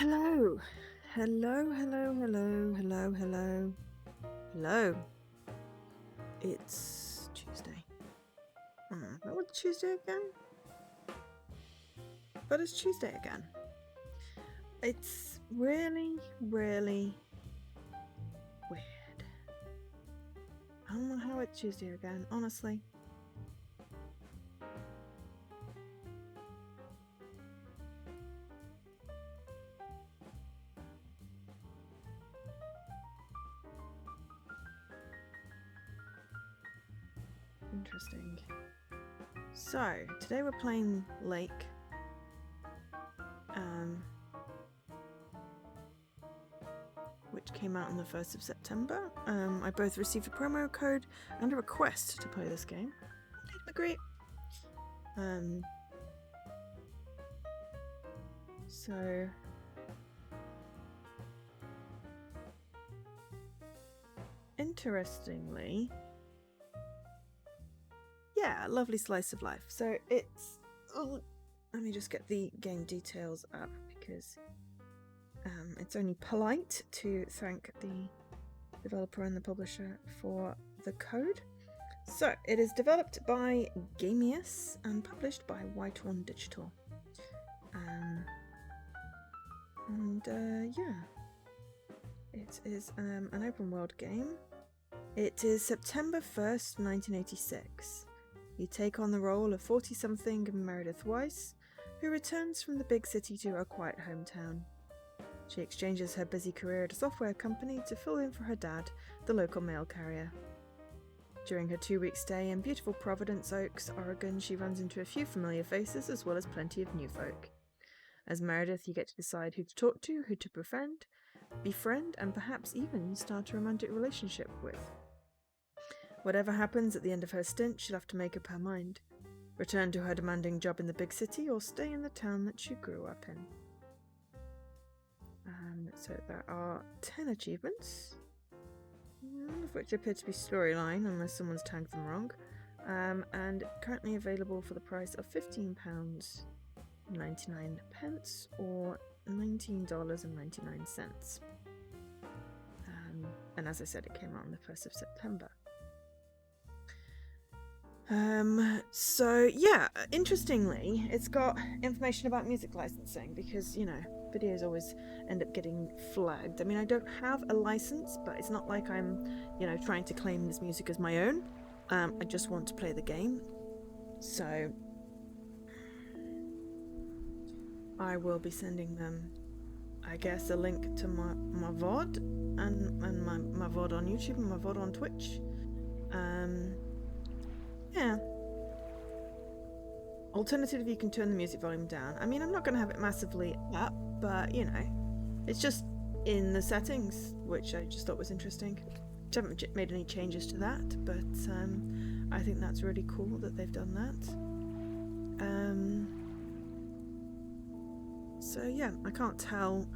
Hello. Hello, hello, hello, hello, hello. Hello. It's Tuesday. What's Tuesday again? But it's Tuesday again. It's really, really weird. I don't know how it's Tuesday again, honestly. Interesting. So, today we're playing Lake. Which came out on the 1st of September. I both received a promo code and a request to play this game. Agree. So interestingly, yeah, lovely slice of life. So it's let me just get the game details up because it's only polite to thank the developer and the publisher for the code. So it is developed by Gamius and published by Whitehorn Digital. Yeah, it is an open world game. It is September 1st, 1986. You take on the role of 40-something Meredith Weiss, who returns from the big city to her quiet hometown. She exchanges her busy career at a software company to fill in for her dad, the local mail carrier. During her 2-week stay in beautiful Providence Oaks, Oregon, she runs into a few familiar faces as well as plenty of new folk. As Meredith, you get to decide who to talk to, who to befriend, and perhaps even start a romantic relationship with. Whatever happens at the end of her stint, she'll have to make up her mind. Return to her demanding job in the big city or stay in the town that she grew up in. So there are 10 achievements, none of which appear to be storyline unless someone's tagged them wrong, and currently available for the price of £15.99 or $19.99. And as I said, it came out on the 1st of September. So yeah, interestingly, it's got information about music licensing because, videos always end up getting flagged. I mean, I don't have a license, but it's not like I'm, trying to claim this music as my own. I just want to play the game. So I will be sending them, I guess, a link to my VOD and my VOD on YouTube and my VOD on Twitch. Yeah. Alternatively, you can turn the music volume down. I mean, I'm not going to have it massively up, but, it's just in the settings, which I just thought was interesting. I haven't made any changes to that, but I think that's really cool that they've done that. So yeah, I can't tell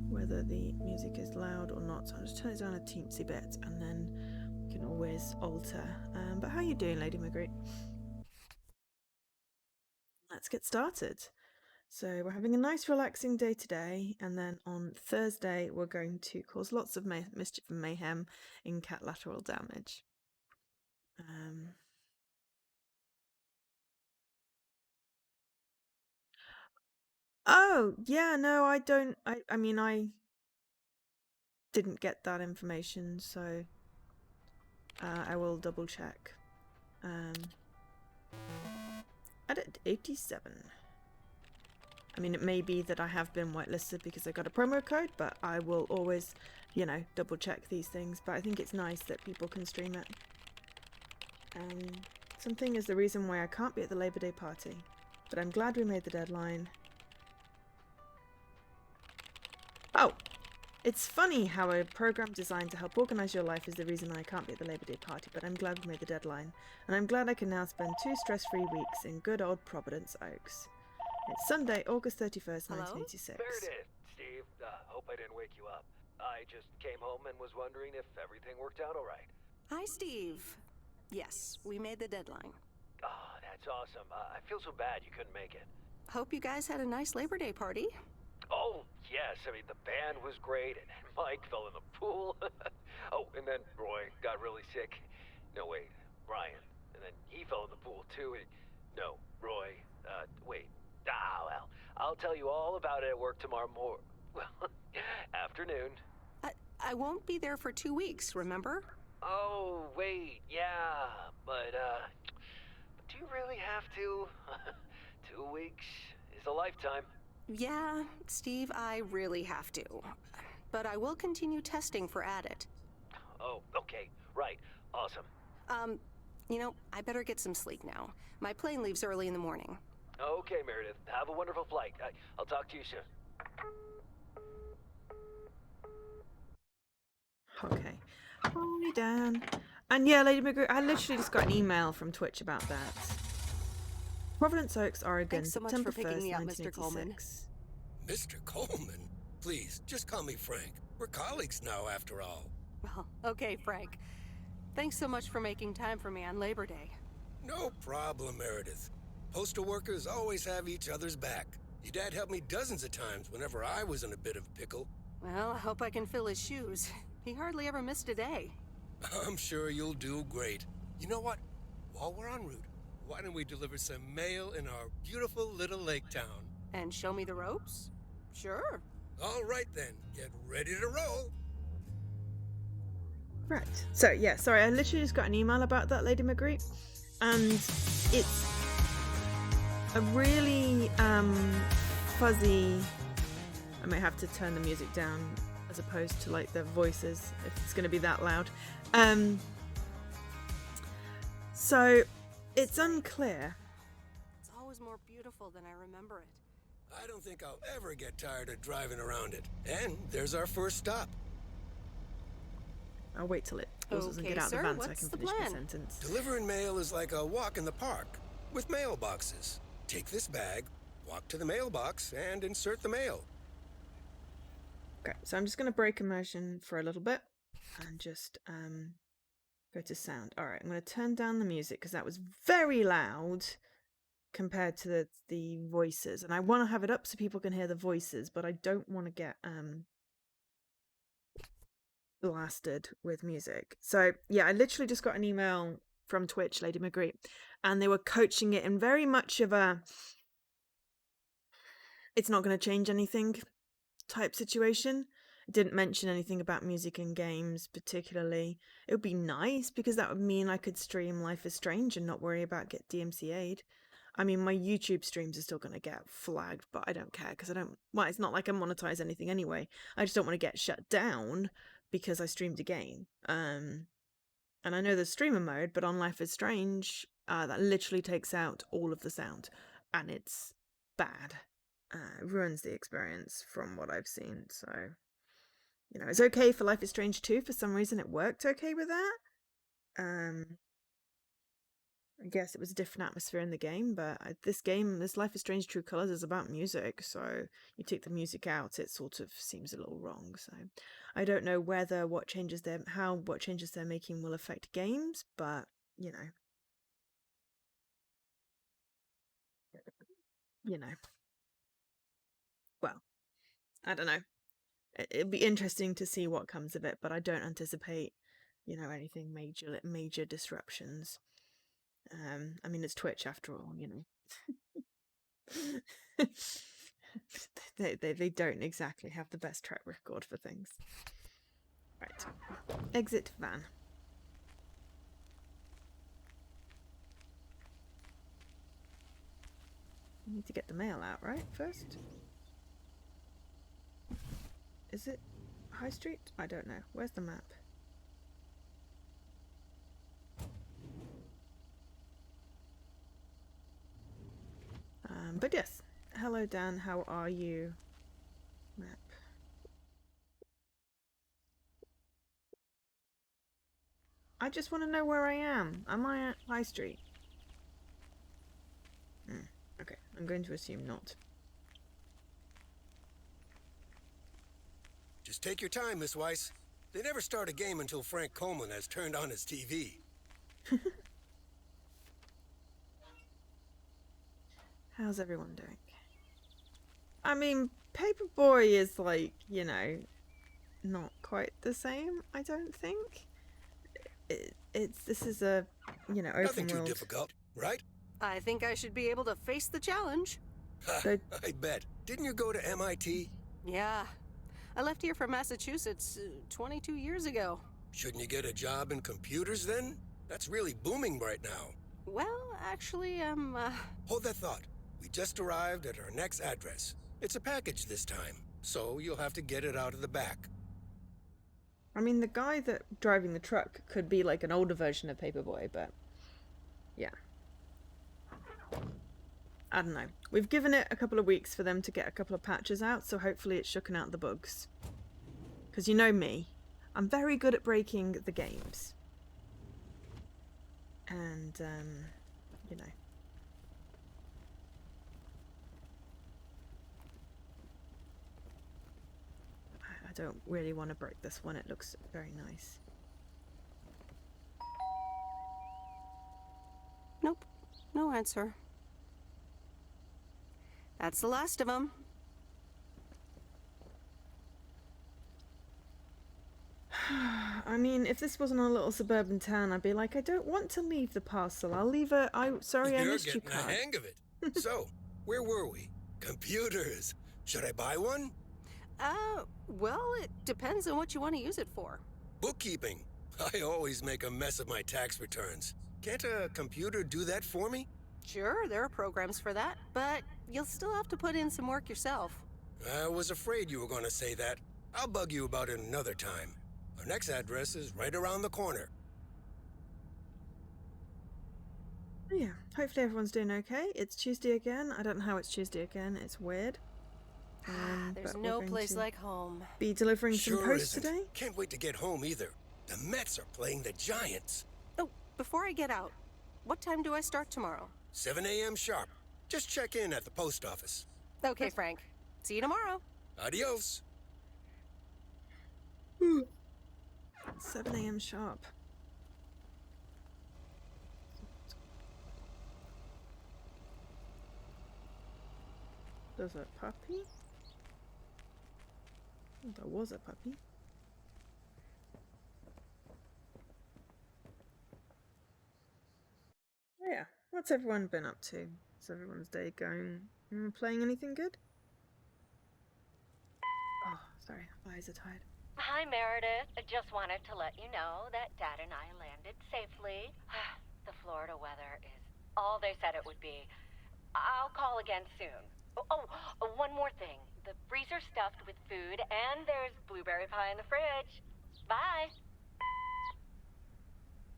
whether the music is loud or not, so I'll just turn it down a teensy bit and then we can always alter. But how are you doing, Lady Marguerite? Let's get started. So we're having a nice relaxing day today, and then on Thursday we're going to cause lots of mischief and mayhem in cat lateral damage. Oh, yeah, no, I don't, I mean, I didn't get that information, so I will double check. Edit 87. I mean, it may be that I have been whitelisted because I got a promo code, but I will always, double check these things. But I think it's nice that people can stream it. Something is the reason why I can't be at the Labor Day party, but I'm glad we made the deadline. Oh! It's funny how a program designed to help organise your life is the reason I can't be at the Labor Day party, but I'm glad we made the deadline. And I'm glad I can now spend 2 stress-free weeks in good old Providence Oaks. It's Sunday, August 31st, 1986. Meredith, Steve. Hope I didn't wake you up. I just came home and was wondering if everything worked out all right. Hi, Steve. Yes, we made the deadline. Oh, that's awesome. I feel so bad you couldn't make it. Hope you guys had a nice Labor Day party. Oh, yes. I mean, the band was great, and Mike fell in the pool. Oh, and then Roy got really sick. No, wait, Ryan. And then he fell in the pool, too. No, Roy. Wait. Well, I'll tell you all about it at work tomorrow well, afternoon. I won't be there for 2 weeks, remember? Oh, wait, yeah. But do you really have to? 2 weeks is a lifetime. Yeah, Steve, I really have to. But I will continue testing for Addit. Oh, okay, right. Awesome. I better get some sleep now. My plane leaves early in the morning. Okay, Meredith. Have a wonderful flight. I'll talk to you soon. Okay. Hi, Dan. And yeah, Lady Magoo, I literally just got an email from Twitch about that. Providence Oaks, Oregon, Thanks so much September for picking 1st, me up, Mr. Coleman. 1986. Mr. Coleman? Please, just call me Frank. We're colleagues now, after all. Well, okay, Frank. Thanks so much for making time for me on Labor Day. No problem, Meredith. Postal workers always have each other's back. Your dad helped me dozens of times whenever I was in a bit of a pickle. Well, I hope I can fill his shoes. He hardly ever missed a day. I'm sure you'll do great. You know what? While we're en route, why don't we deliver some mail in our beautiful little lake town? And show me the ropes? Sure. All right then, get ready to roll. Right. So, yeah, sorry, I literally just got an email about that, Lady Magritte. And it's a really fuzzy... I may have to turn the music down as opposed to, like, the voices, if it's going to be that loud. So, it's unclear. It's always more beautiful than I remember it. I don't think I'll ever get tired of driving around it. And there's our first stop. I'll wait till it pauses and Okay, get out sir, the van so I what's can the finish my plan? sentence. Delivering mail is like a walk in the park, with mailboxes. Take this bag, walk to the mailbox, and insert the mail. Okay, so I'm just going to break immersion for a little bit and just go to sound. All right, I'm going to turn down the music because that was very loud compared to the voices. And I want to have it up so people can hear the voices, but I don't want to get blasted with music. So, yeah, I literally just got an email from Twitch, Lady Magritte, and they were coaching it in very much of a it's not going to change anything type situation. It didn't mention anything about music and games particularly. It would be nice because that would mean I could stream Life is Strange and not worry about get DMCA'd. I mean, my YouTube streams are still going to get flagged, but I don't care because it's not like I monetize anything anyway. I just don't want to get shut down because I streamed a game. And I know there's streamer mode, but on Life is Strange, that literally takes out all of the sound and it's bad. It ruins the experience from what I've seen. So, it's okay for Life is Strange 2. For some reason, it worked okay with that. I guess it was a different atmosphere in the game, but this Life is Strange True Colors is about music. So you take the music out, it sort of seems a little wrong. So I don't know whether what changes they're making will affect games, but well, I don't know. It'd be interesting to see what comes of it, but I don't anticipate, anything major disruptions. I mean, it's Twitch after all, they don't exactly have the best track record for things. Right, exit van. You need to get the mail out, right? First. Is it High Street? I don't know. Where's the map? But yes. Hello, Dan. How are you? Map. I just want to know where I am. Am I at High Street? Okay. I'm going to assume not. Just take your time, Miss Weiss. They never start a game until Frank Coleman has turned on his TV. How's everyone doing? I mean, Paperboy is like, you know, not quite the same, I don't think. This is a, you know, Nothing open too world. difficult, right? I think I should be able to face the challenge. Ha, So- I bet. Didn't you go to MIT? Yeah. I left here from Massachusetts 22 years ago. Shouldn't you get a job in computers then? That's really booming right now. Well, actually, Hold that thought. We just arrived at our next address. It's a package this time, so you'll have to get it out of the back. I mean, the guy that driving the truck could be like an older version of Paperboy, but yeah. I don't know. We've given it a couple of weeks for them to get a couple of patches out, so hopefully it's shooken out the bugs. Because you know me, I'm very good at breaking the games. And, you know. I don't really want to break this one, it looks very nice. nope. No answer. That's the last of them. I mean, if this wasn't a little suburban town, I'd be like, I don't want to leave the parcel. I'll leave a sorry I You're missed you getting the card. hang of it. So, where were we? Computers. Should I buy one? Well, it depends on what you want to use it for. Bookkeeping. I always make a mess of my tax returns. Can't a computer do that for me? Sure, there are programs for that, but you'll still have to put in some work yourself. I was afraid you were going to say that. I'll bug you about it another time. Our next address is right around the corner. Yeah, hopefully everyone's doing okay. It's Tuesday again. I don't know how it's Tuesday again. It's weird. There's but we're no going place to like home. be delivering some Sure posts isn't. today. Can't wait to get home either. The Mets are playing the Giants. Oh, before I get out, what time do I start tomorrow? 7 a.m. sharp. Just check in at the post office. Okay, Frank. See you tomorrow. Adios. 7 a.m. sharp. There's a puppy? Oh, there was a puppy. Oh, yeah, what's everyone been up to? Is everyone's day going? Playing anything good? Oh, sorry, my eyes are tired. Hi, Meredith. I just wanted to let you know that Dad and I landed safely. The Florida weather is all they said it would be. I'll call again soon. One more thing. The freezer's stuffed with food, and there's blueberry pie in the fridge. Bye.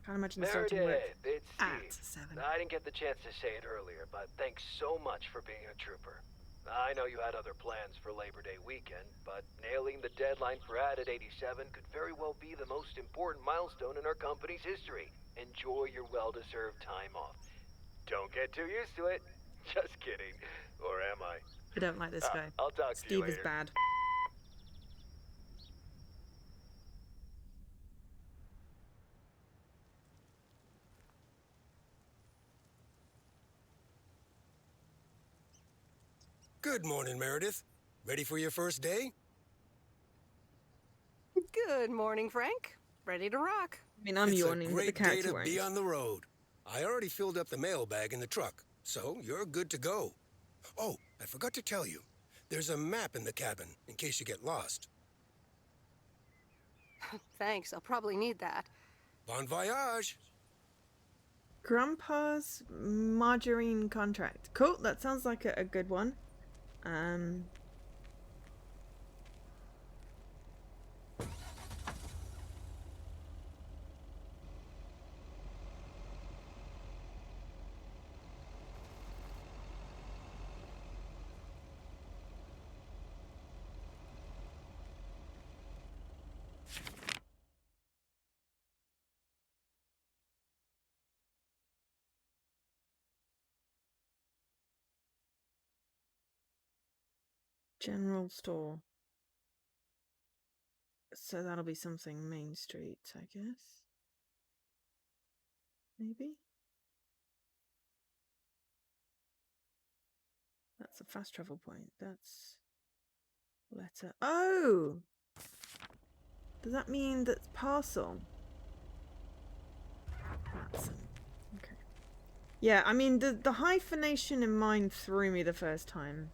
Can't imagine starting work Meredith, it's at Steve. 7. I didn't get the chance to say it earlier, but thanks so much for being a trooper. I know you had other plans for Labor Day weekend, but nailing the deadline for Added 87 could very well be the most important milestone in our company's history. Enjoy your well-deserved time off. Don't get too used to it. Just kidding. Or am I? I don't like this guy. I'll talk to you Steve later. is bad. Good morning, Meredith. Ready for your first day? Good morning, Frank. Ready to rock. I mean, I'm It's a yawning, but the great day character to won't. be on the road. I already filled up the mailbag in the truck, so you're good to go. Oh, I forgot to tell you. There's a map in the cabin, in case you get lost. Thanks, I'll probably need that. Bon voyage! Grandpa's margarine contract. Cool, that sounds like a good one. General store. So that'll be something Main Street, I guess. Maybe? That's a fast travel point. That's Letter. Oh! Does that mean that's parcel? That's okay. Yeah, I mean, the hyphenation in mine threw me the first time.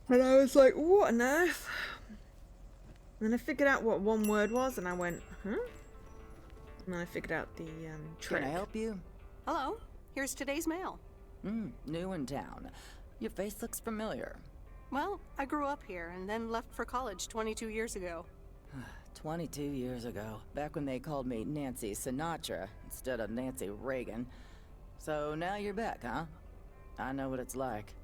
And I was like, what on earth? And then I figured out what one word was, and I went, huh? And then I figured out the trick. Can I help you? Hello, here's today's mail. New in town. Your face looks familiar. Well, I grew up here and then left for college 22 years ago. 22 years ago, back when they called me Nancy Sinatra instead of Nancy Reagan. So now you're back, huh? I know what it's like.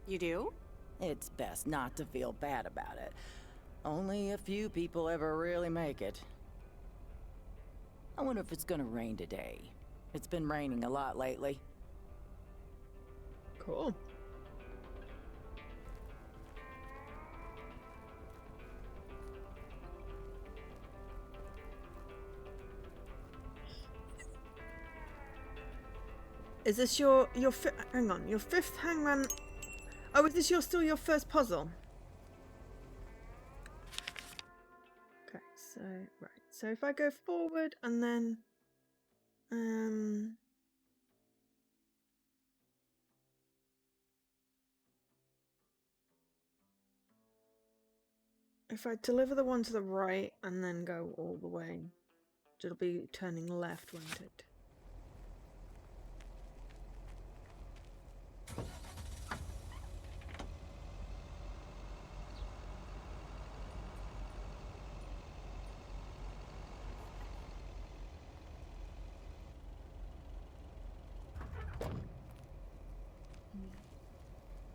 You do? It's best not to feel bad about it. Only a few people ever really make it. I wonder if it's gonna rain today. It's been raining a lot lately. Cool. Is this your hang on, your fifth hangman? Oh, is this still your first puzzle? Okay, so right. So if I go forward and then if I deliver the one to the right and then go all the way, it'll be turning left, won't it?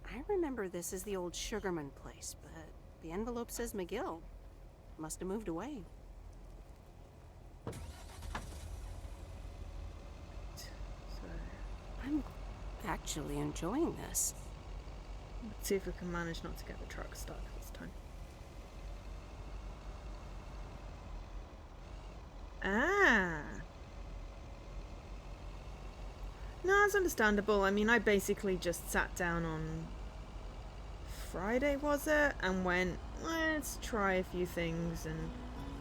I remember this as the old Sugarman place, but the envelope says McGill. Must have moved away. So I'm actually enjoying this. let's see if we can manage not to get the truck stuck this time. Ah. No, it's understandable. I mean, I basically just sat down on Friday, was it? And went, let's try a few things and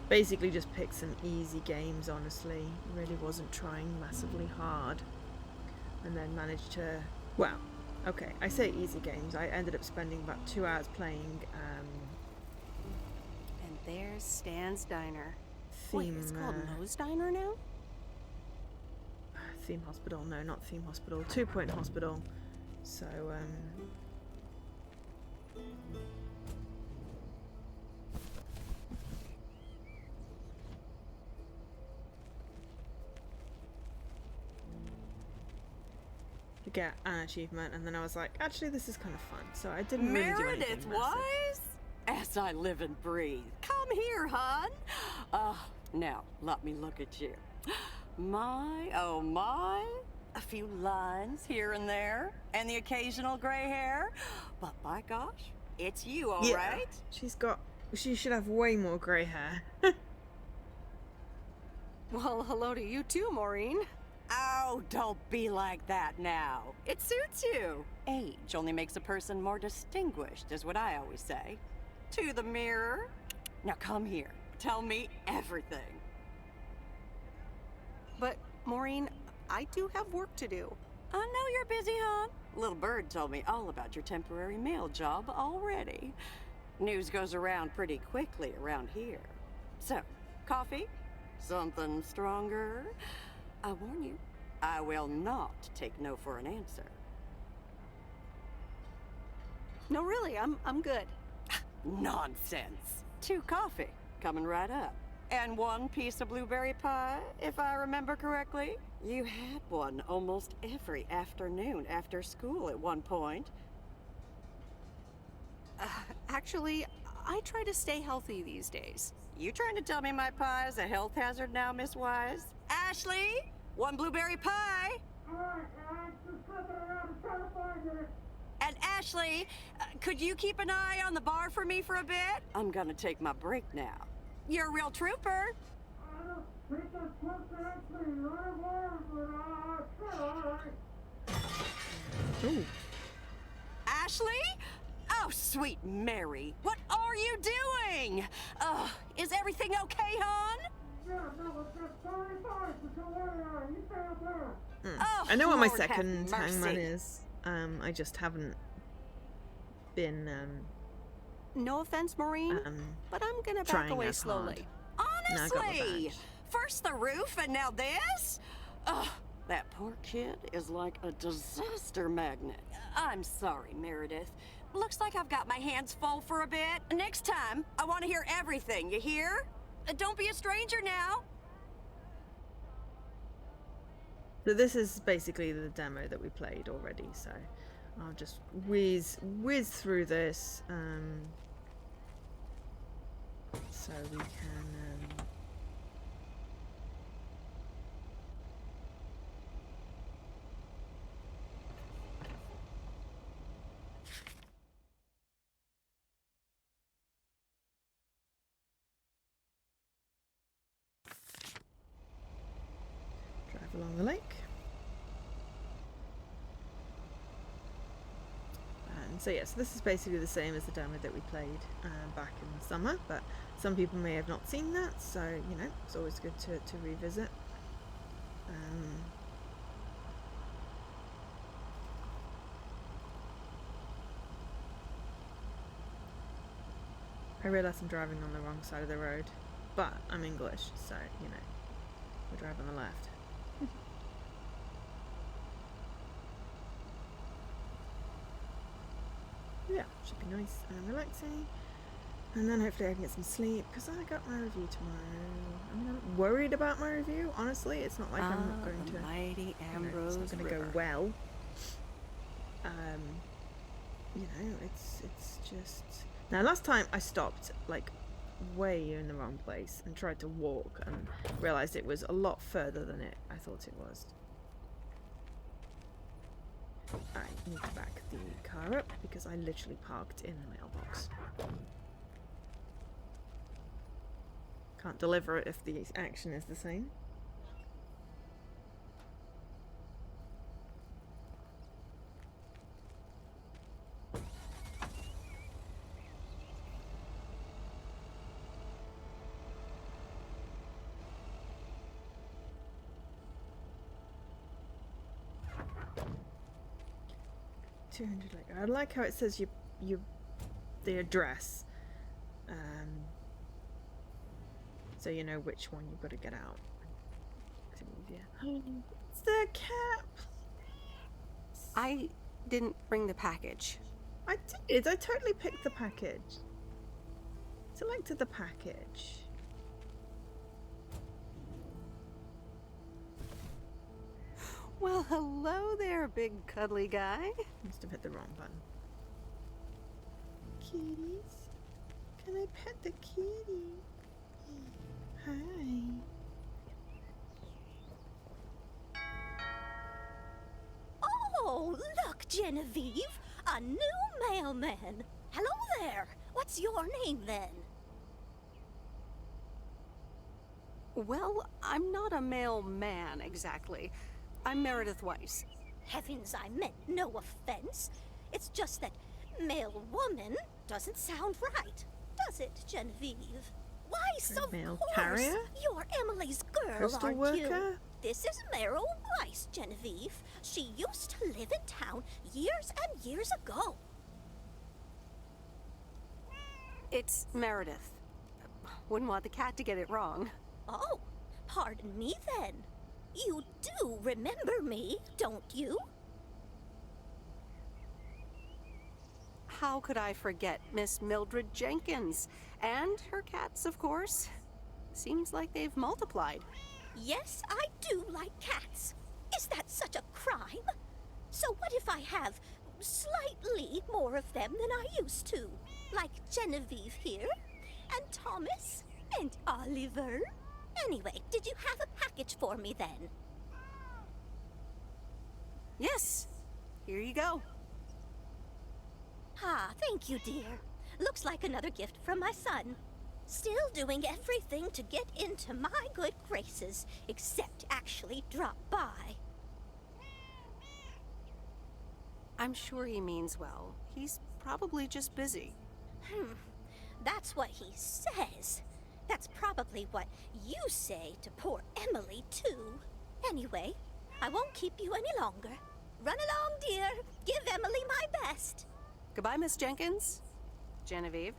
basically just picked some easy games, honestly. Really wasn't trying massively hard. And then managed to, well, okay, I say easy games. I ended up spending about 2 hours playing And there's Stan's Diner. Theme... Wait, it's called Moe's Diner now? Theme Hospital, no, not Theme Hospital, 2 Point Hospital. So, to get an achievement, and then I was like, actually, this is kind of fun. So I didn't really do anything Meredith massive. Wise? As I live and breathe. Come here, hon. Now, let me look at you. My, oh my. A few lines here and there, and the occasional gray hair. But by gosh, it's you, all right? She should have way more grey hair. Well, hello to you too, Maureen. Oh, don't be like that now. It suits you. Age only makes a person more distinguished, is what I always say. To the mirror. Now come here. Tell me everything. But, Maureen, I do have work to do. I know you're busy, hon. Little Bird told me all about your temporary mail job already. News goes around pretty quickly around here. So, coffee? Something stronger? I warn you, I will not take no for an answer. No, really, I'm good. Nonsense. 2 coffee, coming right up. And 1 piece of blueberry pie, if I remember correctly. You had one almost every afternoon after school at one point. Actually, I try to stay healthy these days. You trying to tell me my pie is a health hazard now, Miss Wise? Ashley, 1 blueberry pie. And Ashley, could you keep an eye on the bar for me for a bit? I'm gonna take my break now. You're a real trooper. Ooh. Ashley? Oh, sweet Mary, what are you doing? Is everything okay, hon? Oh, I know what my Lord have second hangman mercy. is. I just haven't been No offense, Maureen, but I'm gonna back trying away as hard. slowly. Now I got Honestly, revenge. first the roof and now this? Ugh, that poor kid is like a disaster magnet. I'm sorry, Meredith. Looks like I've got my hands full for a bit. Next time, I want to hear everything, you hear? Don't be a stranger now. So this is basically the demo that we played already, so I'll just whiz through this so we can drive along the lake. And so yes, this is basically the same as the demo that we played back in the summer, but some people may have not seen that, so you know, it's always good to revisit. I realise I'm driving on the wrong side of the road, but I'm English, so you know, we drive on the left. Yeah, should be nice and relaxing. And then hopefully I can get some sleep, because I got my review tomorrow. I'm not worried about my review, honestly. It's not like I'm not going to... Mighty You know, Ambrose it's not going to go River. well. You know, it's just... Now, last time I stopped, like, way in the wrong place and tried to walk and realised it was a lot further than I thought it was. I need to back the car up because I literally parked in the mailbox. Can't deliver it if the action is the same. I like how it says the address, so you know which one you've got to get out. It's the cat. I didn't bring the package. I did. I totally picked the package. Selected the package. Well, hello there, big cuddly guy. Must have hit the wrong button. Kitties? Can I pet the kitty? Hi. Oh, look, Genevieve! A new mailman! Hello there! What's your name, then? Well, I'm not a mailman exactly. I'm Meredith Weiss. Heavens, I meant no offense. It's just that male woman doesn't sound right, does it, Genevieve? Weiss, of Male course! carrier? You're Emily's girl, Postal aren't worker? you? This is Meryl Weiss, Genevieve. She used to live in town years and years ago. It's Meredith. Wouldn't want the cat to get it wrong. Oh, pardon me then. You do remember me, don't you? How could I forget Miss Mildred Jenkins? And her cats, of course. Seems like they've multiplied. Yes, I do like cats. Is that such a crime? So what if I have slightly more of them than I used to? Like Genevieve here, and Thomas, and Oliver. Anyway, did you have a package for me then? Yes. Here you go. Ah, thank you, dear. Looks like another gift from my son. Still doing everything to get into my good graces, except actually drop by. I'm sure he means well. He's probably just busy. That's what he says. That's probably what you say to poor Emily, too. Anyway, I won't keep you any longer. Run along, dear. Give Emily my best. Goodbye, Miss Jenkins. Genevieve.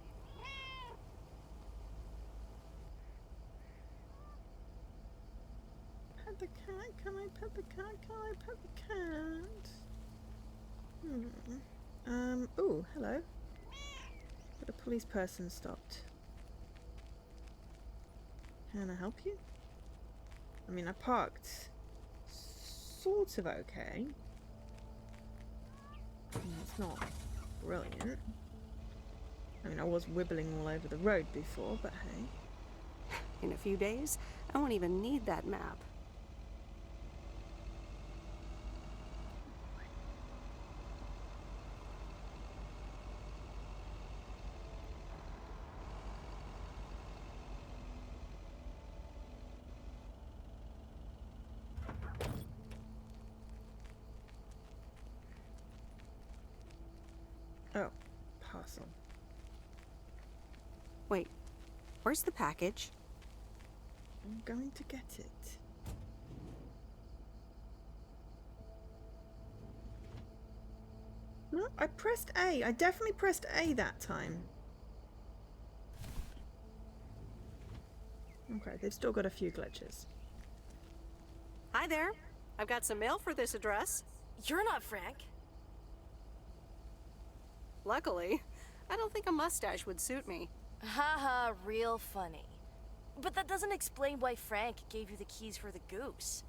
Pet the cat, can I pet the cat, can I pet the cat? Oh, hello. But a police person stopped. Can I help you? I mean, I parked sort of okay. I mean, it's not brilliant. I mean, I was wibbling all over the road before, but hey. In a few days, I won't even need that map. Oh, parcel. Wait, where's the package? I'm going to get it. No, I pressed A. I definitely pressed A that time. Okay, they've still got a few glitches. Hi there. I've got some mail for this address. You're not Frank. Luckily, I don't think a mustache would suit me. Haha, real funny. But that doesn't explain why Frank gave you the keys for the goose.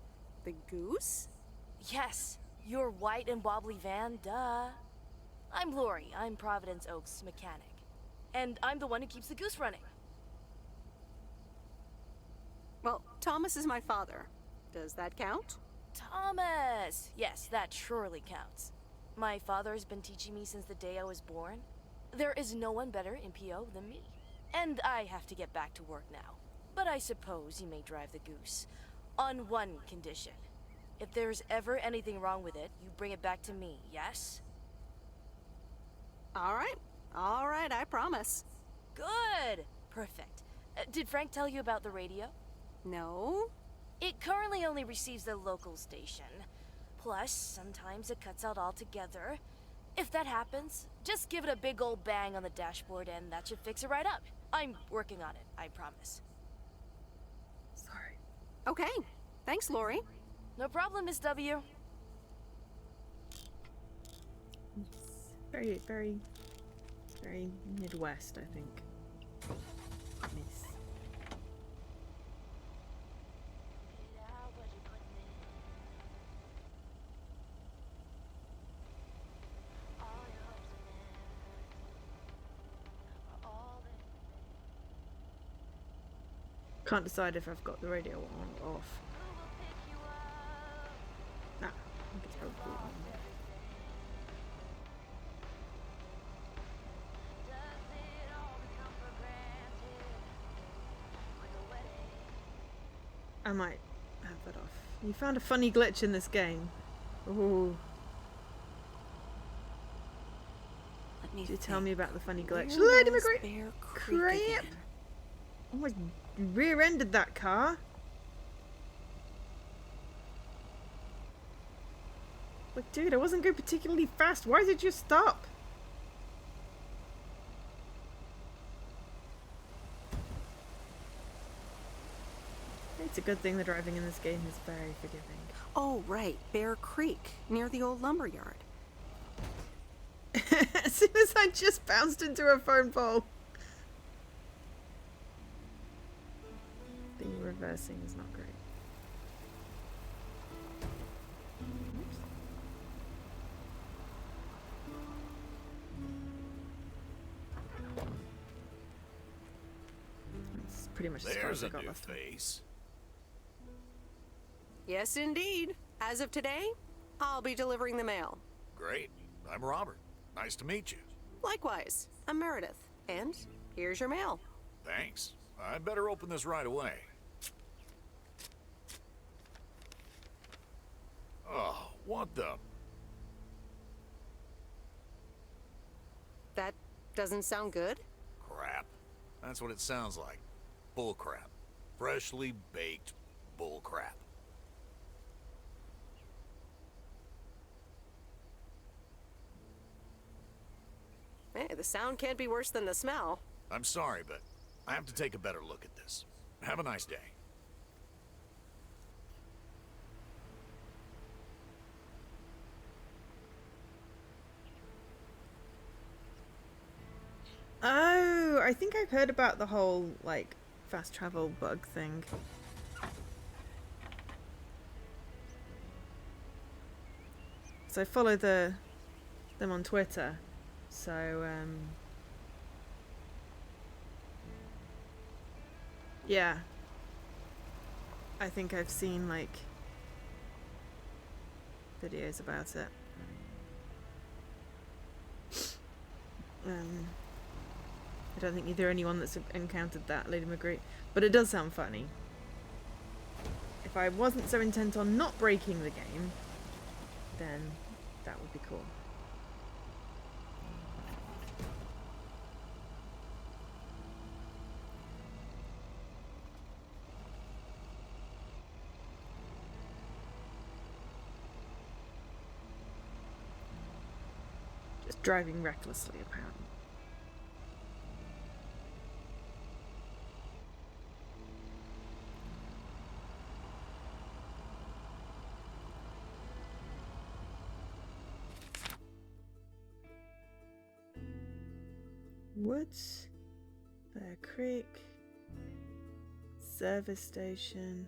The goose? Yes, your white and wobbly van, duh. I'm Lori, I'm Providence Oaks' mechanic. And I'm the one who keeps the goose running. Well, Thomas is my father. Does that count? Thomas! Yes, that surely counts. My father has been teaching me since the day I was born. There is no one better in PO than me. And I have to get back to work now. But I suppose you may drive the goose. On one condition. If there's ever anything wrong with it, you bring it back to me, yes? All right, I promise. Good! Perfect. Did Frank tell you about the radio? No? It currently only receives the local station. Plus, sometimes it cuts out altogether. If that happens, just give it a big old bang on the dashboard and that should fix it right up. I'm working on it, I promise. Sorry. Okay. Thanks, Lori. No problem, Miss W. Very, very, very Midwest, I think. Miss. Can't decide if I've got the radio on or off. Ah, I think it's probably on. I might have that off. You found a funny glitch in this game. Ooh. Let me Did you tell me about the funny glitch? Where Lady was McGree! Bear Creek Crap! again? Almost rear-ended that car. Like, dude, I wasn't going particularly fast. Why did you stop? It's a good thing the driving in this game is very forgiving. Oh, right. Bear Creek, near the old lumber yard. As soon as I just bounced into a phone pole. The reversing is not great. Oops. That's pretty much as far There's as I a got new last time. face. Yes, indeed. As of today, I'll be delivering the mail. Great. I'm Robert. Nice to meet you. Likewise, I'm Meredith. And here's your mail. Thanks. I'd better open this right away. Oh, what the... That doesn't sound good. crap? That's what it sounds like. Bull crap. Freshly baked bull crap. Hey, the sound can't be worse than the smell. I'm sorry, but I have to take a better look at this. Have a nice day. Oh, I think I've heard about the whole, like, fast travel bug thing. So I follow them on Twitter. So, yeah. I think I've seen, like, videos about it. I don't think you're the only one that's encountered that, Lady Magritte. But it does sound funny. If I wasn't so intent on not breaking the game, then that would be cool. Just driving recklessly, apparently. Woods, Bear Creek, Service Station,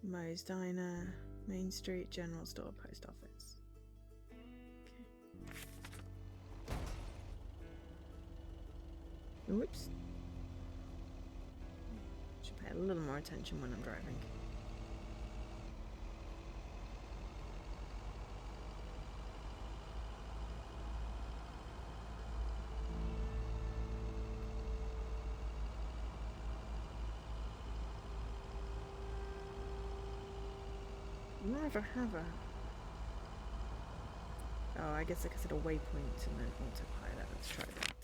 Moe's Diner, Main Street, General Store, Post Office. Okay. Whoops. Should pay a little more attention when I'm driving. Never have a... Oh, I guess I could set a waypoint and then autopilot. Let's try that.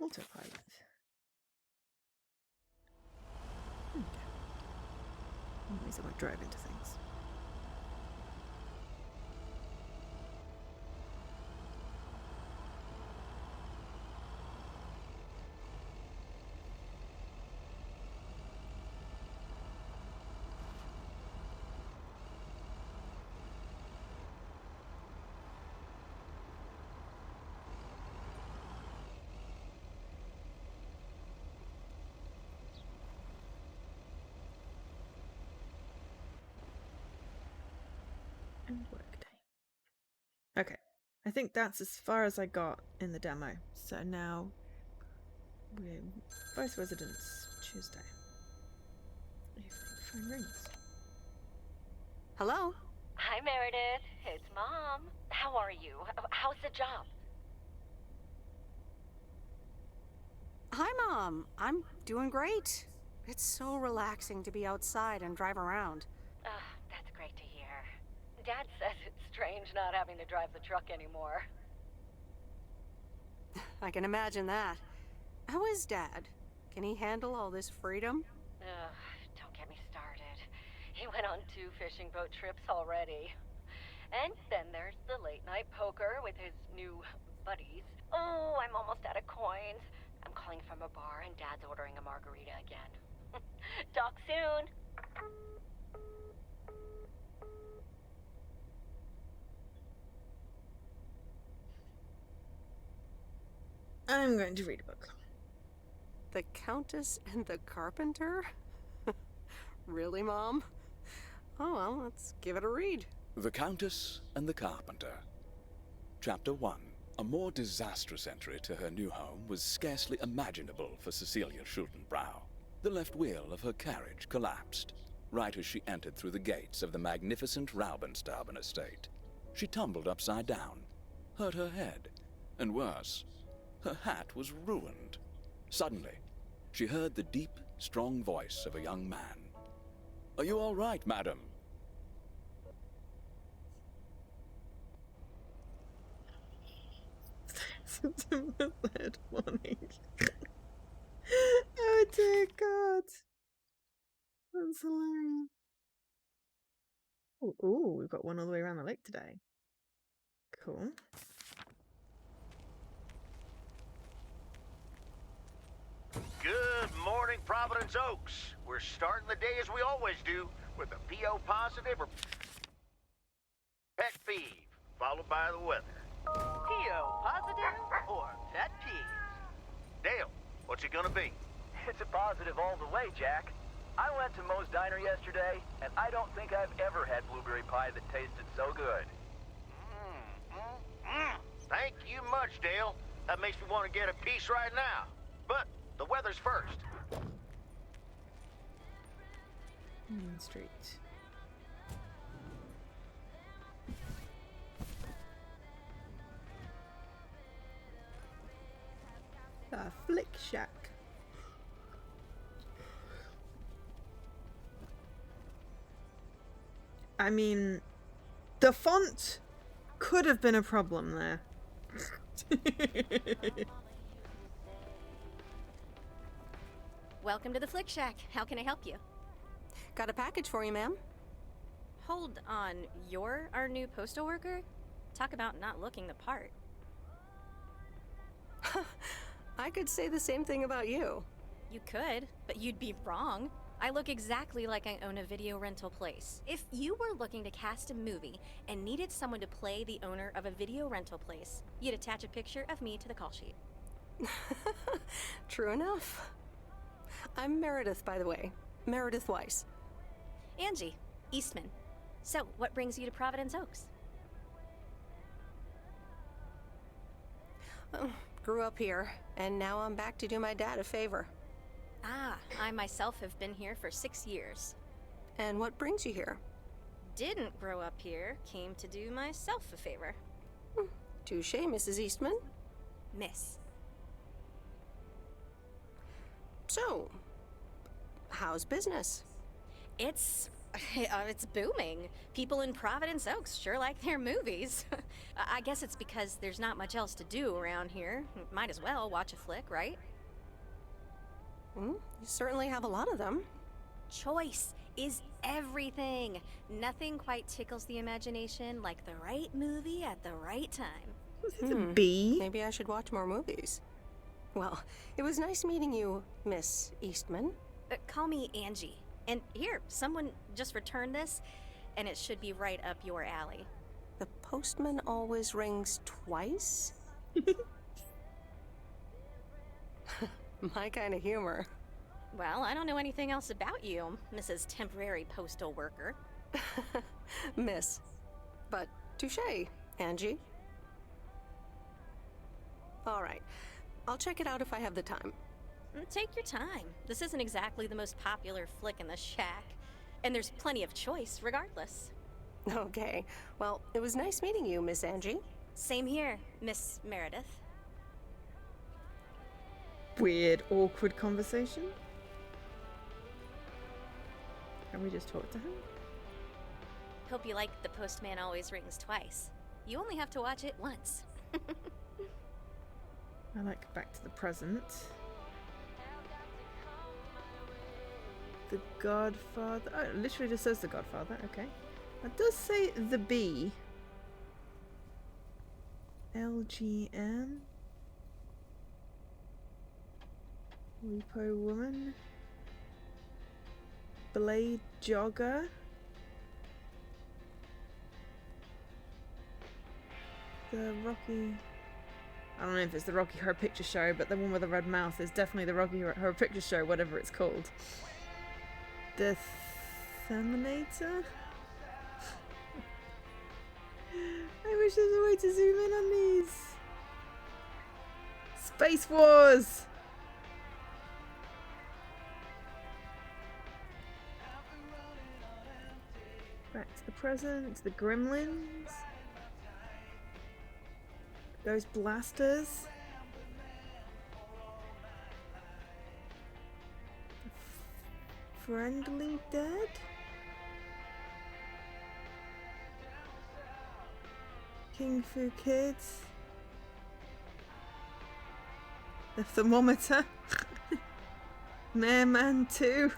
Autopilot. Okay. Anyways, I won't drive into things. And workday. Okay, I think that's as far as I got in the demo. So now we're Vice Residence Tuesday. Evening phone rings. Hello? Hi, Meredith. It's Mom. How are you? How's the job? Hi, Mom. I'm doing great. It's so relaxing to be outside and drive around. That's great to hear. Dad says it's strange not having to drive the truck anymore. I can imagine that. How is Dad? Can he handle all this freedom? Don't get me started. He went on 2 fishing boat trips already. And then there's the late-night poker with his new buddies. Oh, I'm almost out of coins. I'm calling from a bar and Dad's ordering a margarita again. Talk soon. I'm going to read a book. The Countess and the Carpenter? Really, Mom? Oh, well, let's give it a read. The Countess and the Carpenter. Chapter 1. A more disastrous entry to her new home was scarcely imaginable for Cecilia Schultenbrow. The left wheel of her carriage collapsed, right as she entered through the gates of the magnificent Raubenstaben estate. She tumbled upside down, hurt her head, and worse, her hat was ruined. Suddenly, she heard the deep, strong voice of a young man. "Are you all right, madam?" September 3rd morning. Oh dear God. That's hilarious. Ooh, we've got one all the way around the lake today. Cool. Good morning, Providence Oaks. We're starting the day as we always do, with a PO positive or pet peeve, followed by the weather. PO positive or pet peeve? Dale, what's it gonna be? It's a positive all the way, Jack. I went to Moe's Diner yesterday, and I don't think I've ever had blueberry pie that tasted so good. Thank you much, Dale. That makes me want to get a piece right now. But the weather's first. Main Street. The Flick Shack. I mean, the font could have been a problem there. Welcome to the Flick Shack. How can I help you? Got a package for you, ma'am. Hold on. You're our new postal worker? Talk about not looking the part. I could say the same thing about you. You could, but you'd be wrong. I look exactly like I own a video rental place. If you were looking to cast a movie and needed someone to play the owner of a video rental place, you'd attach a picture of me to the call sheet. True enough. I'm Meredith, by the way. Meredith Weiss. Angie, Eastman. So, what brings you to Providence Oaks? Grew up here, and now I'm back to do my dad a favor. Ah, I myself have been here for 6 years. And what brings you here? Didn't grow up here, came to do myself a favor. Touche, Mrs. Eastman. Miss. So, how's business? It's booming. People in Providence Oaks sure like their movies. I guess it's because there's not much else to do around here. Might as well watch a flick, right? You certainly have a lot of them. Choice is everything. Nothing quite tickles the imagination like the right movie at the right time. B? Maybe I should watch more movies. Well, it was nice meeting you, Miss Eastman. Call me Angie. And here, someone just returned this, and it should be right up your alley. The postman always rings twice? My kind of humor. Well, I don't know anything else about you, Mrs. Temporary Postal Worker. Miss. But touche, Angie. All right. I'll check it out if I have the time. Take your time. This isn't exactly the most popular flick in the shack, and there's plenty of choice regardless. Okay. Well, it was nice meeting you, Miss Angie. Same here, Miss Meredith. Weird, awkward conversation. Can we just talk to him? Hope you like The Postman Always Rings Twice. You only have to watch it once. I like Back to the Present. The Godfather. Oh, it literally just says The Godfather. Okay. It does say The Bee. LGM. Repo Woman. Blade Jogger. The Rocky... I don't know if it's the Rocky Horror Picture Show, but the one with the red mouth is definitely the Rocky Horror Picture Show, whatever it's called. The Terminator? I wish there was a way to zoom in on these. Space Wars! Back to the Present, the Gremlins. Those blasters. Friendly dead? King Fu Kids. The thermometer. Man 2.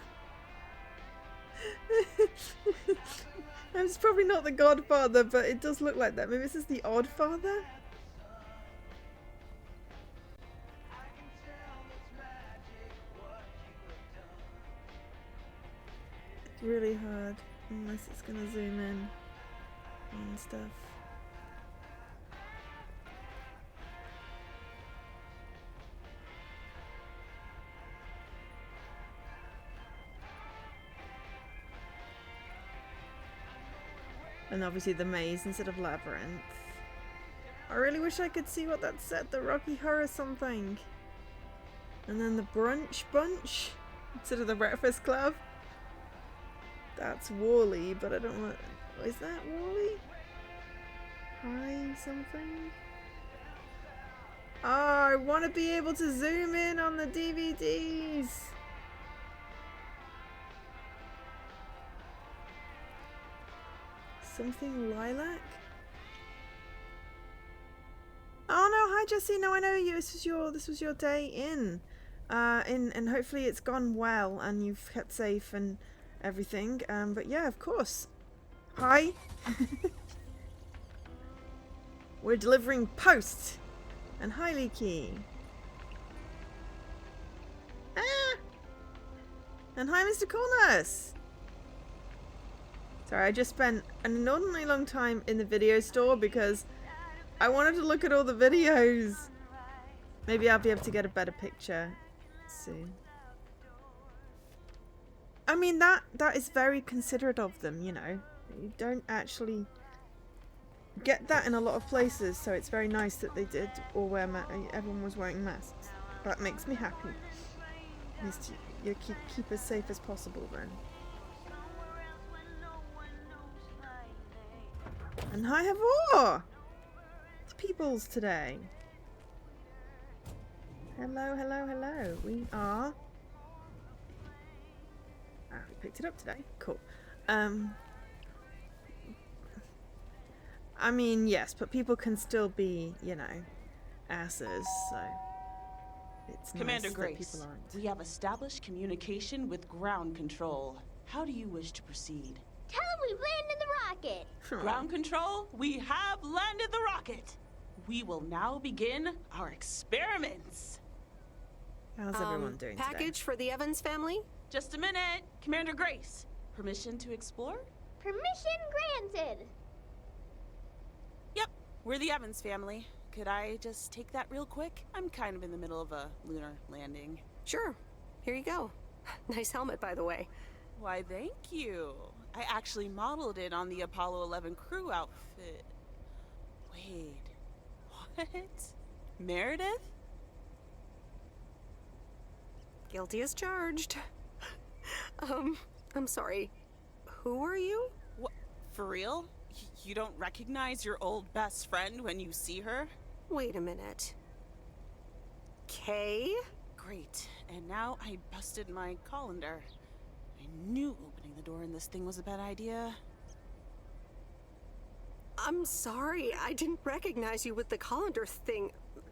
It's probably not the Godfather, but it does look like that. Maybe this is the Oddfather? It's really hard, unless it's gonna zoom in and stuff. And obviously the maze instead of labyrinth. I really wish I could see what that said, the Rocky Horror something. And then the Brunch Bunch instead of the Breakfast Club. That's Wally, but I don't want... Is that Wally? Hi something? Oh, I want to be able to zoom in on the DVDs. Something lilac? Oh no, hi Jesse, no I know you. This was your day in. And hopefully it's gone well and you've kept safe and everything. But yeah, of course. Hi. We're delivering post. And hi Leaky. Ah! And hi Mr. Corners. Sorry, I just spent an inordinately long time in the video store because I wanted to look at all the videos. Maybe I'll be able to get a better picture soon. I mean, that is very considerate of them, you know. You don't actually get that in a lot of places, so it's very nice that they did all wear everyone was wearing masks. That makes me happy. At least you keep as safe as possible then. And hi Havor! It's peoples today. Hello, hello, hello. We are... Ah, we picked it up today. Cool. I mean, yes, but people can still be, you know, asses, so... It's Commander nice Grace, that people aren't. we have established communication with ground control. How do you wish to proceed? Tell him we've landed the rocket. Ground control, we have landed the rocket. We will now begin our experiments. How's everyone doing package today? for the Evans family? Just a minute. Commander Grace, permission to explore? Permission granted. Yep, we're the Evans family. Could I just take that real quick? I'm kind of in the middle of a lunar landing. Sure. Here you go. Nice helmet, by the way. Why, thank you. I actually modeled it on the Apollo 11 crew outfit. Wait, what? Meredith? Guilty as charged. I'm sorry. Who are you? What? For real? You don't recognize your old best friend when you see her? Wait a minute. Kay? Great. And now I busted my colander. I knew opening the door in this thing was a bad idea. I'm sorry. I didn't recognize you with the colander thing.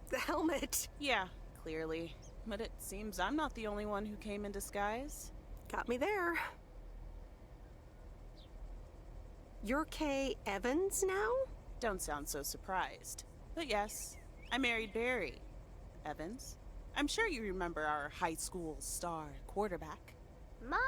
The helmet. Yeah, clearly. But it seems I'm not the only one who came in disguise. Got me there. You're Kay Evans now? Don't sound so surprised. But yes, I married Barry Evans. I'm sure you remember our high school star quarterback. Mom!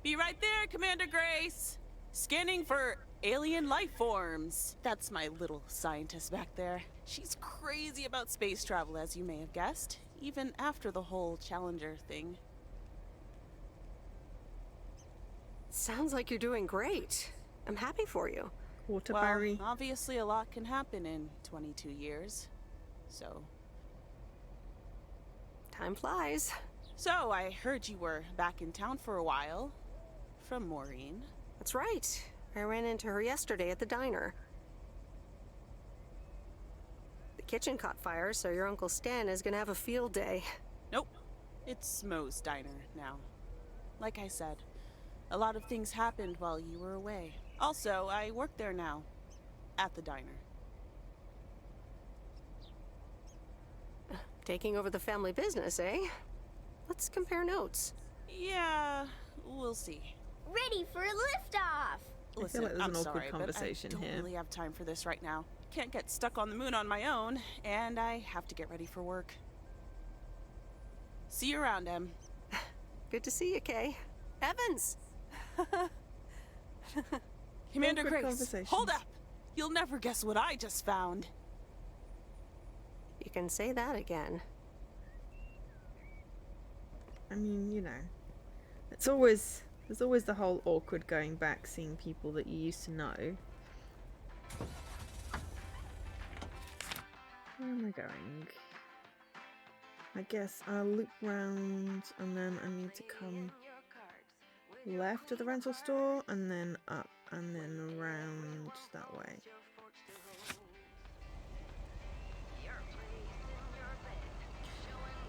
Be right there, Commander Grace! Scanning for alien life forms. That's my little scientist back there. She's crazy about space travel, as you may have guessed, even after the whole Challenger thing. Sounds like you're doing great. I'm happy for you. Waterbury. Well, obviously a lot can happen in 22 years. So... Time flies. So, I heard you were back in town for a while. From Maureen. That's right. I ran into her yesterday at the diner. kitchen caught fire, so your Uncle Stan is gonna have a field day. Nope. It's Moe's diner now. Like I said, a lot of things happened while you were away. Also, I work there now. At the diner. Taking over the family business, eh? Let's compare notes. Yeah, we'll see. Ready for a liftoff! Listen, feel like there's I'm an awkward sorry, conversation but I don't here. really have time for this right now. Can't get stuck on the moon on my own, and I have to get ready for work. See you around, Em. Good to see you, Kay. Evans! Commander Awkward Grace, conversations. hold up! You'll never guess what I just found. You can say that again. I mean, you know, there's always the whole awkward going back, seeing people that you used to know. Where am I going? I guess I'll loop round and then I need to come left of the rental store and then up and then around that way.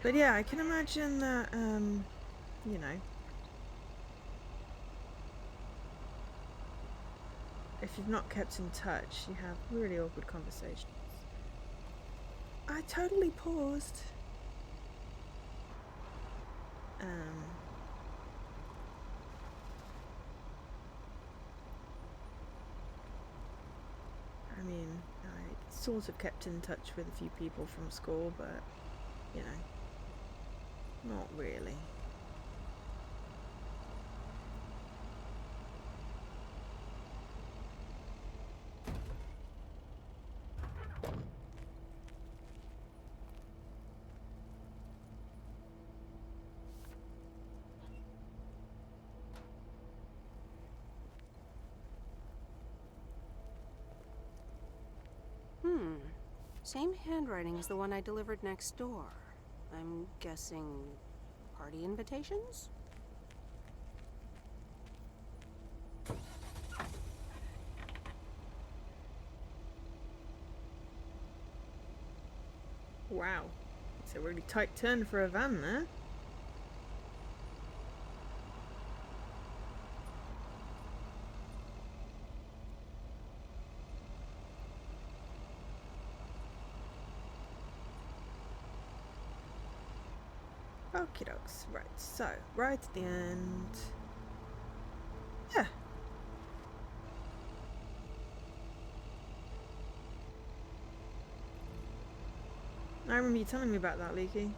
But yeah, I can imagine that, you know, if you've not kept in touch, you have really awkward conversations. I totally paused. I mean, I sort of kept in touch with a few people from school, but, you know, not really. Same handwriting as the one I delivered next door. I'm guessing party invitations? Wow, it's a really tight turn for a van there. Okie dokes. Right, so, right at the end. Yeah. I remember you telling me about that, Leaky.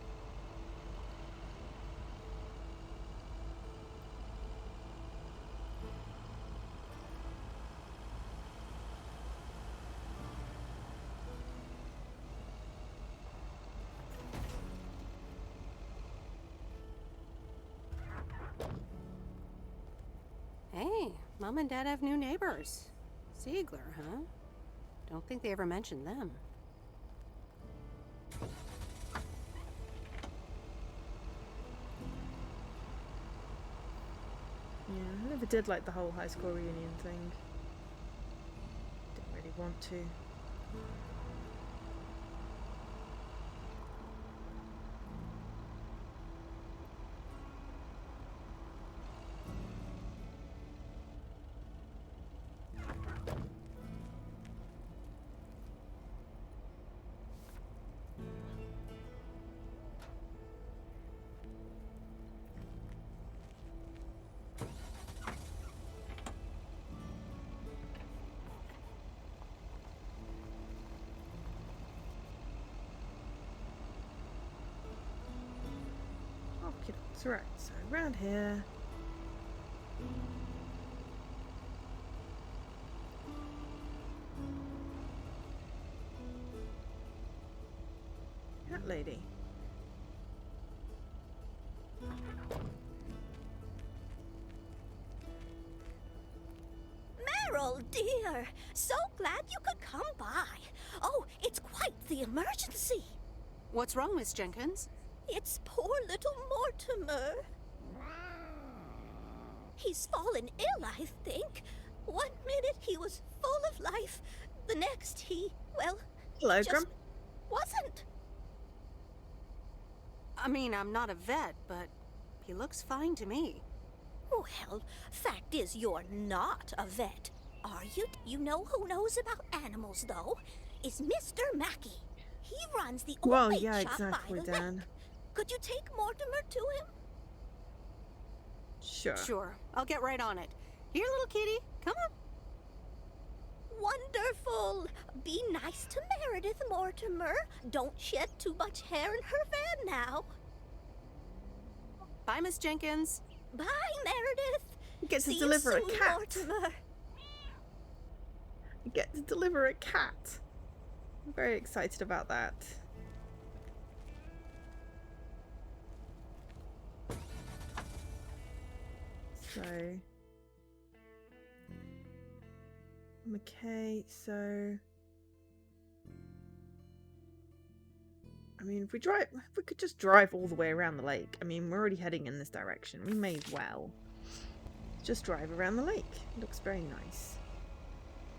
Hey, Mom and Dad have new neighbors. Ziegler, huh? Don't think they ever mentioned them. Yeah, I never did like the whole high school reunion thing. Didn't really want to. Okay, that's right. So around here. That lady. Meryl, dear, so glad you could come by. Oh, it's quite the emergency. What's wrong, Miss Jenkins? It's poor little Mortimer. He's fallen ill, I think. 1 minute he was full of life. The next well, Hello, just Grump. wasn't. I mean, I'm not a vet, but he looks fine to me. Well, fact is you're not a vet, are you? You know who knows about animals, though? Is Mr. Mackey. He runs the old Well, bait yeah, shop exactly, by the Dan. lake. Could you take Mortimer to him? Sure. Sure, I'll get right on it. Here, little kitty, come on. Wonderful. Be nice to Meredith, Mortimer. Don't shed too much hair in her van now. Bye, Miss Jenkins. Bye, Meredith. You get to See deliver you a soon, cat. Mortimer. You get to deliver a cat. I'm very excited about that. So, okay, so I mean, if we could just drive all the way around the lake. I mean, we're already heading in this direction. We may as well just drive around the lake. It looks very nice.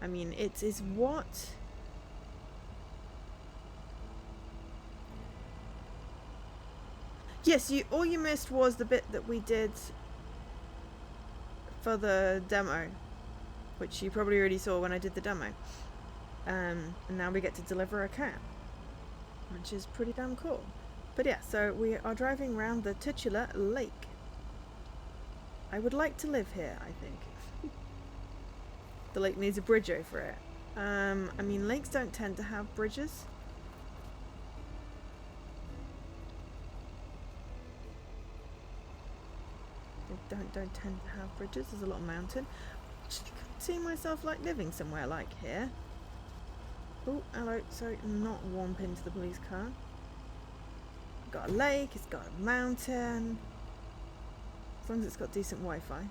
I mean, it is what? Yes, all you missed was the bit that we did for the demo, which you probably already saw when I did the demo. And now we get to deliver a cat, which is pretty damn cool. But yeah, so we are driving around the titular lake. I would like to live here, I think. The lake needs a bridge over it. I mean, lakes don't tend to have bridges. They don't tend to have bridges. There's a lot of mountain. Actually, I could see myself like living somewhere like here. Oh, hello. Sorry, not womp into the police car. It's got a lake. It's got a mountain. As long as it's got decent Wi-Fi.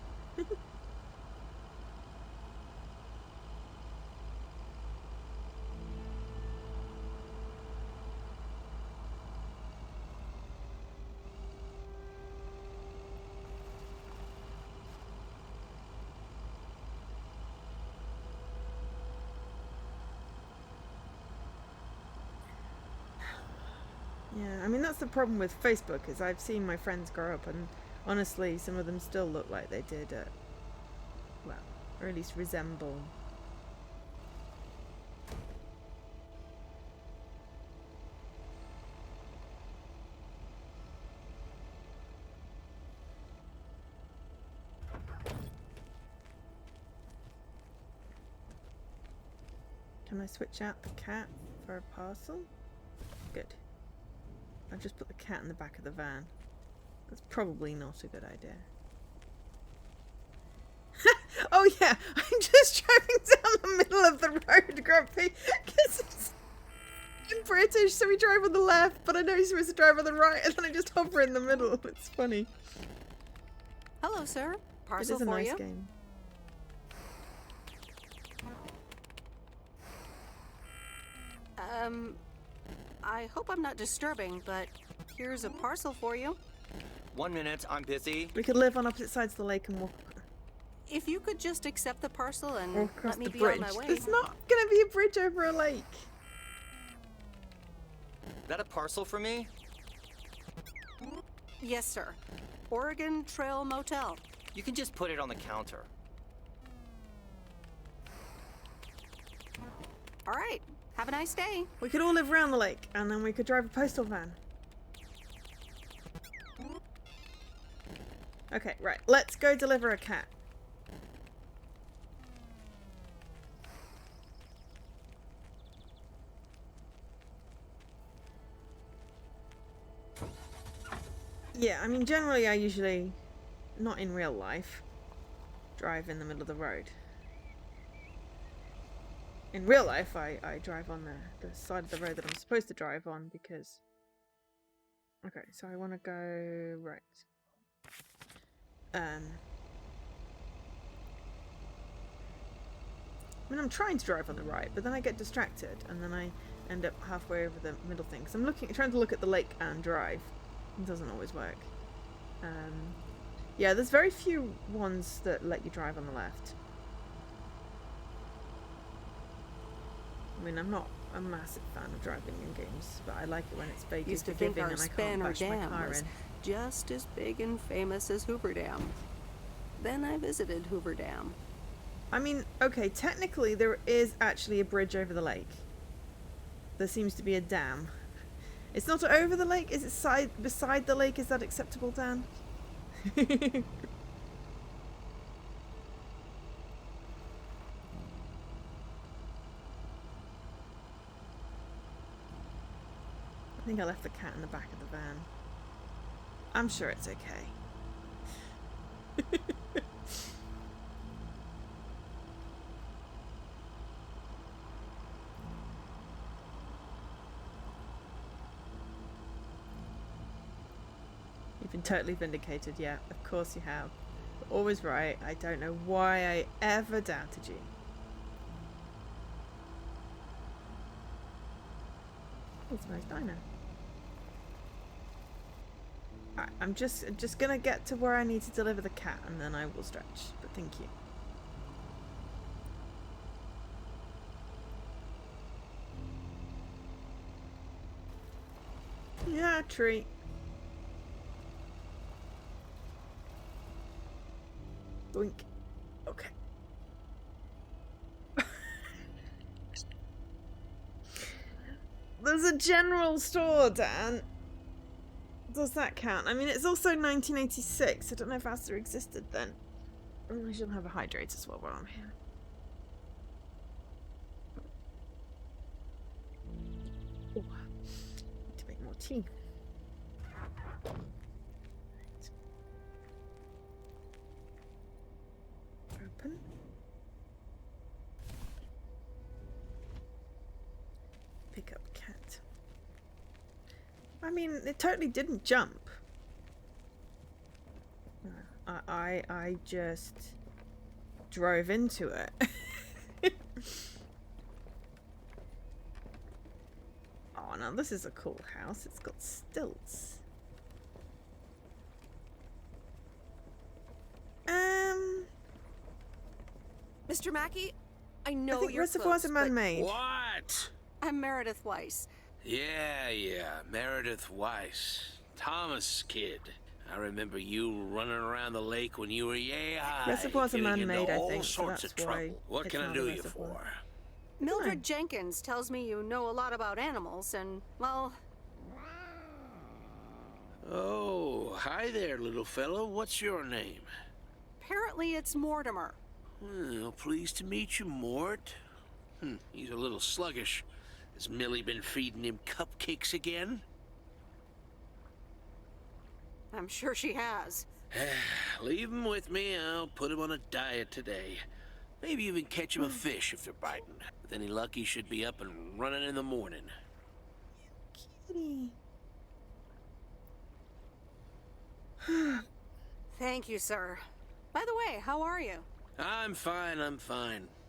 Yeah, I mean, that's the problem with Facebook, is I've seen my friends grow up, and honestly, some of them still look like they did at, well, or at least resemble. Can I switch out the cat for a parcel? Good. I've just put the cat in the back of the van. That's probably not a good idea. Oh yeah, I'm just driving down the middle of the road, Grumpy, because it's in British, so we drive on the left, but I know you're supposed to drive on the right, and then I just hover in the middle. It's funny. Hello, sir. Parcel It is a for nice you. game. I hope I'm not disturbing, but here's a parcel for you. 1 minute, I'm busy. We could live on opposite sides of the lake and walk If you could just accept the parcel and across let me the be bridge. on my way. There's not going to be a bridge over a lake. That a parcel for me? Yes, sir. Oregon Trail Motel. You can just put it on the counter. All right. Have a nice day. We could all live around the lake, and then we could drive a postal van. Okay, right. Let's go deliver a cat. Yeah, I mean, generally I usually, not in real life, drive in the middle of the road. In real life, I drive on the side of the road that I'm supposed to drive on because... Okay, so I want to go right. I mean, I'm trying to drive on the right, but then I get distracted, and then I end up halfway over the middle thing. So I'm trying to look at the lake and drive. It doesn't always work. Yeah, there's very few ones that let you drive on the left. I mean, I'm not a massive fan of driving in games, but I like it when it's vaguely Used to think forgiving our and I can't Spanner bash my Dam car was in. just as big and famous as Hoover Dam. Then I visited Hoover Dam. I mean, okay, technically there is actually a bridge over the lake. There seems to be a dam. It's not over the lake. Is it beside the lake? Is that acceptable, Dan? I think I left the cat in the back of the van. I'm sure it's okay. You've been totally vindicated, yeah. Of course you have. You're always right. I don't know why I ever doubted you. It's a nice diner. Alright, I'm just gonna get to where I need to deliver the cat and then I will stretch. But thank you. Yeah, treat. Boink. Okay. There's a general store, Dan. Does that count? I mean, it's also 1986. I don't know if Asda existed then. I should have a hydrate as well while I'm here. Oh, need to make more tea. Open. Pick up cat. I mean, it totally didn't jump. I just drove into it. Oh no, this is a cool house. It's got stilts. Mr. Mackey, I know I think you're reservoirs close, are but man-made. What? I'm Meredith Weiss. Yeah, Meredith Weiss. Thomas' kid. I remember you running around the lake when you were high. Reservoirs are getting man-made, into I all think, so sorts that's of why trouble. What it's can I not do a you reservoir. for? Mildred Jenkins tells me you know a lot about animals, and, well... Oh, hi there, little fellow. What's your name? Apparently it's Mortimer. Well, pleased to meet you, Mort. He's a little sluggish. Has Millie been feeding him cupcakes again? I'm sure she has. Leave him with me. I'll put him on a diet today. Maybe even catch him a fish if they're biting. With any luck, he should be up and running in the morning. Kitty. Thank you, sir. By the way, how are you? I'm fine.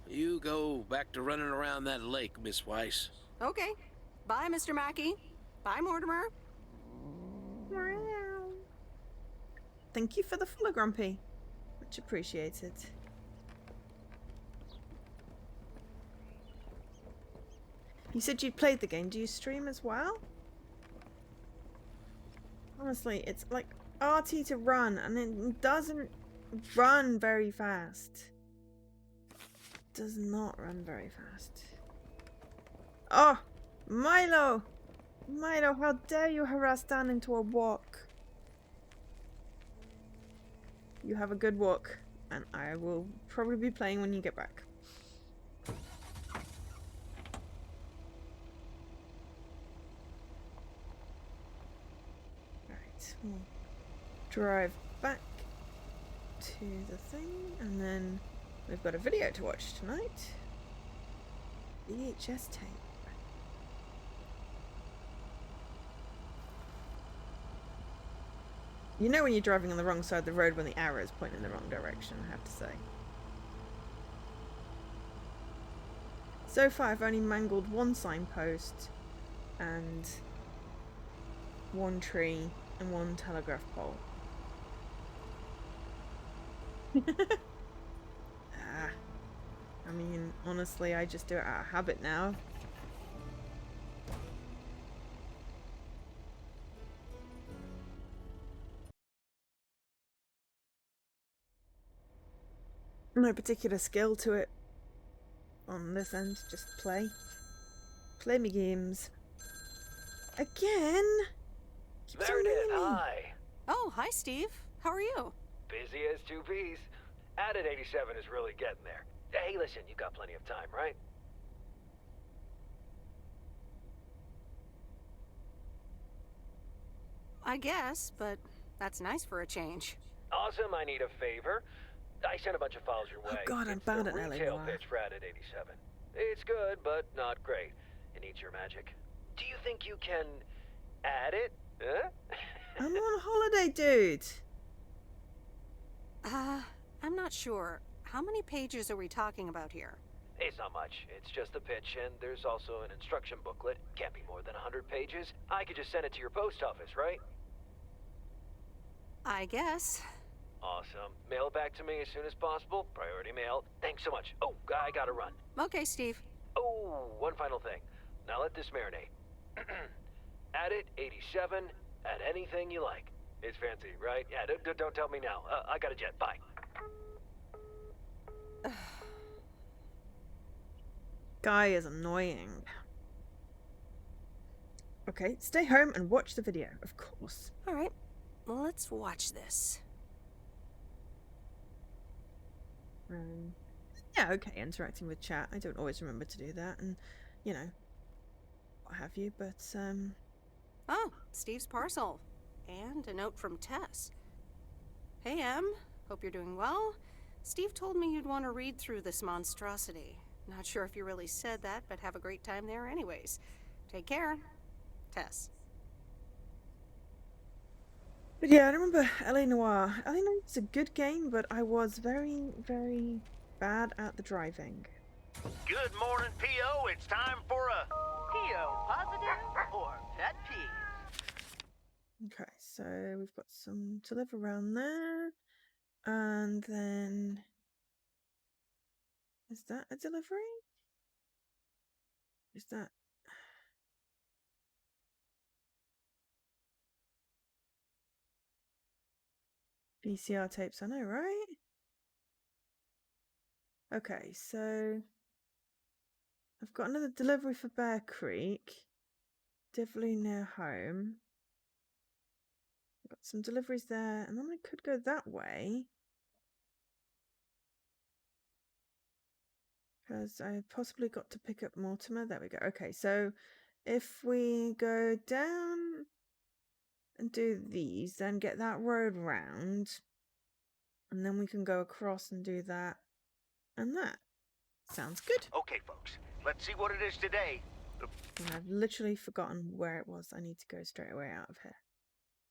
You go back to running around that lake, Miss Weiss. Okay. Bye, Mr. Mackey. Bye, Mortimer. Thank you for the follow, Grumpy. Much appreciated. You said you'd played the game. Do you stream as well? Honestly, it's like RT to run, and it doesn't run very fast. Does not run very fast. Oh, Milo! Milo, how dare you harass Dan into a walk? You have a good walk, and I will probably be playing when you get back. Right, we'll drive back to the thing, and then we've got a video to watch tonight. VHS tape. You know when you're driving on the wrong side of the road when the arrow is pointing in the wrong direction, I have to say. So far I've only mangled one signpost and one tree and one telegraph pole. I mean, honestly, I just do it out of habit now. No particular skill to it on this end. Just play. Play me games. Again? Keeps on Meredith, ringing me. hi. Oh, hi, Steve. How are you? Busy as two peas. Added 87 is really getting there. Hey, listen, you got plenty of time, right? I guess, but that's nice for a change. Awesome, I need a favor. I sent a bunch of files your way. Oh god, I'm It's bad the at LA retail Noir. pitch for Added 87. It's good, but not great. It needs your magic. Do you think you can add it? Huh? I'm on holiday, dude. I'm not sure. How many pages are we talking about here? It's not much. It's just the pitch, and there's also an instruction booklet. Can't be more than 100 pages. I could just send it to your post office, right? I guess. Awesome. Mail it back to me as soon as possible. Priority mail. Thanks so much. Oh, I gotta run. Okay, Steve. Oh, one final thing. Now let this marinate. Add it, 87. Add anything you like. It's fancy, right? Yeah, don't tell me now. I got a jet. Bye. Guy is annoying. Okay, stay home and watch the video, of course. All right, well, let's watch this. Yeah, okay, interacting with chat. I don't always remember to do that, and, you know, what have you, but, Oh, Steve's parcel. And a note from Tess. Hey, Em. Hope you're doing well. Steve told me you'd want to read through this monstrosity. Not sure if you really said that, but have a great time there anyways. Take care. Tess. But yeah, I remember LA Noir. LA Noir was a good game, but I was very, very bad at the driving. Good morning, P.O. It's time for a... PO positive or pet peeve? Okay, so we've got some to live around there. And then... Is that a delivery? Is that... VCR tapes, I know, right? Okay, so... I've got another delivery for Bear Creek. Definitely near home. I've got some deliveries there, and then I could go that way. Because I possibly got to pick up Mortimer. There we go. Okay, so if we go down and do these, then get that road round, and then we can go across and do that and that. Sounds good. Okay, folks, let's see what it is today. And I've literally forgotten where it was. I need to go straight away out of here.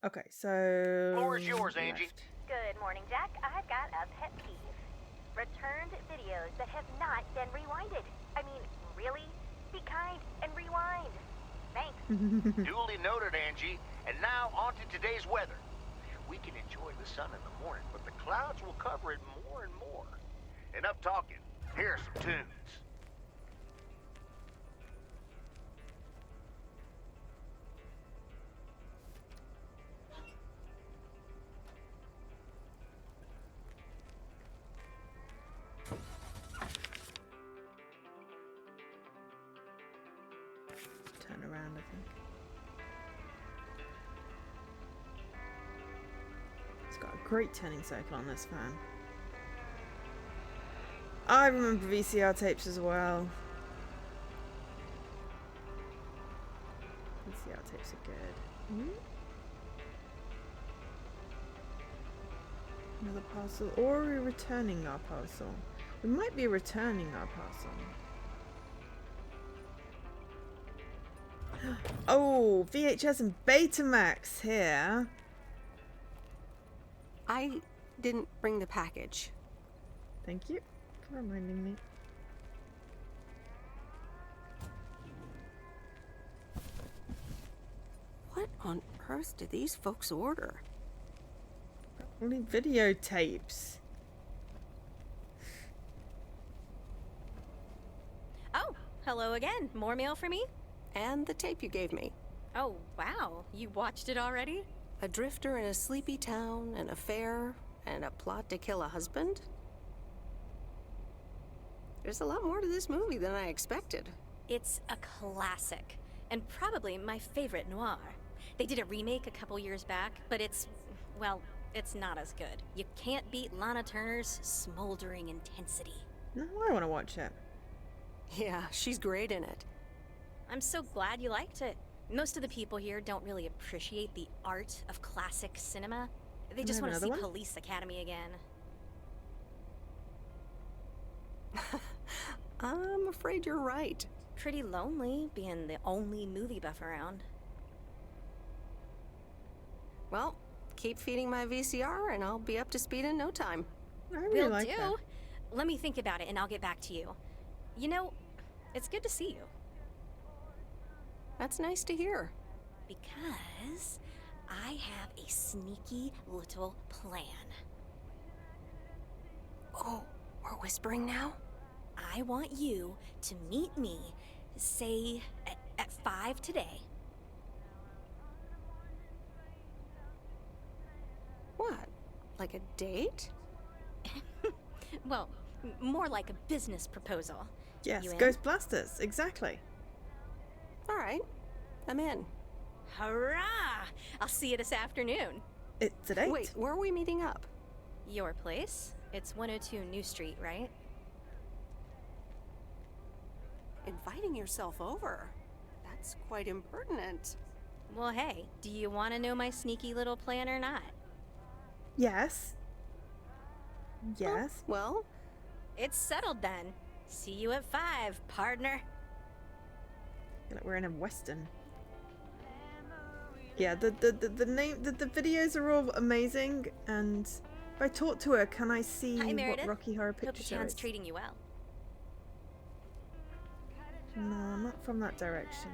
Okay, so... Floor is yours, Angie. left. Good morning, Jack. I've got a pet peeve. Returned videos that have not been rewinded. I mean, really? Be kind and rewind. Thanks. Duly noted, Angie. And now on to today's weather. We can enjoy the sun in the morning, but the clouds will cover it more and more. Enough talking. Here are some tunes. Turn around, I think. It's got a great turning circle on this fan. I remember VCR tapes as well. VCR tapes are good. Another parcel. Or are we returning our parcel? We might be returning our parcel. Oh, VHS and Betamax here. I didn't bring the package. Thank you for reminding me. What on earth did these folks order? Only videotapes. Oh, hello again. More mail for me? And the tape you gave me. Oh, wow. You watched it already? A drifter in a sleepy town, an affair, and a plot to kill a husband? There's a lot more to this movie than I expected. It's a classic, and probably my favorite noir. They did a remake a couple years back, but it's not as good. You can't beat Lana Turner's smoldering intensity. No, I want to watch it. Yeah, she's great in it. I'm so glad you liked it. Most of the people here don't really appreciate the art of classic cinema. They just want to see Police Academy again. I'm afraid you're right. Pretty lonely being the only movie buff around. Well, keep feeding my VCR and I'll be up to speed in no time. I really like do. that. Let me think about it and I'll get back to you. You know, it's good to see you. That's nice to hear. Because I have a sneaky little plan. Oh, we're whispering now? I want you to meet me, say, at 5 today. What? Like a date? Well, more like a business proposal. Yes, You in? Ghost Blasters, exactly. All right, I'm in. Hurrah! I'll see you this afternoon. It's a date. Wait, where are we meeting up? Your place? It's 102 New Street, right? Inviting yourself over? That's quite impertinent. Well, hey, do you want to know my sneaky little plan or not? Yes. Yes. Well, it's settled then. See you at 5, partner. I feel like we're in a western. Yeah, the videos are all amazing, and if I talk to her, can I see Hi, what Meredith. Rocky Horror Hope the Picture Show town's is? treating you well. No, not from that direction.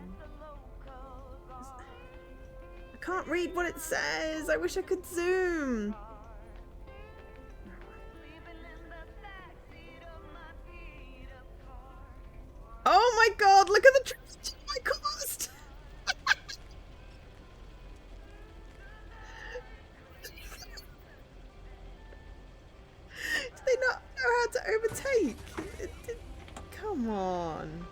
I can't read what it says. I wish I could zoom. Oh my god, look at the traffic I caused! Do they not know how to overtake? Come on.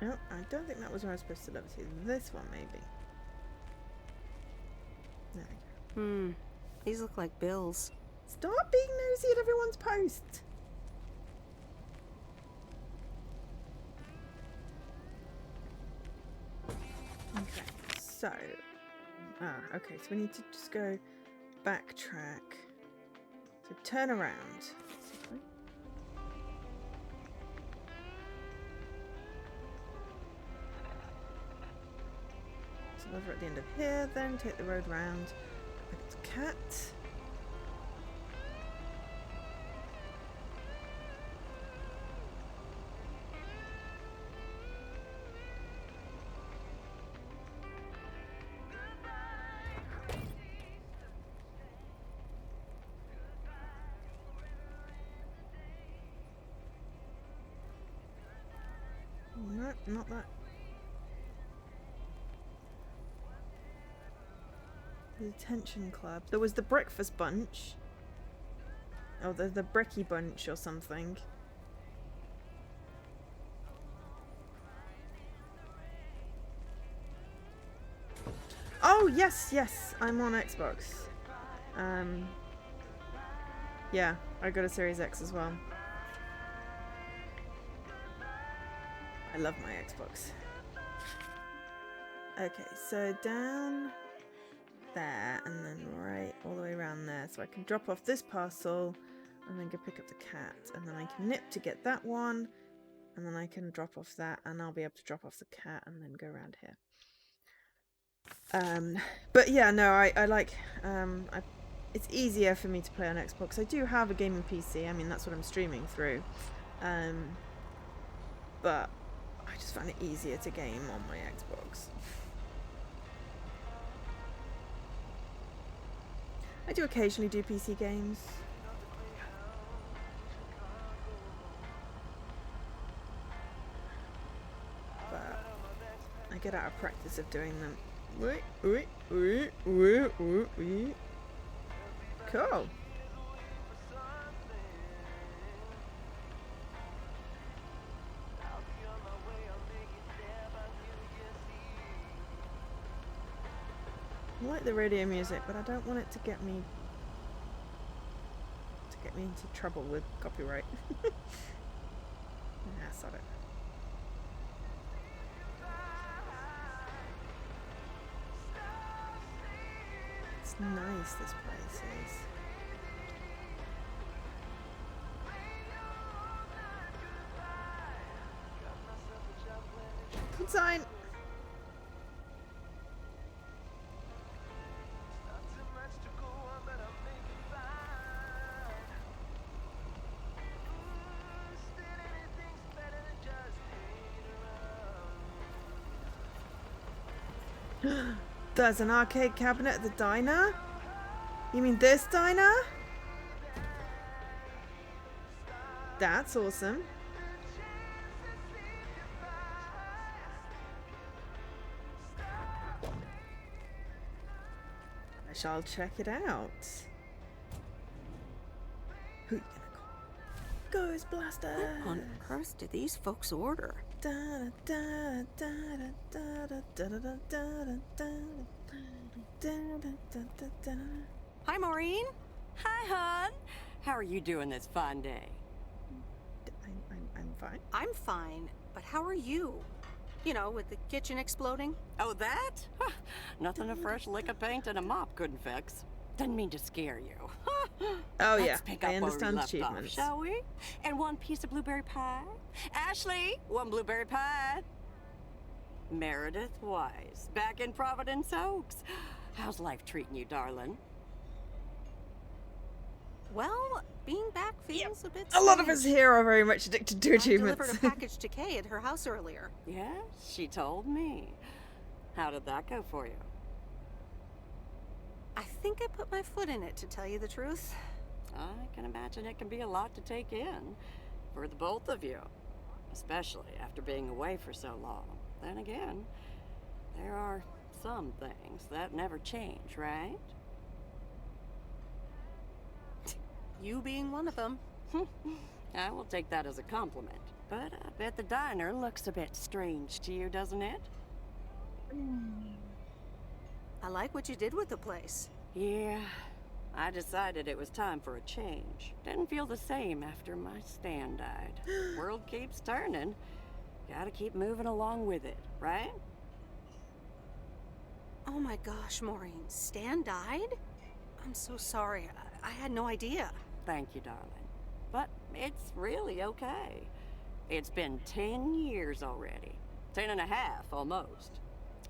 No, I don't think that was where I was supposed to look to. This one, maybe. There we go. These look like bills. Stop being nosy at everyone's post. Okay, so... okay, so we need to just go backtrack. So turn around. basically. So over at the end of here, then take the road round. Pick up the cat. No, not that. The Detention Club. There was the Breakfast Bunch. Oh, the Bricky Bunch or something. Oh, yes, yes. I'm on Xbox. Yeah, I got a Series X as well. I love my Xbox. Okay, so down there and then right all the way around there, so I can drop off this parcel and then go pick up the cat, and then I can nip to get that one, and then I can drop off that, and I'll be able to drop off the cat and then go around here. But yeah, no, I like it's easier for me to play on Xbox. I do have a gaming PC. I mean, that's what I'm streaming through, but I just find it easier to game on my Xbox. I do occasionally do PC games. get out of practice of doing them. Cool. I like the radio music, but I don't want it to get me into trouble with copyright. Nah, sod it. It's nice, this place is. Good sign. There's an arcade cabinet at the diner? You mean this diner? That's awesome. I shall check it out. Who you gonna call? Ghost Blaster! What on earth did these folks order? Hi, Maureen. Hi, hon. How are you doing this fine day? I'm fine. I'm fine, but how are you? You know, with the kitchen exploding? Oh, that? Huh. Nothing a fresh lick of paint and a mop couldn't fix. Didn't mean to scare you. Oh yeah, Let's pick up I understand where we left off, achievements. shall we? And one piece of blueberry pie. Ashley, one blueberry pie. Meredith Wise, back in Providence Oaks. How's life treating you, darling? Well, being back feels a bit A lot of strange. us here are very much addicted to I achievements. delivered a package to Kay at her house earlier. Yes, she told me. How did that go for you? I think I put my foot in it, to tell you the truth. I can imagine it can be a lot to take in for the both of you, especially after being away for so long. Then again, there are some things that never change, right? You being one of them. I will take that as a compliment. But I bet the diner looks a bit strange to you, doesn't it? I like what you did with the place. Yeah, I decided it was time for a change. Didn't feel the same after my Stan died. World keeps turning. Gotta keep moving along with it, right? Oh my gosh, Maureen. Stan died? I'm so sorry. I had no idea. Thank you, darling. But it's really okay. It's been 10 years already. 10 and a half, almost.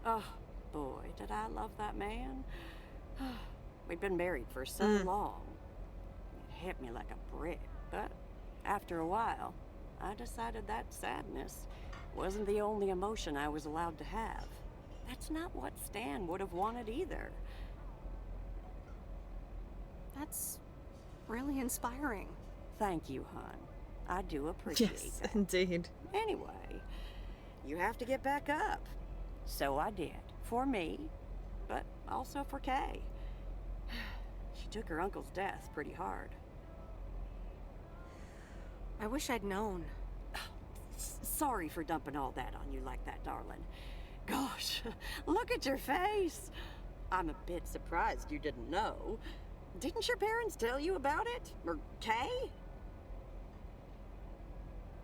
Oh, boy, did I love that man. We'd been married for so long. It hit me like a brick. But after a while, I decided that sadness wasn't the only emotion I was allowed to have. That's not what Stan would have wanted either. That's really inspiring. Thank you, hon. I do appreciate Yes, that. indeed. Anyway, you have to get back up. So I did. For me, but also for Kay. She took her uncle's death pretty hard. I wish I'd known. Sorry for dumping all that on you like that, darling. Gosh, look at your face. I'm a bit surprised you didn't know. Didn't your parents tell you about it? Or Kay?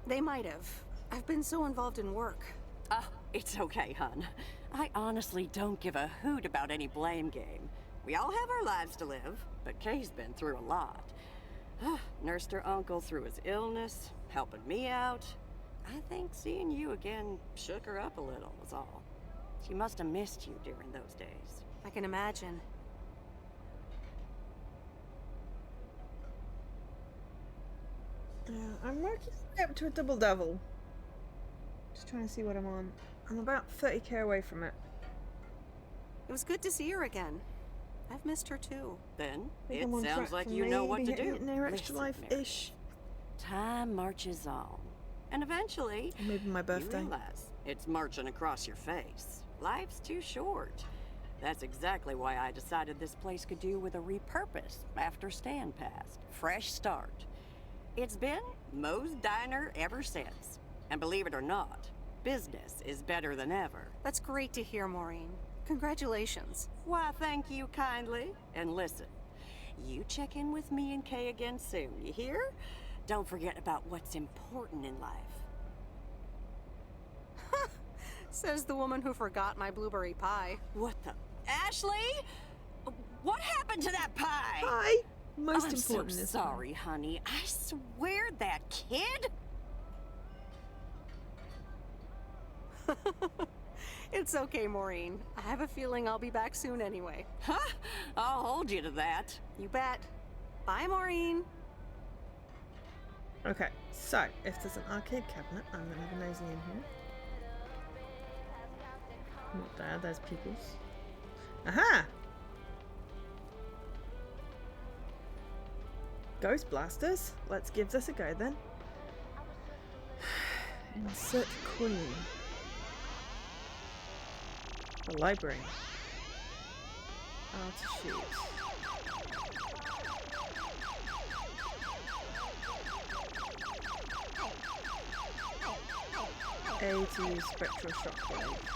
They might have. I've been so involved in work. Oh, it's okay, hun. I honestly don't give a hoot about any blame game. We all have our lives to live, but Kay's been through a lot. Nursed her uncle through his illness, helping me out. I think seeing you again shook her up a little, was all. She must have missed you during those days. I can imagine. I'm working up to a double-double. Just trying to see what I'm on. I'm about 30k away from it. It was good to see her again. I've missed her too. Then, Think it I'm on sounds track like for you know what maybe to do. hitting Near extra Listen, life-ish. Time marches on. And eventually, Maybe my birthday. you realize it's marching across your face. Life's too short. That's exactly why I decided this place could do with a repurpose after Stan passed. Fresh start. It's been Moe's Diner ever since. And believe it or not, business is better than ever. That's great to hear, Maureen. Congratulations. Why, thank you kindly. And listen, you check in with me and Kay again soon, you hear? Don't forget about what's important in life. Says the woman who forgot my blueberry pie. What the? Ashley? What happened to that pie? Pie? Most I'm important so is sorry, honey. I swear that kid... It's okay, Maureen. I have a feeling I'll be back soon anyway. Huh? I'll hold you to that. You bet. Bye, Maureen. Okay, so if there's an arcade cabinet, I'm gonna have a nosy in here. Not there, there's people's. Aha! Ghost blasters? Let's give this a go then. Insert queen. The library. How to shoot. A to use spectral shockwave.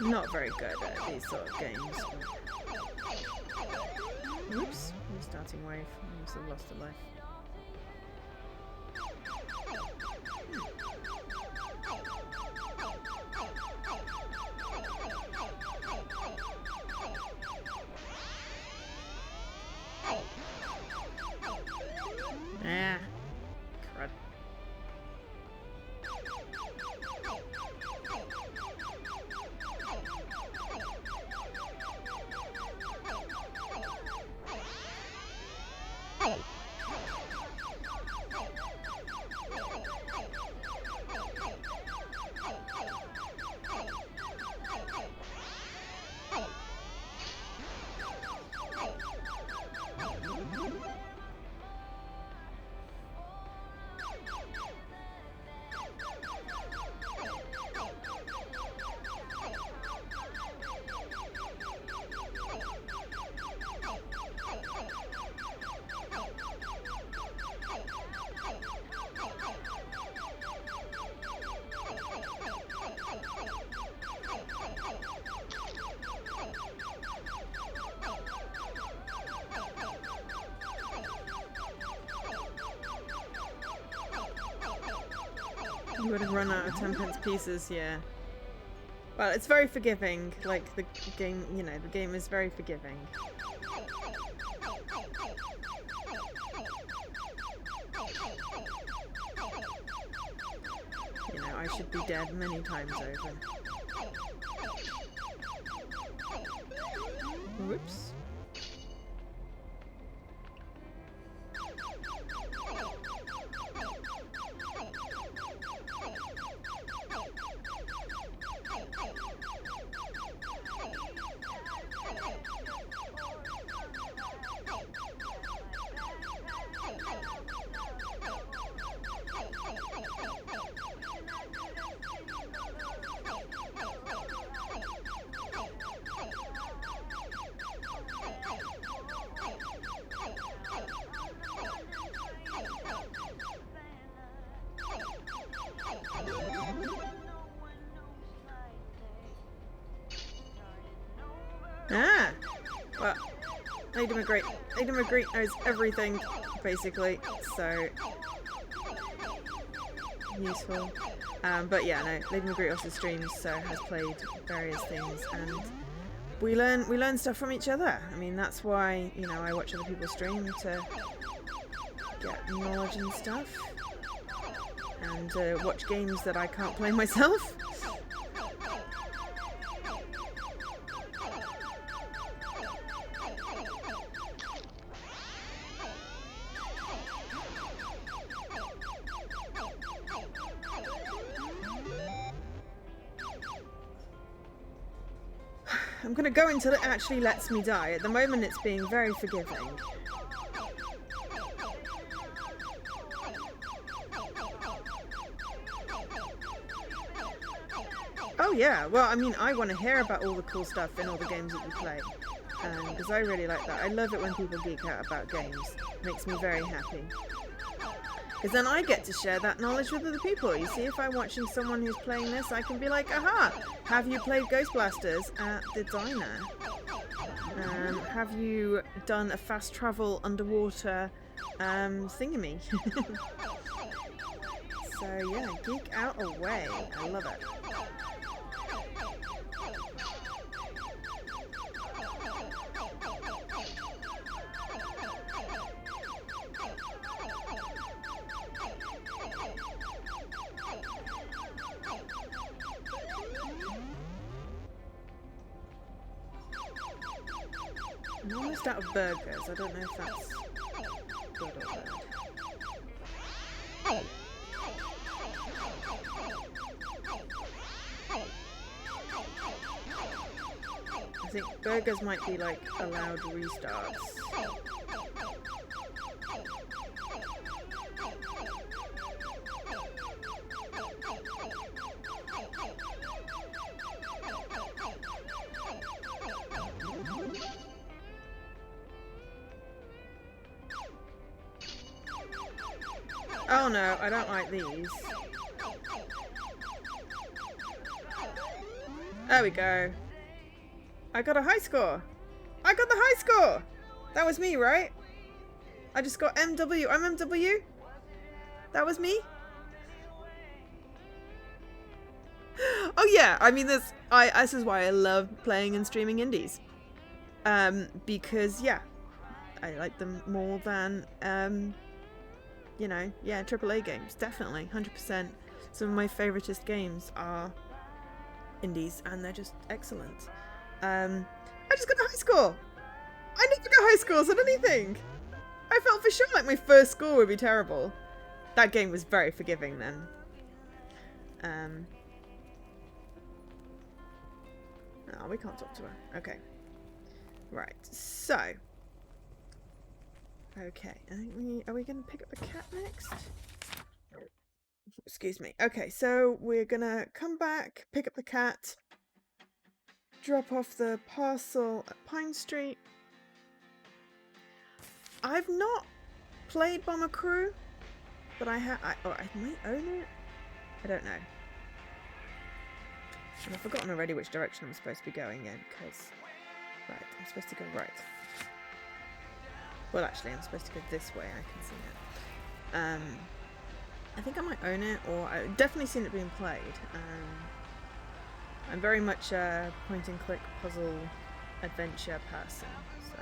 Not very good at these sort of games. Oops, restarting wave. I must have lost a life. Ah, crud. You would have run out of 10-pence pieces, yeah. Well, it's very forgiving. Like, the game, you know, the game is very forgiving. You know, I should be dead many times over. Whoops. Ah! Well, Lady McGreet knows everything, basically, so useful. But yeah, no, Lady McGreet also streams, so has played various things, and we learn stuff from each other. I mean, that's why, you know, I watch other people stream to get knowledge and stuff, and watch games that I can't play myself. I'm gonna go until it actually lets me die. At the moment it's being very forgiving. Oh yeah, well I mean I want to hear about all the cool stuff in all the games that we play. Because I really like that. I love it when people geek out about games. It makes me very happy. Because then I get to share that knowledge with other people. You see, if I'm watching someone who's playing this, I can be like, aha, have you played Ghost Blasters at the diner? Have you done a fast travel underwater thingamy? So yeah, geek out away. I love it. I'm almost out of burgers. I don't know if that's good or bad. I think burgers might be like allowed restarts. Oh no, I don't like these. There we go. I got a high score. I got the high score! That was me, right? I just got MW. I'm MW? That was me? Oh yeah, I mean this is why I love playing and streaming indies. Because yeah, I like them more than you know, yeah, AAA games, definitely, 100%. Some of my favoritist games are indies, and they're just excellent. I just got a high score! I never got high scores on anything! I felt for sure like my first score would be terrible. That game was very forgiving then. Oh, we can't talk to her. Okay. Right, so... Okay, I think are we going to pick up the cat next? Excuse me. Okay, so we're going to come back, pick up the cat, drop off the parcel at Pine Street. I've not played Bomber Crew, but I might own it. I don't know. And I've forgotten already which direction I'm supposed to be going in, because... Right, I'm supposed to go right. Well, actually, I'm supposed to go this way. I can see it. I think I might own it, or I've definitely seen it being played. I'm very much a point-and-click puzzle adventure person, so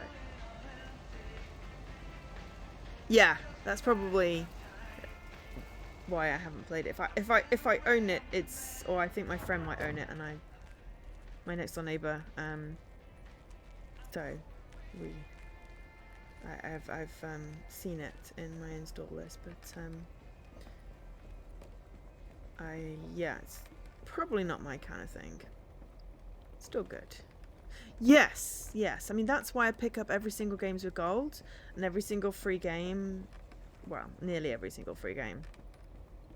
yeah, that's probably why I haven't played it. If I own it, it's, or I think my friend might own it, and my next door neighbor. So I've seen it in my install list, but yeah, it's probably not my kind of thing. Still good. Yes. I mean, that's why I pick up every single games with gold and every single free game. Well, nearly every single free game,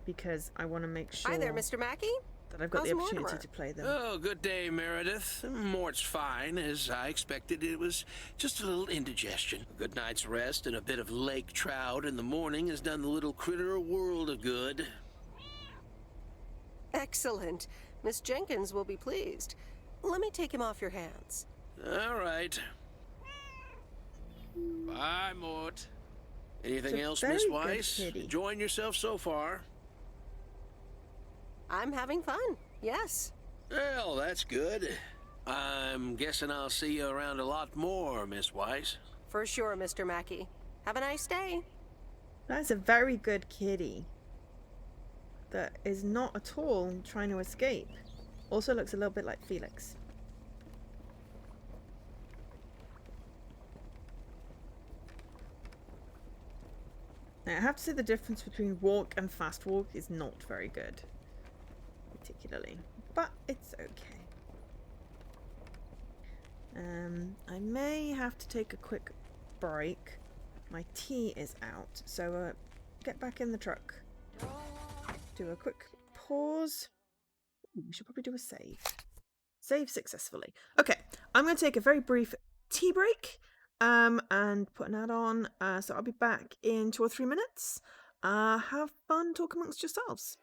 because I want to make sure. Hi there, Mr. Mackey. That I've got the opportunity to play them. Oh, good day, Meredith. Mort's fine. As I expected, it was just a little indigestion. A good night's rest and a bit of lake trout in the morning has done the little critter a world of good. Excellent. Miss Jenkins will be pleased. Let me take him off your hands. All right. Bye, Mort. Anything It's a else, very Miss good Weiss? kitty. Enjoying yourself so far? I'm having fun, yes. Well, that's good. I'm guessing I'll see you around a lot more, Miss Weiss. For sure, Mr. Mackey. Have a nice day. That's a very good kitty. That is not at all trying to escape. Also looks a little bit like Felix. Now, I have to say the difference between walk and fast walk is not very good. Particularly. But it's okay. I may have to take a quick break. My tea is out, so get back in the truck. Do a quick pause. Ooh, we should probably do a save. Save successfully. Okay, I'm going to take a very brief tea break and put an ad on. So I'll be back in 2 or 3 minutes. Have fun, talk amongst yourselves.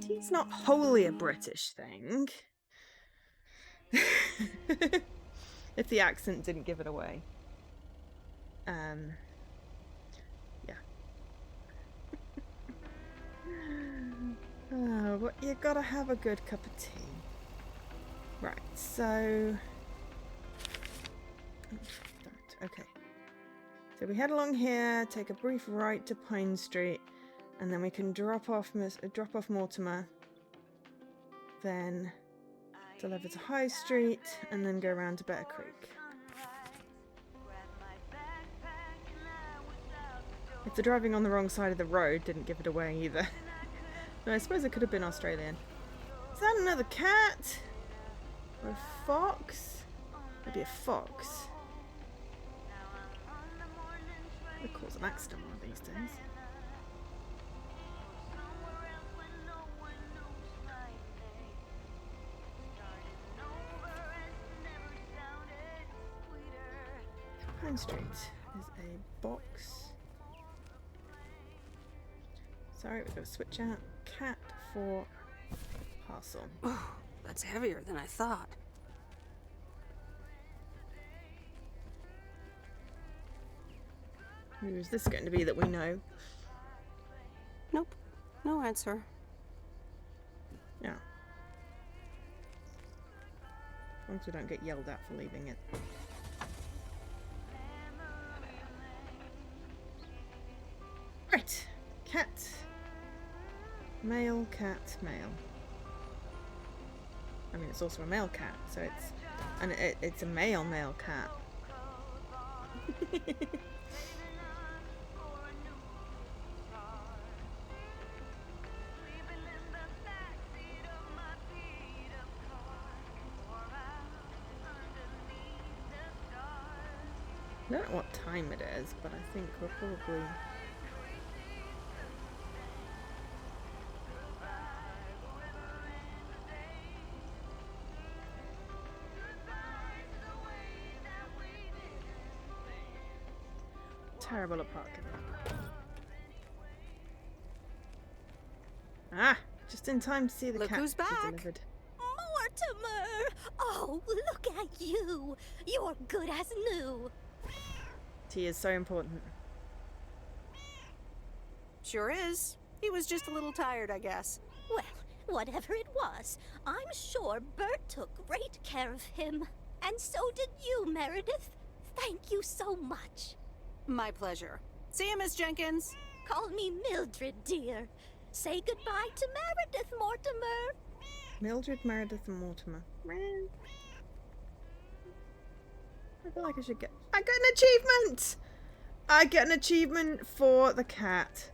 Tea's not wholly a British thing. If the accent didn't give it away. Yeah. Oh, but you gotta have a good cup of tea. Right, so... Okay. So we head along here, take a brief right to Pine Street, and then we can drop off Mortimer, then deliver to High Street, and then go around to Bear Creek. If the driving on the wrong side of the road didn't give it away either. No, I suppose it could have been Australian. Is that another cat? Or a fox? Maybe a fox. It cause an accident one of these days. Pine Street is a box. Sorry, we've got to switch out cat for parcel. Oh, that's heavier than I thought. Who is this going to be that we know? Nope. No answer. Yeah. As long as we don't get yelled at for leaving it. Right. Cat. Male, cat, male. I mean, it's also a male cat, so it's... And it's a male cat. I don't know what time it is, but I think we're probably... terrible at parking. Ah! Just in time to see the Look cat who's be back. delivered. Mortimer! Oh, look at you! You're good as new. Tea is so important. Sure is. He was just a little tired, I guess. Well, whatever it was, I'm sure Bert took great care of him. And so did you, Meredith. Thank you so much. My pleasure. See you, Miss Jenkins. Call me Mildred, dear. Say goodbye to Meredith, Mortimer. Mildred, Meredith, and Mortimer. I feel like I should get... I got an achievement! I get an achievement for the cat.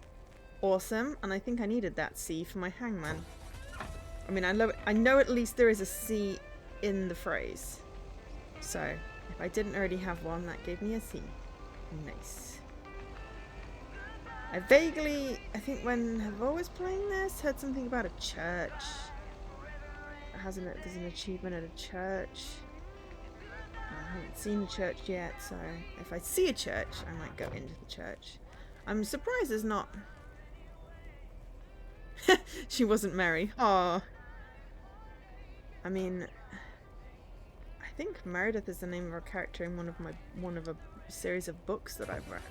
Awesome. And I think I needed that C for my hangman. I mean, I know at least there is a C in the phrase. So, if I didn't already have one, that gave me a C. Nice. I vaguely, I think when Havo was playing this, heard something about a church. There's an achievement at a church. I haven't seen the church yet, so if I see a church, I might go into the church. I'm surprised there's not... She wasn't Mary. Aw. I mean... I think Meredith is the name of her character in one of a series of books that I've read.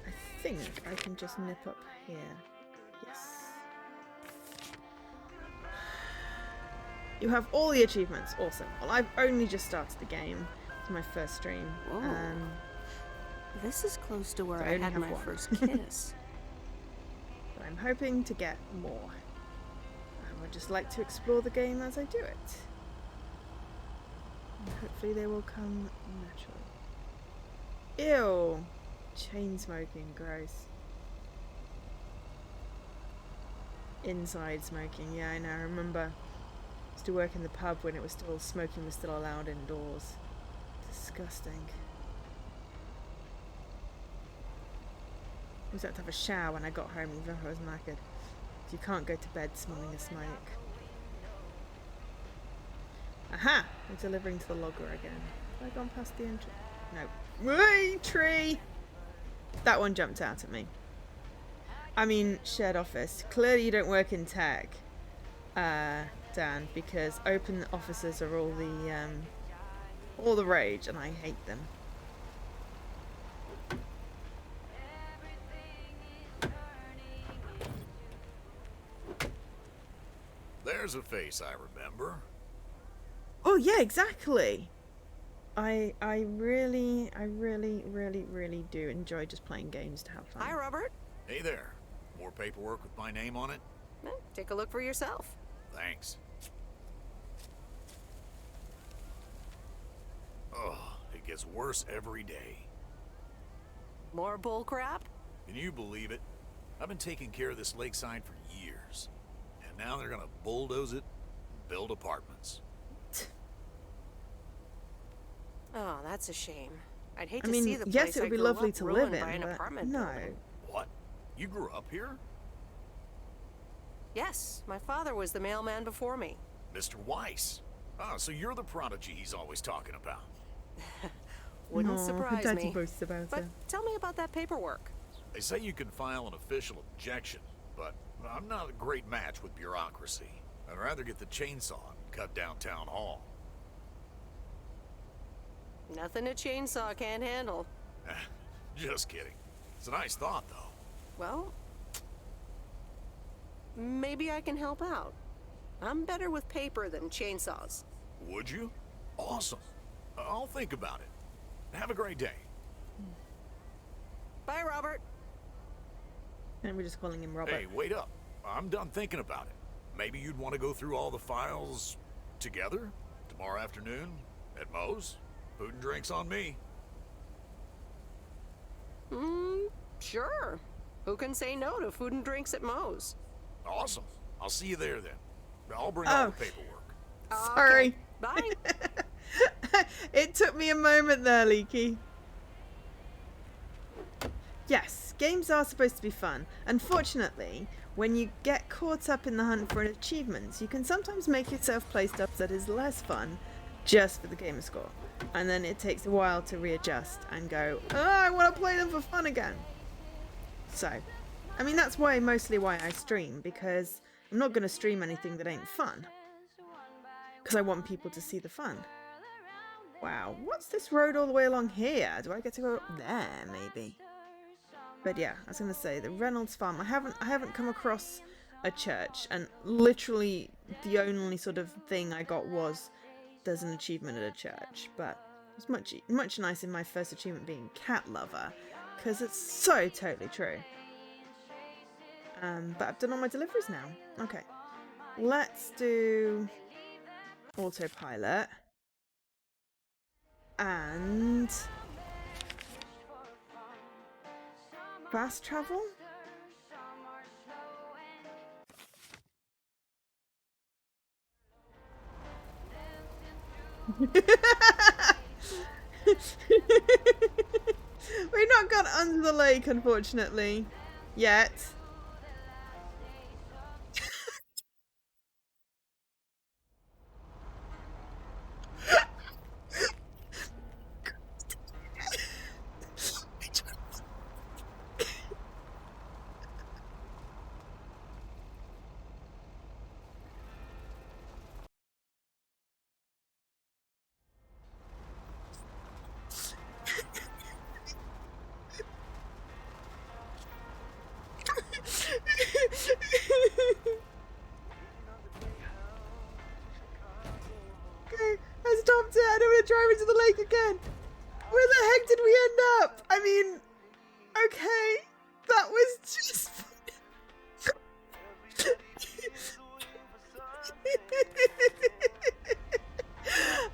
I think I can just nip up here. Yes. You have all the achievements. Awesome. Well, I've only just started the game. It's my first stream. This is close to where so I had my first kiss. But I'm hoping to get more. I would just like to explore the game as I do it. And hopefully they will come naturally. Ew! Chain smoking, gross. Inside smoking, yeah, I know. I remember I used to work in the pub when smoking was still allowed indoors. Disgusting. I always had to have a shower when I got home, even if I was knackered. You can't go to bed smelling a smoke. Aha! We're delivering to the logger again. Have I gone past the entrance? No. Whee! Tree! That one jumped out at me. I mean, shared office. Clearly you don't work in tech, Dan, because open offices are all the rage, and I hate them. There's a face I remember. Oh yeah, exactly. I really do enjoy just playing games to have fun. Hi, Robert. Hey there. More paperwork with my name on it? Take a look for yourself. Thanks. Oh, it gets worse every day. More bull crap? Can you believe it? I've been taking care of this lakeside for years. And now they're gonna bulldoze it and build apartments. Oh, that's a shame. I'd hate I to mean, see the place yes, it I would be grew lovely up to ruined live by in, an but apartment no. building. What? You grew up here? Yes, my father was the mailman before me. Mr. Weiss. Oh, so you're the prodigy he's always talking about. Wouldn't Aw, surprise her daddy me. boasts about But her. tell me about that paperwork. They say you can file an official objection, but I'm not a great match with bureaucracy. I'd rather get the chainsaw and cut down town hall. Nothing a chainsaw can't handle. Just kidding. It's a nice thought, though. Well, maybe I can help out. I'm better with paper than chainsaws. Would you? Awesome. I'll think about it. Have a great day. Bye, Robert. And we're just calling him Robert. Hey, wait up. I'm done thinking about it. Maybe you'd want to go through all the files together tomorrow afternoon at Moe's? Food and drinks on me. Sure. Who can say no to food and drinks at Moe's? Awesome. I'll see you there then. I'll bring all the paperwork. Sorry. Okay. Bye. It took me a moment there, Leaky. Yes, games are supposed to be fun. Unfortunately, when you get caught up in the hunt for achievements, you can sometimes make yourself play stuff that is less fun just for the gamer score. And then it takes a while to readjust and go, oh, I want to play them for fun again. So, I mean, that's mostly why I stream, because I'm not going to stream anything that ain't fun. Because I want people to see the fun. Wow, what's this road all the way along here? Do I get to go up there, maybe? But yeah, I was going to say, the Reynolds Farm, I haven't come across a church, and literally the only sort of thing I got was there's an achievement at a church, but it's much nicer in my first achievement being cat lover, because it's so totally true. But I've done all my deliveries now. Okay, let's do autopilot and fast travel. We've not got under the lake, unfortunately, yet. Okay, I stopped it. I don't want to drive into the lake again. Where the heck did we end up? I mean, okay, that was just...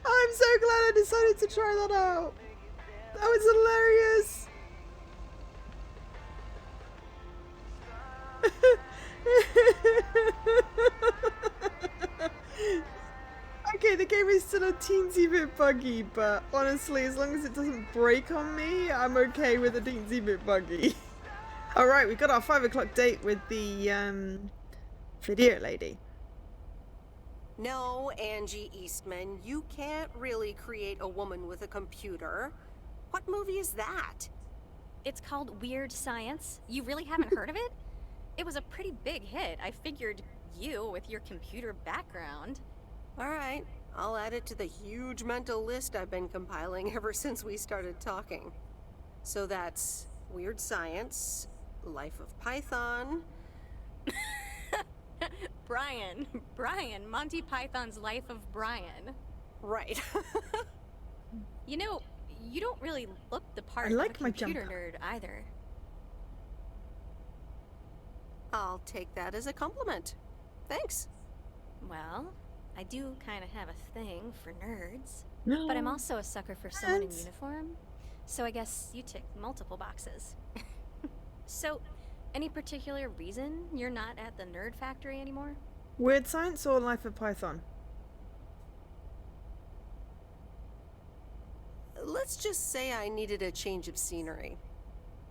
I'm so glad I decided to try that out. That was hilarious. Okay, the game is still a teensy bit buggy, but honestly, as long as it doesn't break on me, I'm okay with a teensy bit buggy. Alright, we got our 5 o'clock date with the video lady. No, Angie Eastman, you can't really create a woman with a computer. What movie is that? It's called Weird Science. You really haven't heard of it? It was a pretty big hit. I figured you, with your computer background. All right, I'll add it to the huge mental list I've been compiling ever since we started talking. So that's Weird Science, Life of Python. Brian, Monty Python's Life of Brian. Right. You know, you don't really look the part I like of a my computer jumper. nerd either. I'll take that as a compliment. Thanks. Well, I do kind of have a thing for nerds. No. But I'm also a sucker for someone in Nerds. uniform. So I guess you tick multiple boxes. So, any particular reason you're not at the Nerd Factory anymore? Weird Science or Life of Python? Let's just say I needed a change of scenery.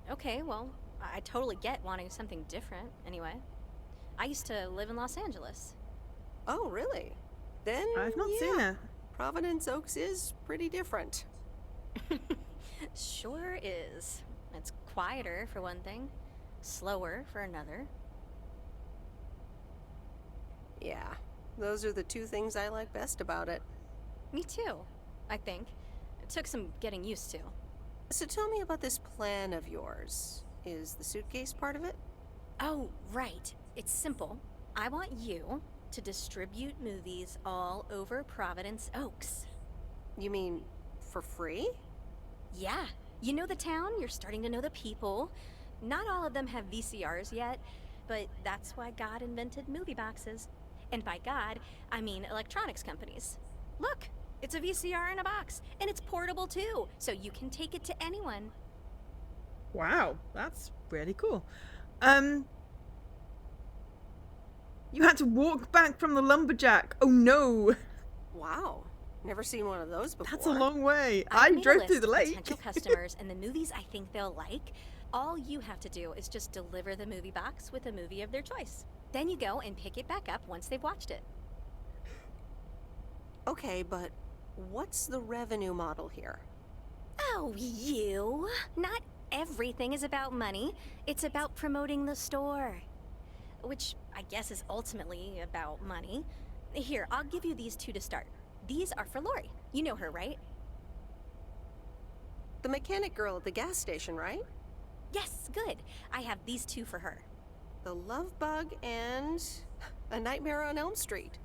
Okay, well, I totally get wanting something different, anyway. I used to live in Los Angeles. Oh, really? Then I've not yeah, seen it. Providence Oaks is pretty different. Sure is. It's quieter, for one thing. Slower, for another. Yeah, those are the two things I like best about it. Me too, I think. It took some getting used to. So tell me about this plan of yours. Is the suitcase part of it? Oh, right. It's simple. I want you to distribute movies all over Providence Oaks. You mean for free? Yeah. You know the town, you're starting to know the people. Not all of them have VCRs yet, but that's why God invented movie boxes. And by God, I mean electronics companies. Look, it's a VCR in a box, and it's portable too, so you can take it to anyone. Wow, that's really cool. You had to walk back from the lumberjack. Oh no. Wow. Never seen one of those before. That's a long way. I've I made a drove list through the of lake. potential customers and the movies I think they'll like. All you have to do is just deliver the movie box with a movie of their choice. Then you go and pick it back up once they've watched it. Okay, but what's the revenue model here? Oh, you. Not everything is about money. It's about promoting the store. Which I guess is ultimately about money. Here, I'll give you these two to start. These are for Lori. You know her, right? The mechanic girl at the gas station, right? Yes, good. I have these two for her. The Love Bug and A Nightmare on Elm Street.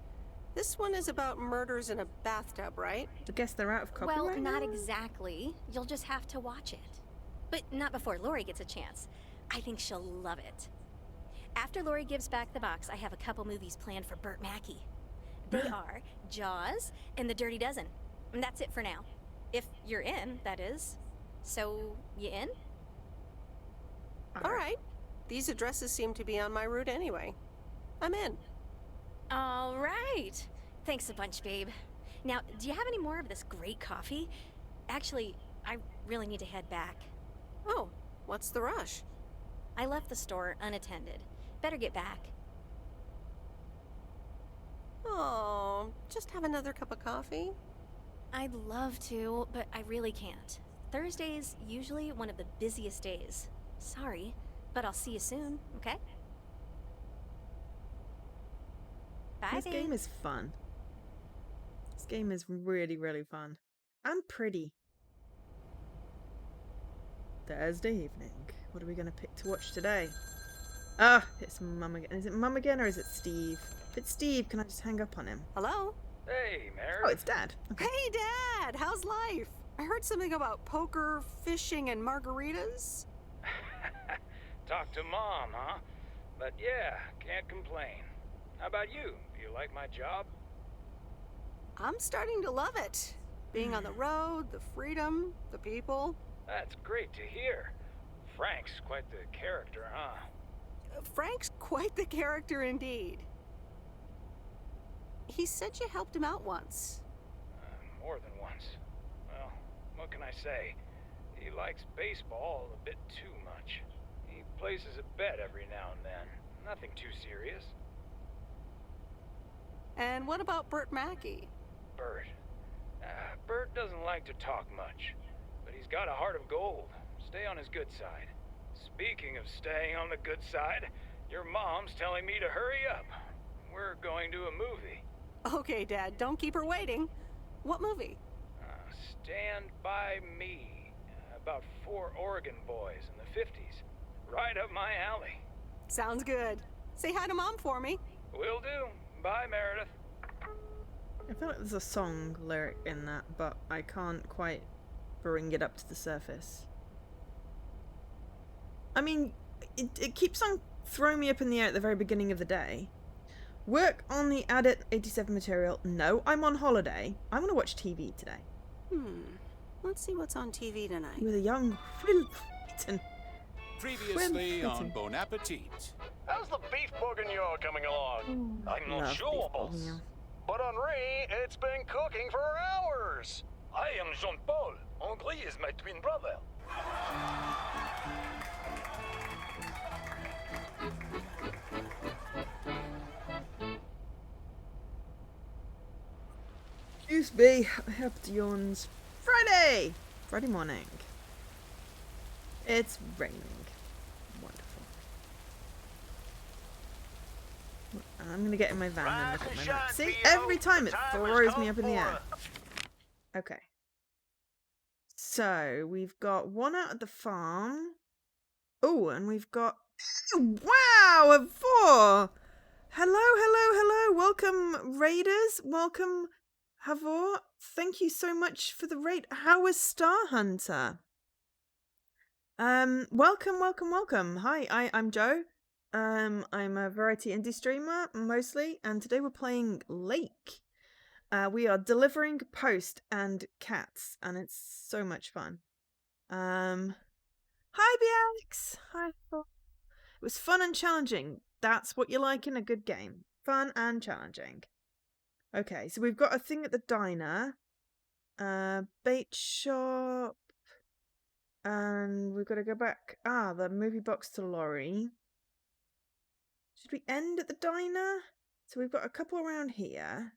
This one is about murders in a bathtub, right? I guess they're out of copyright. Well, not now? exactly. You'll just have to watch it. But not before Lori gets a chance. I think she'll love it. After Lori gives back the box, I have a couple movies planned for Burt Mackey. They are Jaws and The Dirty Dozen. And that's it for now. If you're in, that is. So, you in? All right. These addresses seem to be on my route anyway. I'm in. All right. Thanks a bunch, babe. Now, do you have any more of this great coffee? Actually, I really need to head back. Oh, what's the rush? I left the store unattended. Better get back. Oh, just have another cup of coffee? I'd love to, but I really can't. Thursday's usually one of the busiest days. Sorry, but I'll see you soon, okay? Bye, This game is fun. This game is really, really fun. And pretty. Thursday evening. What are we going to pick to watch today? Ah, it's Mum again. Is it Mum again or is it Steve? If it's Steve, can I just hang up on him? Hello? Hey, Mary. Oh, it's Dad. Okay. Hey, Dad! How's life? I heard something about poker, fishing, and margaritas. Talk to Mom, huh? But yeah, can't complain. How about you? Do you like my job? I'm starting to love it. Being on the road, the freedom, the people. That's great to hear. Frank's quite the character, huh? Frank's quite the character indeed. He said you helped him out once. More than once. Well, what can I say? He likes baseball a bit too much. He places a bet every now and then. Nothing too serious. And what about Burt Mackey? Burt. Burt doesn't like to talk much, but he's got a heart of gold. Stay on his good side. Speaking of staying on the good side, Your mom's telling me to hurry up. We're going to a movie. Okay, Dad, don't keep her waiting. What movie? Stand By Me. About 4 Oregon boys in the 50s. Right up my alley. Sounds good. Say hi to Mom for me. Will do. Bye, Meredith. I feel like there's a song lyric in that, but I can't quite bring it up to the surface. I mean, it keeps on throwing me up in the air at the very beginning of the day. Work on the Addit 87 material. No, I'm on holiday. I'm going to watch TV today. Let's see what's on TV tonight. With a young Will Wheaton. Previously on Bon Appetit. How's the beef bourguignon coming along? I'm not sure, boss. But Henri, it's been cooking for hours. I am Jean-Paul. Henri is my twin brother. Excuse me, I have to yawns. Friday morning. It's raining. Wonderful. I'm gonna get in my van and look at my map. See, every time it throws me up in the air. Okay. So, we've got 1 out at the farm. Oh, and we've got... Wow, a 4! Hello. Welcome, Raiders. Welcome, Havor. Thank you so much for the raid. How was Star Hunter? Welcome. Hi, I'm Joe. I'm a variety indie streamer, mostly, and today we're playing Lake. We are delivering post and cats, and it's so much fun. Hi, BX! Hi. It was fun and challenging. That's what you like in a good game. Fun and challenging. Okay, so we've got a thing at the diner. Bait shop. And we've got to go back. The movie box to Laurie. Should we end at the diner? So we've got a couple around here.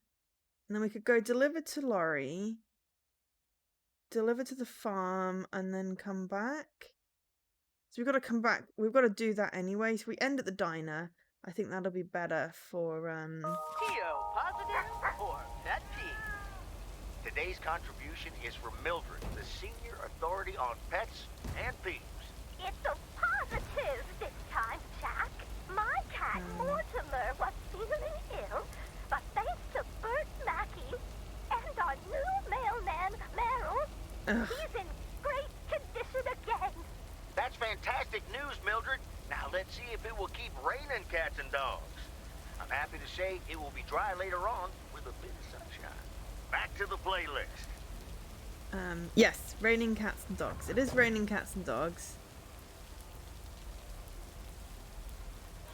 And then we could go deliver to Laurie. Deliver to the farm. And then come back. So we've got to come back. We've got to do that anyway. So we end at the diner. I think that'll be better for... PO positive or pet peeve? Today's contribution is from Mildred, the senior authority on pets and peeves. It's a positive this time, Jack. My cat Mortimer was feeling ill, but thanks to Bert Mackey and our new mailman, Merrill, he's in great condition again. That's fantastic news, Mildred. Now let's see if it will keep raining cats and dogs. I'm happy to say it will be dry later on with a bit of sunshine. Back to the playlist. Yes, raining cats and dogs. It is raining cats and dogs.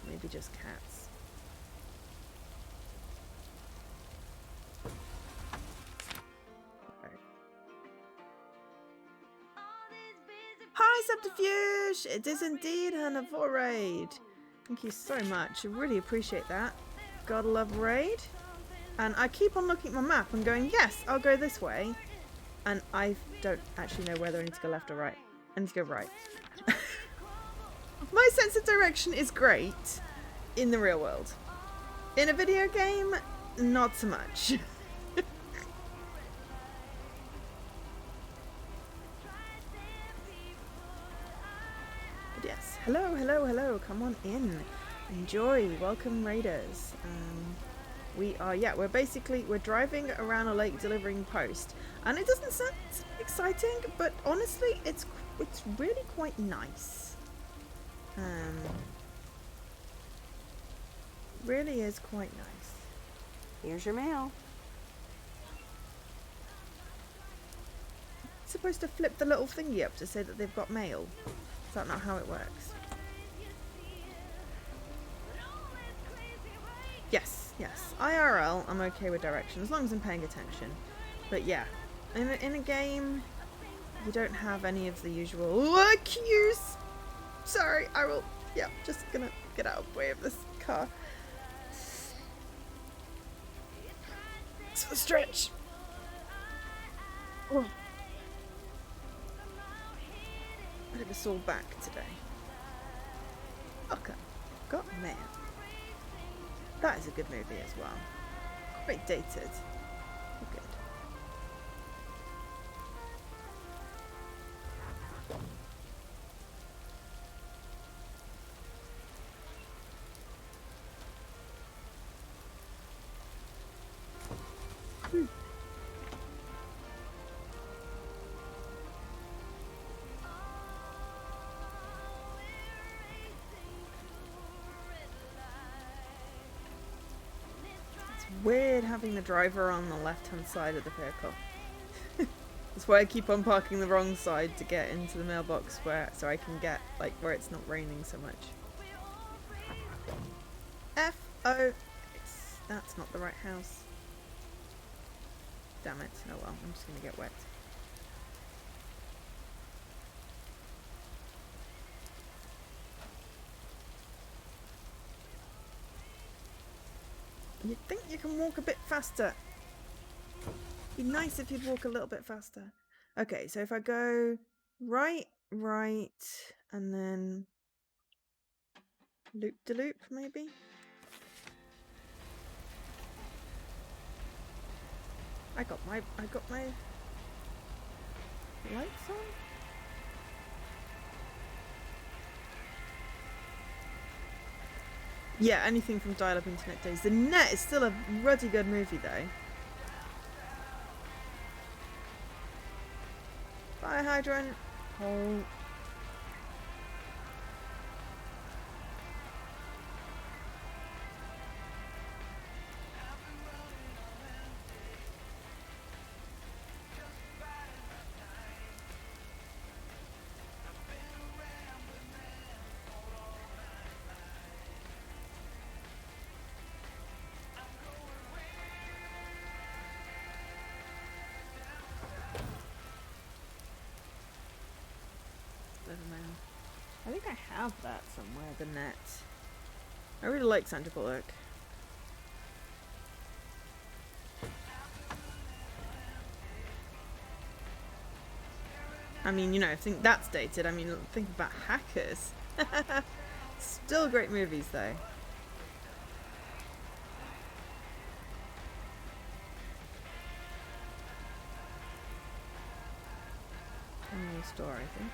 Maybe just cats. Okay. Hi, Subterfuge! It is indeed an Avor raid. Thank you so much. I really appreciate that. Gotta love raid. And I keep on looking at my map and going, yes, I'll go this way. And I don't actually know whether I need to go left or right. I need to go right. My sense of direction is great in the real world. In a video game, not so much. But yes, hello. Come on in. Enjoy. Welcome, Raiders. We're driving around a lake delivering post, and it doesn't sound exciting, but honestly, it's really quite nice. Really is quite nice. Here's your mail. Supposed to flip the little thingy up to say that they've got mail. Is that not how it works? Yes. IRL, I'm okay with direction, as long as I'm paying attention. But yeah, in a game, you don't have any of the usual cues. Sorry, just gonna get out of the way of this car. It's a stretch. Oh. I took us all back today. Okay. Got Mail. That is a good movie as well. Quite dated. Good. Weird having the driver on the left-hand side of the vehicle. That's why I keep on parking the wrong side to get into the mailbox so I can get like where it's not raining so much. F-O. That's not the right house. Damn it. Oh well, I'm just gonna get wet. You'd think you can walk a bit faster. Be nice if you'd walk a little bit faster. Okay, so if I go right, and then loop-de-loop, maybe? I got my lights on? Yeah, anything from dial-up internet days. The Net is still a ruddy good movie, though. Fire hydrant. Hole. I think I have that somewhere, the Net. I really like Sandra Bullock. I mean, you know, I think that's dated. I mean, think about Hackers. Still great movies, though. New store, I think.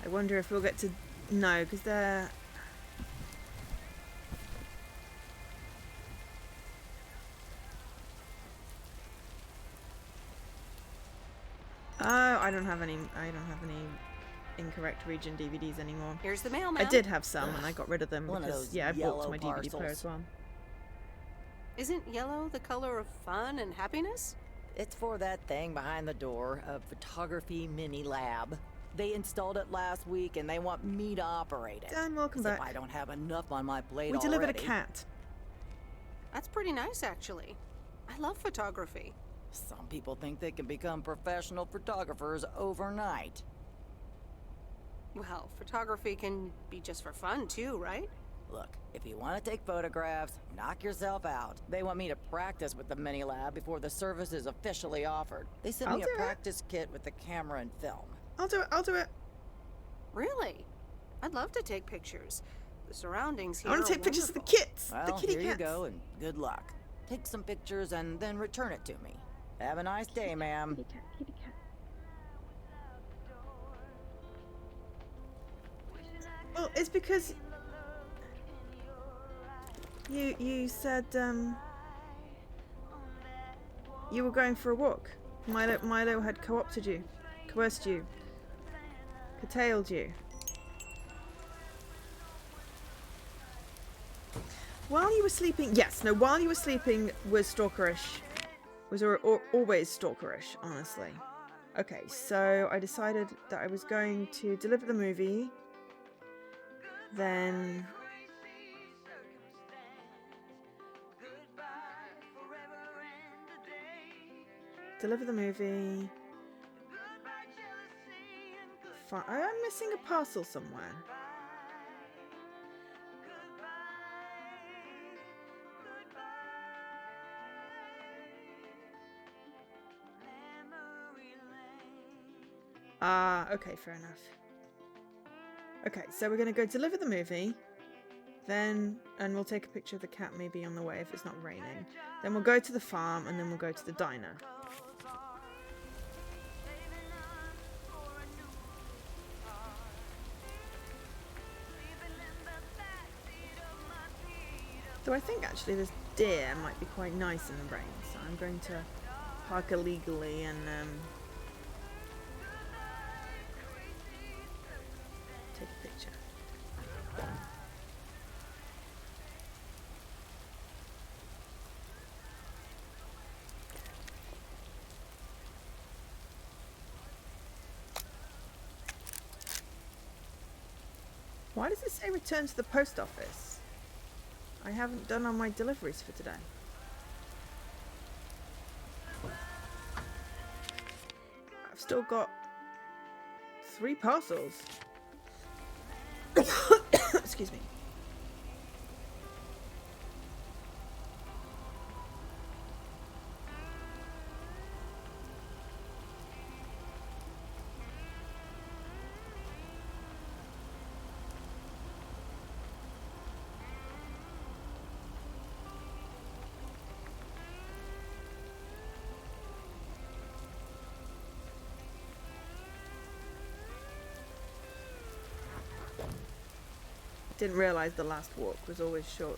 I wonder if we'll get to... No, because they're... Oh, I don't have any incorrect region DVDs anymore. Here's the mailman. I did have some and I got rid of them One of because those yeah, I bought yellow my DVD player parcels. as well. Isn't yellow the color of fun and happiness? It's for that thing behind the door, a photography mini lab. They installed it last week and they want me to operate it. Dan, welcome As if back. I don't have enough on my plate We already. delivered a cat. That's pretty nice, actually. I love photography. Some people think they can become professional photographers overnight. Well, photography can be just for fun, too, right? Look, if you want to take photographs, knock yourself out. They want me to practice with the mini lab before the service is officially offered. They sent me a practice kit with the camera and film. I'll do it. Really? I'd love to take pictures. The surroundings here I want to are take pictures of the wonderful. kits, Well, the kitty here cats. you go, and good luck. Take some pictures and then return it to me. Have a nice day, ma'am. Kitty cat. Well, it's because you said you were going for a walk. Milo had co-opted you, coerced you, curtailed you. While you were sleeping, yes, no, while you were sleeping was stalkerish. Was always stalkerish, honestly. Okay, so I decided that I was going to deliver the movie, then deliver the movie. I'm missing a parcel somewhere. Okay, fair enough. Okay, so we're going to go deliver the movie. Then, and we'll take a picture of the cat maybe on the way if it's not raining. Then we'll go to the farm, and then we'll go to the diner. Though I think actually this deer might be quite nice in the rain, so I'm going to park illegally and take a picture. Why does it say return to the post office? I haven't done all my deliveries for today. I've still got 3 parcels. Excuse me. Didn't realise the last walk was always short.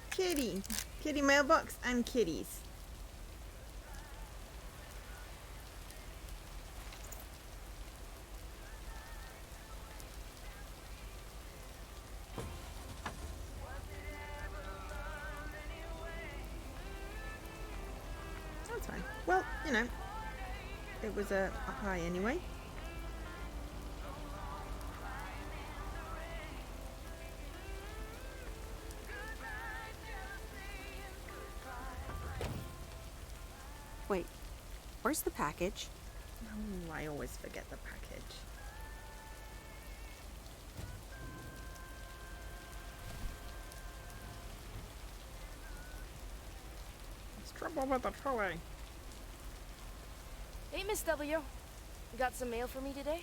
Kitty! Kitty mailbox and kitties. That's fine. Well, you know, it was a high anyway. Wait, where's the package? Oh, I always forget the package. It's trouble with the trolley. Hey, Miss W. Got some mail for me today?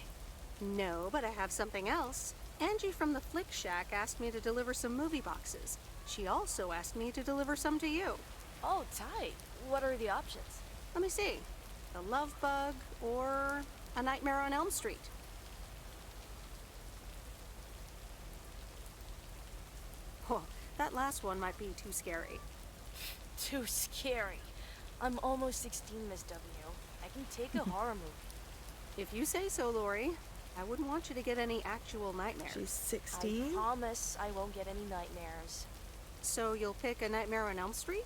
No, but I have something else. Angie from the Flick Shack asked me to deliver some movie boxes. She also asked me to deliver some to you. Oh, tight. What are the options? Let me see. The Love Bug or A Nightmare on Elm Street. Oh, that last one might be too scary. Too scary. I'm almost 16, Miss W. I can take a horror movie. If you say so, Lori. I wouldn't want you to get any actual nightmares. She's 16? I promise I won't get any nightmares. So you'll pick A Nightmare on Elm Street?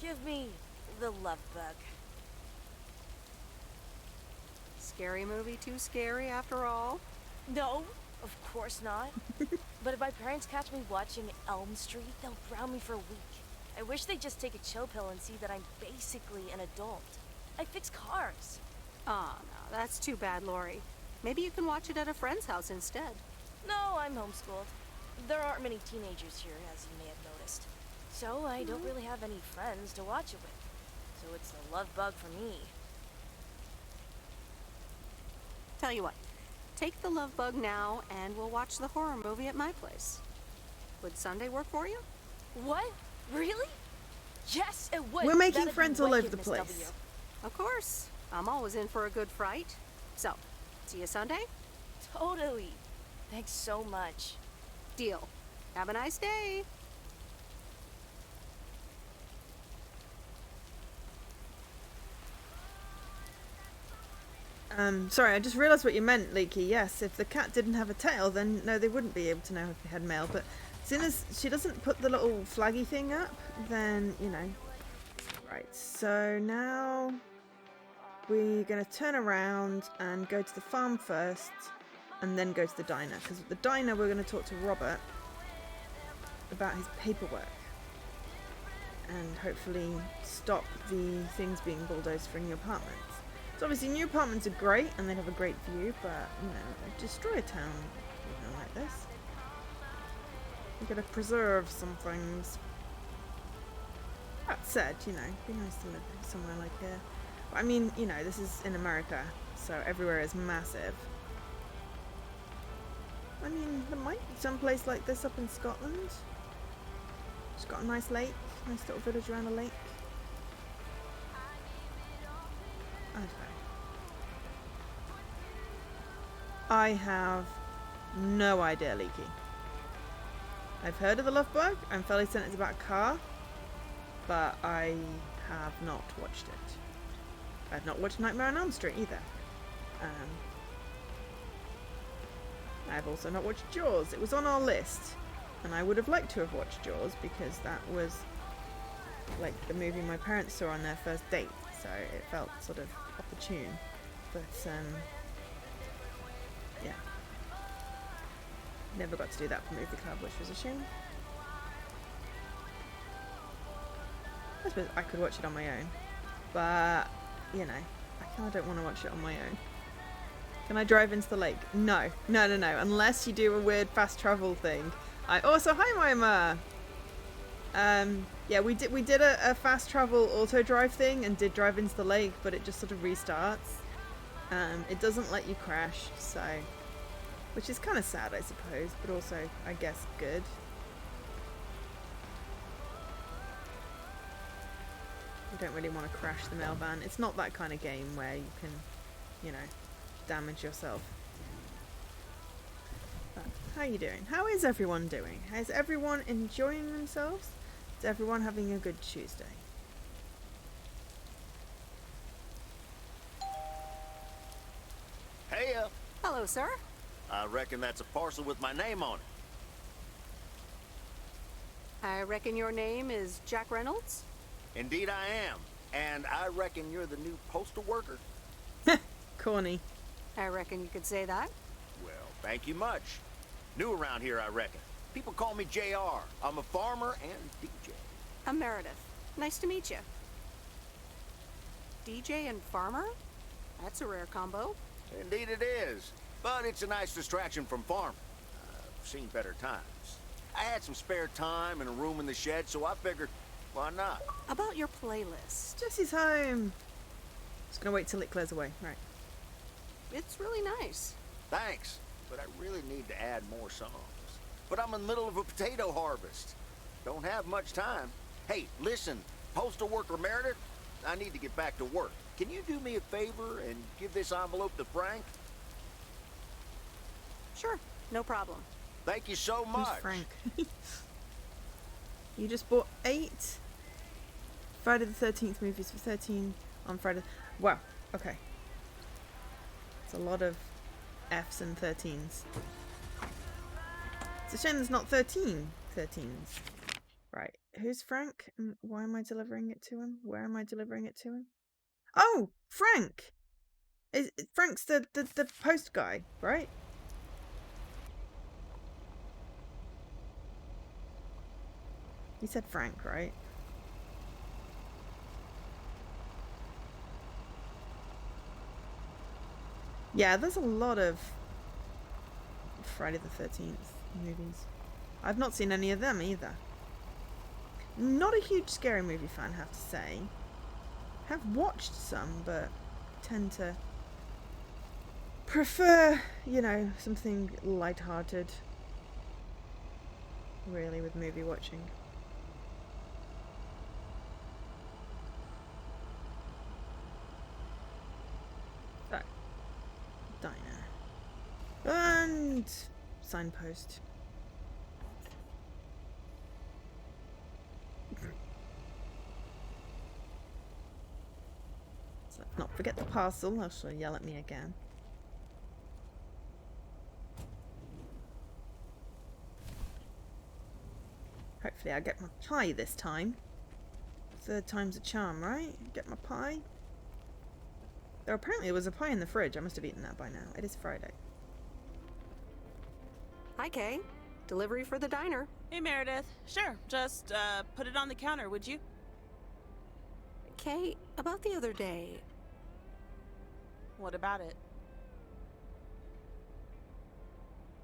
Give me The Love Bug. Scary movie too scary after all? No, of course not. But if my parents catch me watching Elm Street, they'll ground me for a week. I wish they'd just take a chill pill and see that I'm basically an adult. I fix cars. Oh, no, that's too bad, Lori. Maybe you can watch it at a friend's house instead. No, I'm homeschooled. There aren't many teenagers here, as you may have noticed. So I don't really have any friends to watch it with. So it's The Love Bug for me. Tell you what, take The Love Bug now and we'll watch the horror movie at my place. Would Sunday work for you? What? Really? Yes, it would. We're making That'd friends be all over wicked, the Miss place. W. Of course. I'm always in for a good fright. So, see you Sunday? Totally. Thanks so much. Deal. Have a nice day. Sorry, I just realised what you meant, Leaky. Yes, if the cat didn't have a tail, then no, they wouldn't be able to know if they had mail. But as soon as she doesn't put the little flaggy thing up, then, you know. Right, so now we're going to turn around and go to the farm first, and then go to the diner. Because at the diner, we're going to talk to Robert about his paperwork. And hopefully stop the things being bulldozed for new apartments. So obviously new apartments are great and they have a great view, but you know, destroy a town like this. You gotta preserve some things. That said, you know, it'd be nice to live somewhere like here. I mean, you know, this is in America, so everywhere is massive. I mean, there might be some place like this up in Scotland. It's got a nice lake, nice little village around a lake. I don't know. I have no idea, Leaky. I've heard of the Love Bug. I'm fairly certain it's about a car, but I have not watched it. I've not watched Nightmare on Elm Street either. I've also not watched Jaws. It was on our list, and I would have liked to have watched Jaws because that was like the movie my parents saw on their first date, so it felt sort of opportune. But yeah, never got to do that for movie club, which was a shame. I suppose I could watch it on my own, but you know, I kind of don't want to watch it on my own. Can I drive into the lake? No. Unless you do a weird fast travel thing. Also, hi Mima. Yeah, we did a fast travel auto drive thing and did drive into the lake, but it just sort of restarts. It doesn't let you crash, so, which is kind of sad, I suppose, but also I guess good. You don't really want to crash the mail van. It's not that kind of game where you can, you know, damage yourself. But how are you doing? How is everyone doing? Is everyone enjoying themselves? Is everyone having a good Tuesday? Hey, Hello, sir. I reckon that's a parcel with my name on it. I reckon your name is Jack Reynolds? Indeed I am. And I reckon you're the new postal worker? Corny. I reckon you could say that. Well, thank you much. New around here, I reckon. People call me JR. I'm a farmer and DJ. I'm Meredith. Nice to meet you. DJ and farmer? That's a rare combo. Indeed it is. But it's a nice distraction from farming. I've seen better times. I had some spare time and a room in the shed, so I figured, why not? About your playlist. Jesse's home. Just gonna wait till it clears away. Right. It's really nice. Thanks, but I really need to add more songs. But I'm in the middle of a potato harvest. Don't have much time. Hey, listen, postal worker Meredith, I need to get back to work. Can you do me a favor and give this envelope to Frank? Sure, no problem. Thank you so much. Who's Frank? You just bought 8 Friday the 13th movies for 13 on Friday. Wow, okay. It's a lot of F's and 13s. It's a shame there's not 13 13s. Right, who's Frank? And why am I delivering it to him? Where am I delivering it to him? Oh, Frank! Frank's the post guy, right? You said Frank, right? Yeah, there's a lot of Friday the 13th movies. I've not seen any of them either. Not a huge scary movie fan, have to say. Have watched some, but tend to prefer, you know, something light-hearted, really, with movie watching. So, diner. And signpost. So let's not forget the parcel, else she'll yell at me again. Hopefully I get my pie this time. 3rd time's a charm, right? Get my pie. There apparently was a pie in the fridge. I must have eaten that by now. It is Friday. Hi, Kay. Delivery for the diner. Hey, Meredith. Sure, just put it on the counter, would you? Kay, about the other day. What about it?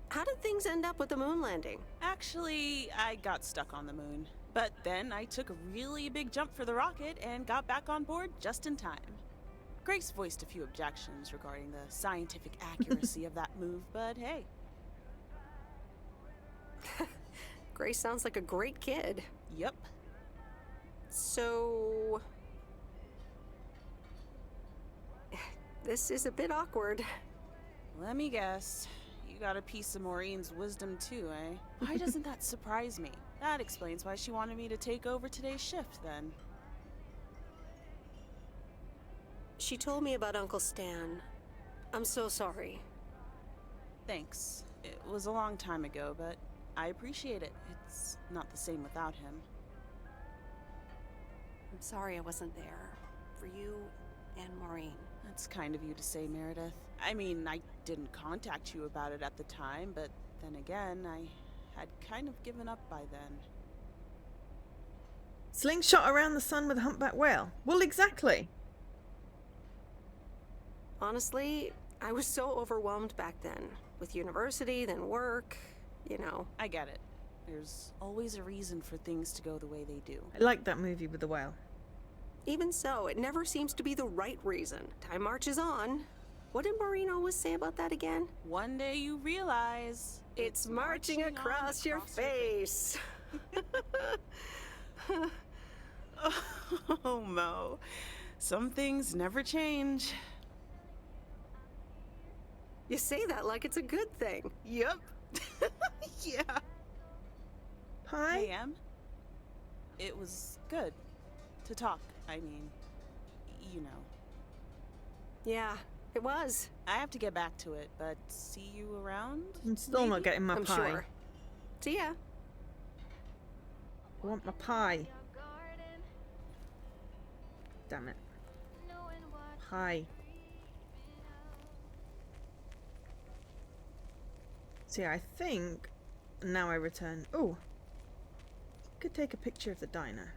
How did things end up with the moon landing? Actually, I got stuck on the moon. But then I took a really big jump for the rocket and got back on board just in time. Grace voiced a few objections regarding the scientific accuracy of that move, but hey. Grace sounds like a great kid. Yep. So... this is a bit awkward. Let me guess. You got a piece of Maureen's wisdom too, eh? Why doesn't that surprise me? That explains why she wanted me to take over today's shift, then. She told me about Uncle Stan. I'm so sorry. Thanks. It was a long time ago, but I appreciate it. It's not the same without him. I'm sorry I wasn't there. For you and Maureen. That's kind of you to say, Meredith. I mean, I didn't contact you about it at the time, but then again, I had kind of given up by then. Slingshot around the sun with a humpback whale. Well, exactly. Honestly, I was so overwhelmed back then. With university, then work, you know. I get it. There's always a reason for things to go the way they do. I like that movie with the whale. Even so, it never seems to be the right reason. Time marches on. What did Maureen always say about that again? One day you realize... It's marching across your face. Oh, Mo. Some things never change. You say that like it's a good thing. Yep. Yeah. Hi. Hey, Em. It was good to talk. I mean, you know. Yeah, it was. I have to get back to it, but see you around? I'm still maybe? not getting my I'm pie. sure. See ya. I want my pie. Damn it. Pie. See, I think now I return. Oh, could take a picture of the diner.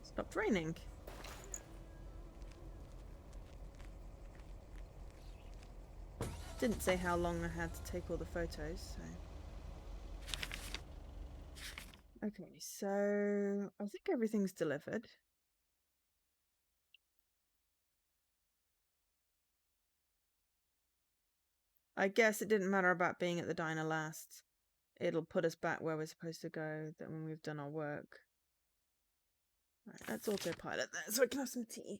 Stopped raining. Didn't say how long I had to take all the photos, so. Okay, so I think everything's delivered. I guess it didn't matter about being at the diner last. It'll put us back where we're supposed to go then when we've done our work. Right, let's autopilot that so I can have some tea.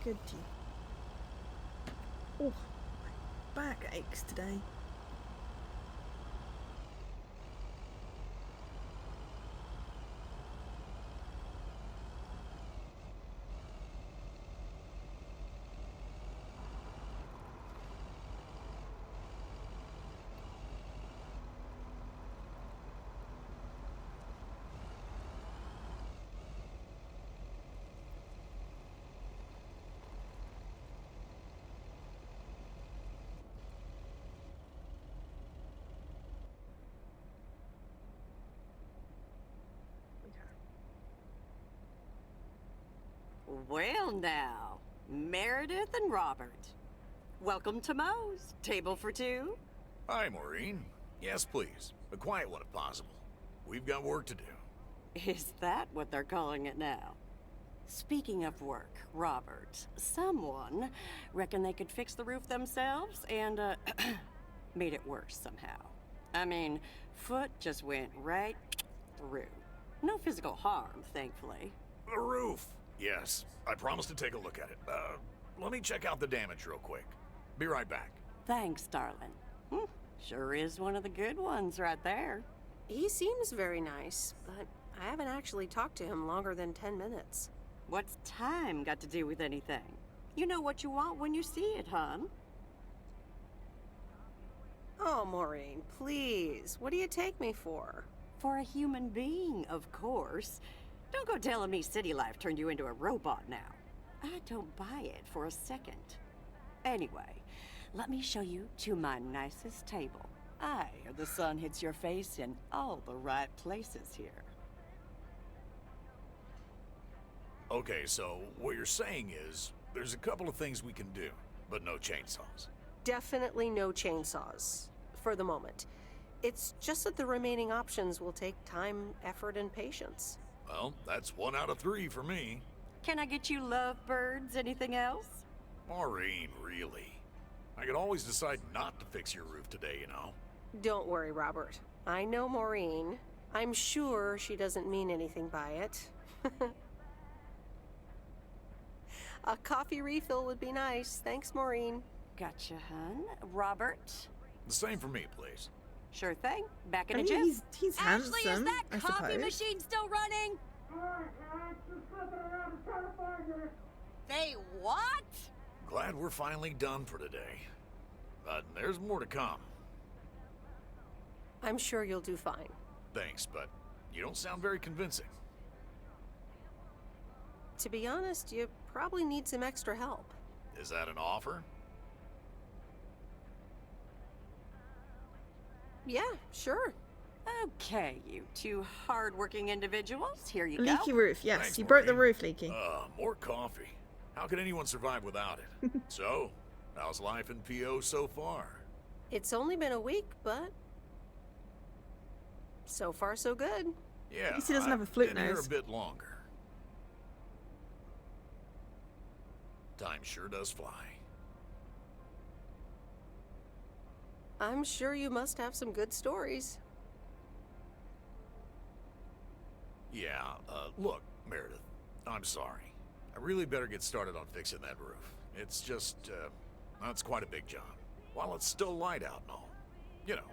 Good tea. Oh, my back aches today. Well now, Meredith and Robert. Welcome to Moe's. Table for two? Hi, Maureen. Yes, please. A quiet one if possible. We've got work to do. Is that what they're calling it now? Speaking of work, Robert, someone reckoned they could fix the roof themselves and, made it worse somehow. I mean, foot just went right through. No physical harm, thankfully. The roof. Yes, I promised to take a look at it. Let me check out the damage real quick. Be right back. Thanks, darling. Sure is one of the good ones right there. He seems very nice, but I haven't actually talked to him longer than 10 minutes. What's time got to do with anything? You know what you want when you see it, hon. Oh, Maureen, please. What do you take me for? For a human being, of course. Don't go telling me city life turned you into a robot now. I don't buy it for a second. Anyway, let me show you to my nicest table. The sun hits your face in all the right places here. Okay, so what you're saying is there's a couple of things we can do, but no chainsaws. Definitely no chainsaws, for the moment. It's just that the remaining options will take time, effort, and patience. Well, that's 1 out of 3 for me. Can I get you lovebirds? Anything else? Maureen, really? I could always decide not to fix your roof today, you know? Don't worry, Robert. I know Maureen. I'm sure she doesn't mean anything by it. A coffee refill would be nice. Thanks, Maureen. Gotcha, hun. Robert? The same for me, please. Sure thing. Back in I a mean, jiff. he's handsome, Ashley, is that I coffee suppose. machine still running? Say what? Glad we're finally done for today. But there's more to come. I'm sure you'll do fine. Thanks, but you don't sound very convincing. To be honest, you probably need some extra help. Is that an offer? Yeah, sure. Okay, you two hard-working individuals. Here you go. Leaky roof, yes. Thanks, You broke the Maureen. roof, Leaky. More coffee. How could anyone survive without it? So, how's life in PO so far? It's only been a week, but so far so good. Yeah, At least he doesn't have a flute been here nose. a bit longer. Time sure does fly. I'm sure you must have some good stories. Yeah, look, Meredith, I'm sorry. I really better get started on fixing that roof. It's just, it's quite a big job. While it's still light out and all. You know.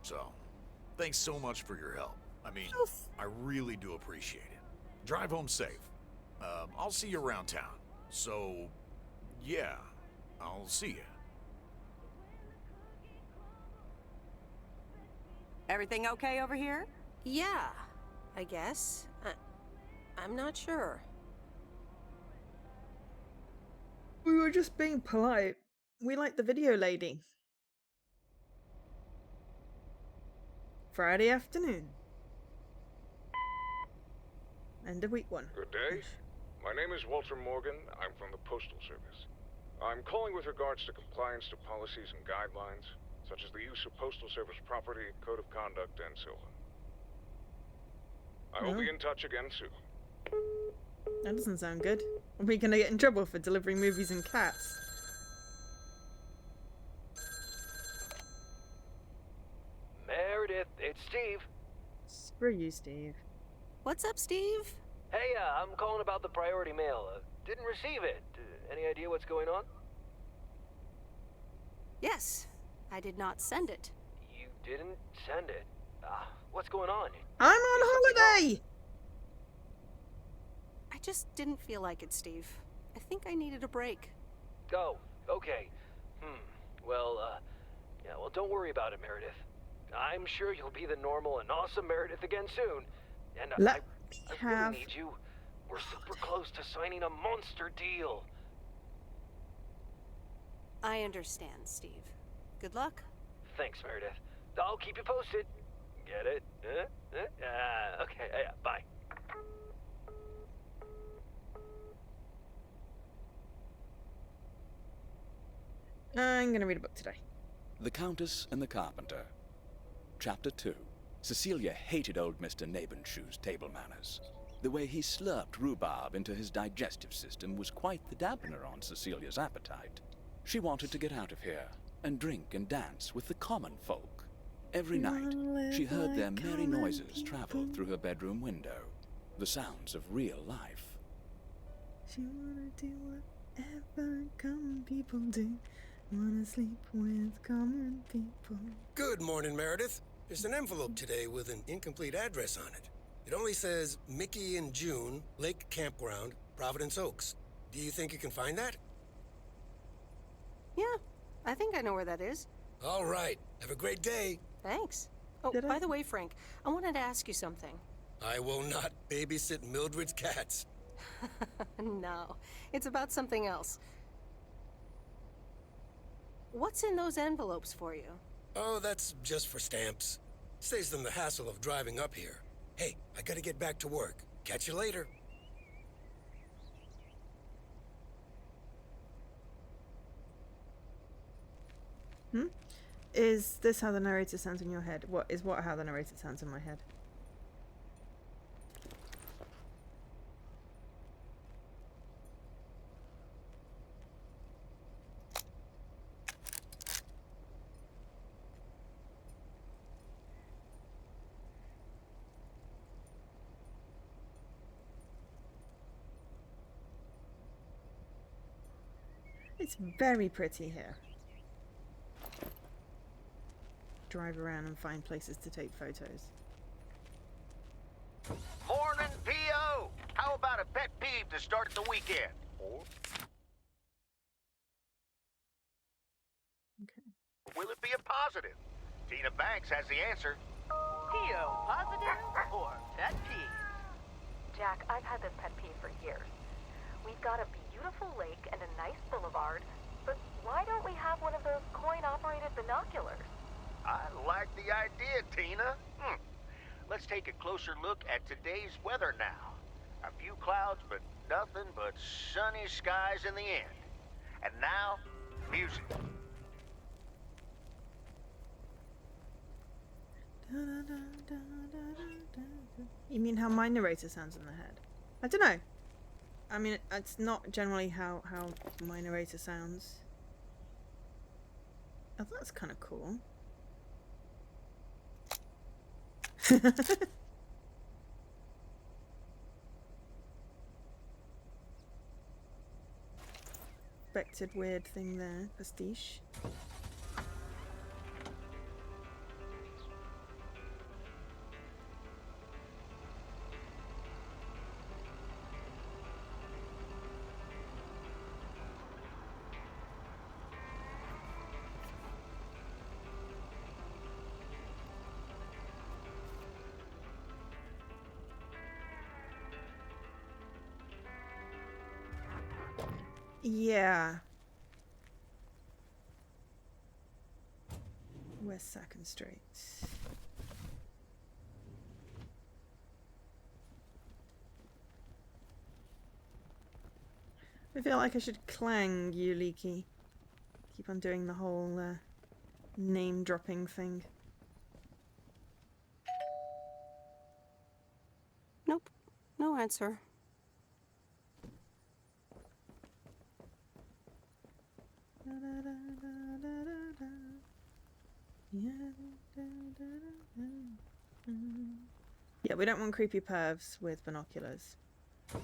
So, thanks so much for your help. I mean, I really do appreciate it. Drive home safe. I'll see you around town. So, yeah, I'll see you. Everything okay over here? Yeah, I guess. I'm not sure. We were just being polite. We like the video lady. Friday afternoon. End of week 1. Good day. My name is Walter Morgan. I'm from the Postal Service. I'm calling with regards to compliance to policies and guidelines, such as the use of Postal Service property, code of conduct, and so on. I will be in touch again soon. That doesn't sound good. Are we gonna get in trouble for delivering movies and cats? Meredith, it's Steve. Screw you, Steve. What's up, Steve? Hey, I'm calling about the priority mail. Didn't receive it. Any idea what's going on? Yes, I did not send it. You didn't send it. What's going on? I'm on holiday! I just didn't feel like it, Steve. I think I needed a break. Oh, okay. Well, don't worry about it, Meredith. I'm sure you'll be the normal and awesome Meredith again soon. And I really need you. We're super close to signing a monster deal. I understand, Steve. Good luck. Thanks, Meredith. I'll keep you posted. Get it? Okay, bye. I'm gonna read a book today. The Countess and the Carpenter. Chapter 2. Cecilia hated old Mr. Nabenshoe's table manners. The way he slurped rhubarb into his digestive system was quite the dampener on Cecilia's appetite. She wanted to get out of here and drink and dance with the common folk. Every night, she heard their merry noises travel through her bedroom window, the sounds of real life. She wanna do whatever common people do. Wanna sleep with common people. Good morning, Meredith. There's an envelope today with an incomplete address on it. It only says Mickey and June, Lake Campground, Providence Oaks. Do you think you can find that? Yeah, I think I know where that is. All right. Have a great day. Thanks. Oh, Did by I? the way, Frank, I wanted to ask you something. I will not babysit Mildred's cats. No, it's about something else. What's in those envelopes for you? Oh, that's just for stamps. Saves them the hassle of driving up here. Hey, I gotta get back to work. Catch you later. Is this how the narrator sounds in your head? How the narrator sounds in my head? It's very pretty here. Drive around and find places to take photos. Morning, P.O. How about a pet peeve to start the weekend? Or will it be a positive? Tina Banks has the answer. P.O. positive or pet peeve? Jack, I've had this pet peeve for years. We've got a beautiful lake and a nice boulevard, but why don't we have one of those coin-operated binoculars? I like the idea, Tina. Let's take a closer look at today's weather now. A few clouds, but nothing but sunny skies in the end. And now, music. You mean how my narrator sounds in the head? I don't know. I mean, it's not generally how my narrator sounds. Oh, that's kind of cool. Expected weird thing there, pastiche. Yeah. West 2nd Street. I feel like I should clang you, Leaky. Keep on doing the whole name dropping thing. Nope, no answer. Yeah, we don't want creepy pervs with binoculars. Okay,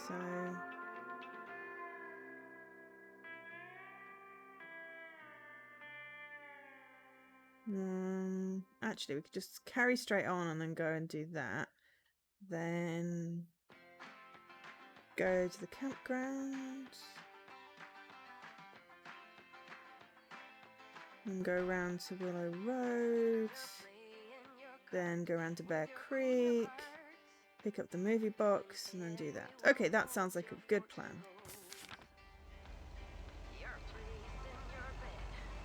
so... actually, we could just carry straight on and then go and do that. Then... go to the campground. And go around to Willow Road. Then go around to Bear Creek. Pick up the movie box and then do that. Okay, that sounds like a good plan.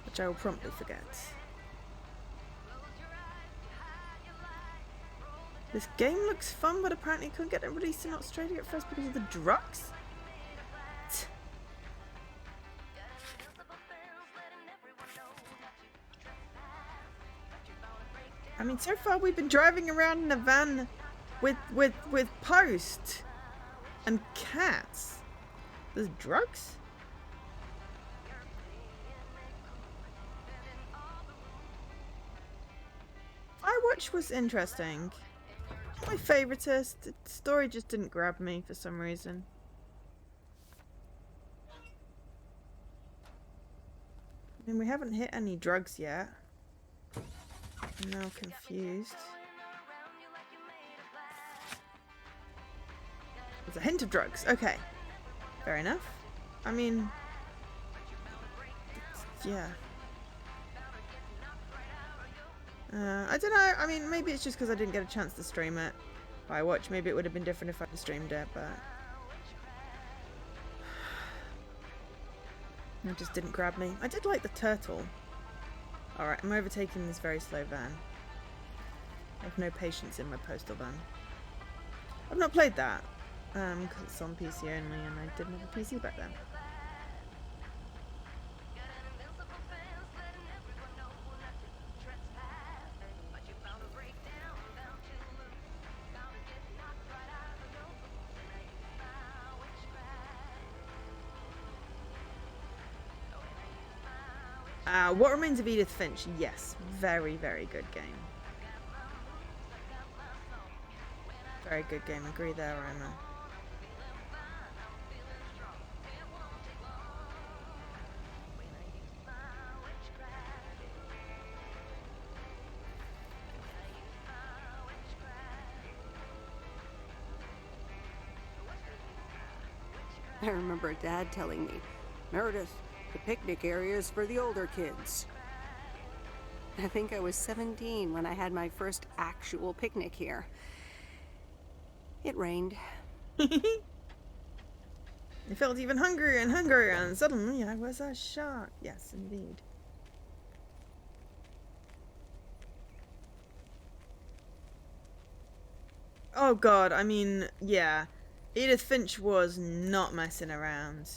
Which I will promptly forget. This game looks fun, but apparently couldn't get it released in Australia at first because of the drugs? I mean, so far we've been driving around in a van with Post and cats. There's drugs? Firewatch was interesting. Not my favoritist. The story just didn't grab me for some reason. I mean, we haven't hit any drugs yet. I'm now confused. There's a hint of drugs. Okay. Fair enough. I mean... yeah. I don't know. I mean, maybe it's just because I didn't get a chance to stream it by watch. Maybe it would have been different if I had streamed it, but it just didn't grab me. I did like the turtle. Alright, I'm overtaking this very slow van. I have no patience in my postal van. I've not played that, because it's on PC only and I didn't have a PC back then. What Remains of Edith Finch? Yes, very, very good game. Very good game. Agree there, Roma. I remember Dad telling me, Meredith, the picnic area is for the older kids. I think I was 17 when I had my first actual picnic here. It rained. I felt even hungrier and hungrier, and suddenly I was a shark. Yes, indeed. Oh god, I mean, yeah. Edith Finch was not messing around.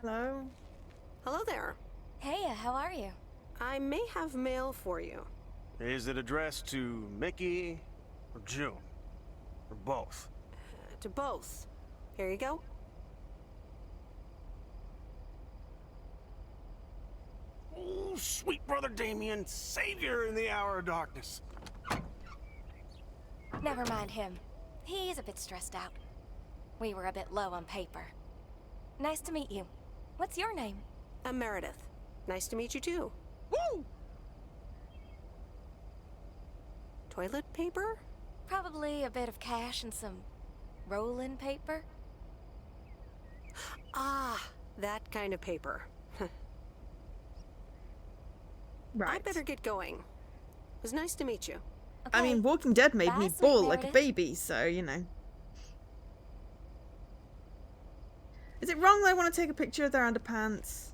Hello? Hello there. Hey, how are you? I may have mail for you. Is it addressed to Mickey or June? Or both? To both. Here you go. Oh, sweet brother Damien, savior in the hour of darkness. Never mind him. He's a bit stressed out. We were a bit low on paper. Nice to meet you. What's your name? I'm Meredith. Nice to meet you too. Woo! Toilet paper? Probably a bit of cash and some roll-in paper. Ah, that kind of paper. Right. I better get going. It was nice to meet you. I mean, Walking Dead made Bye, me sweet bawl like a Meredith. baby, so, you know. Is it wrong that I want to take a picture of their underpants?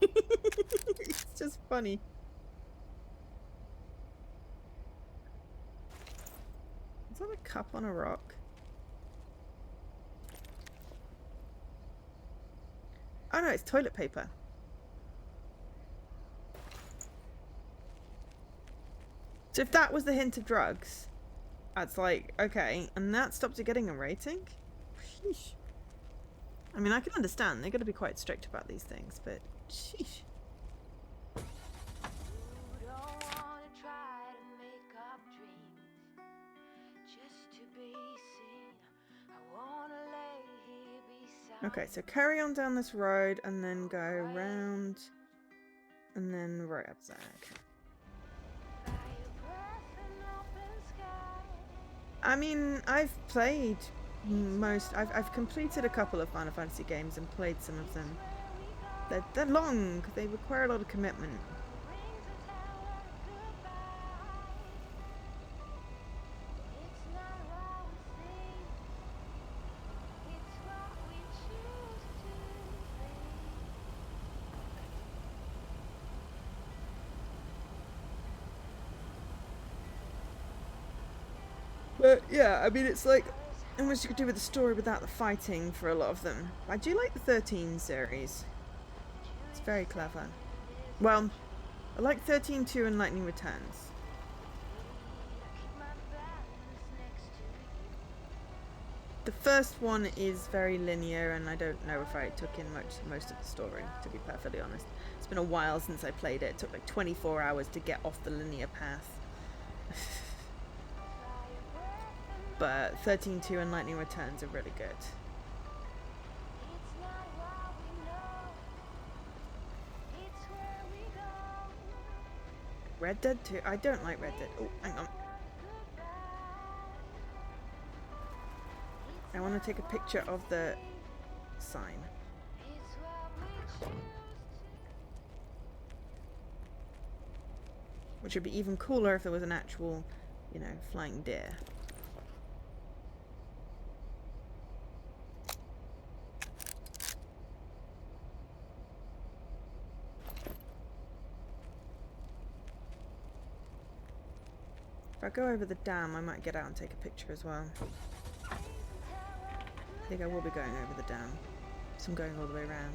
It's just funny. Is that a cup on a rock? Oh no, it's toilet paper. So if that was the hint of drugs, that's like, okay, and that stopped it getting a rating? Sheesh. I mean, I can understand, they're going to be quite strict about these things, but sheesh. Okay, so carry on down this road and then go round and then right up there. Okay. I mean, I've played I've completed a couple of Final Fantasy games and played some of them. They're long, they require a lot of commitment. But yeah, I mean, it's like almost you could do with the story without the fighting for a lot of them. I do like the 13 series. It's very clever. Well, I like 13-2 and Lightning Returns. The first one is very linear, and I don't know if I took in most of the story, to be perfectly honest. It's been a while since I played it. It took like 24 hours to get off the linear path. But 13.2 and Lightning Returns are really good. Red Dead 2? I don't like Red Dead. Oh, hang on. I want to take a picture of the sign. Which would be even cooler if there was an actual, you know, flying deer. If I go over the dam, I might get out and take a picture as well. I think I will be going over the dam, so I'm going all the way around.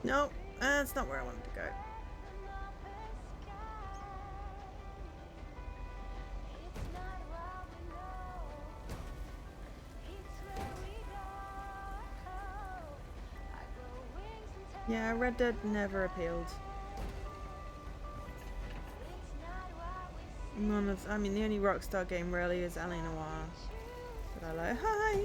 No, that's not where I wanted to go. Yeah, Red Dead never appealed. I mean, the only Rockstar game really is L.A. Noire that I like. Hi!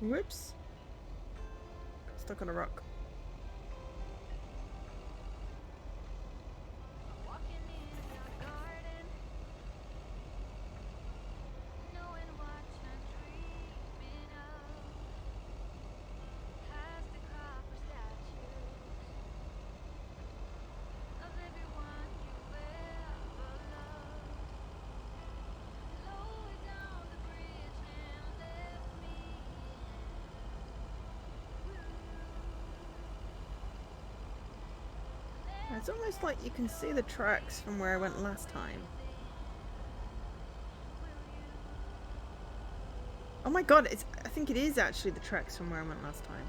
Whoops. Stuck on a rock. It's almost like you can see the tracks from where I went last time. Oh my god, I think it is actually the tracks from where I went last time.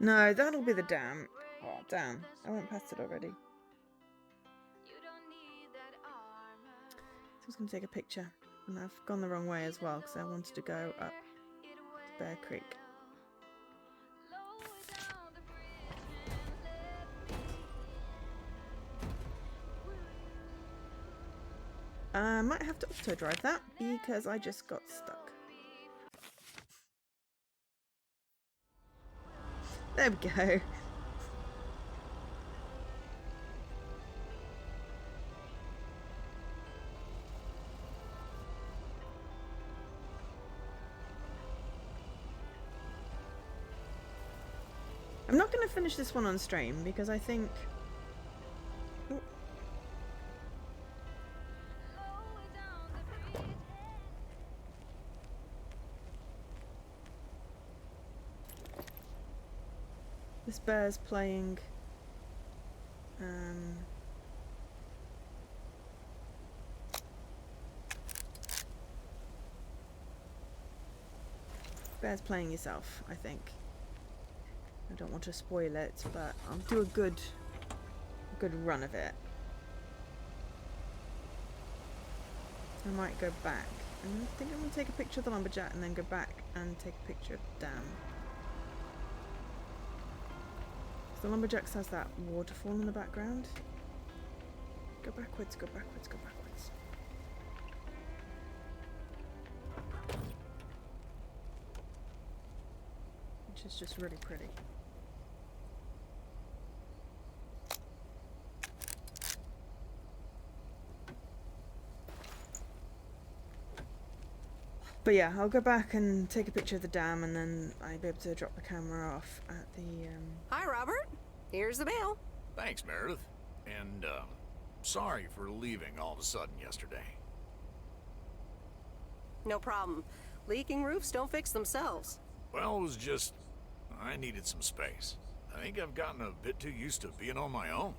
No, that'll be the dam. Oh, damn. I went past it already. So I was going to take a picture. And I've gone the wrong way as well, because I wanted to go up to Bear Creek. I might have to auto-drive that, because I just got stuck. There we go. I'm not going to finish this one on stream because I think... Ooh. This bear's playing... Bear's playing yourself, I think. I don't want to spoil it, but I'll do a good run of it. I might go back. I think I'm going to take a picture of the lumberjack and then go back and take a picture of the dam. The Lumberjacks has that waterfall in the background. Go backwards, go backwards, go backwards. Which is just really pretty. But yeah, I'll go back and take a picture of the dam, and then I'll be able to drop the camera off at the, Hi, Robert. Here's the mail. Thanks, Meredith. And, sorry for leaving all of a sudden yesterday. No problem. Leaking roofs don't fix themselves. Well, it was just... I needed some space. I think I've gotten a bit too used to being on my own.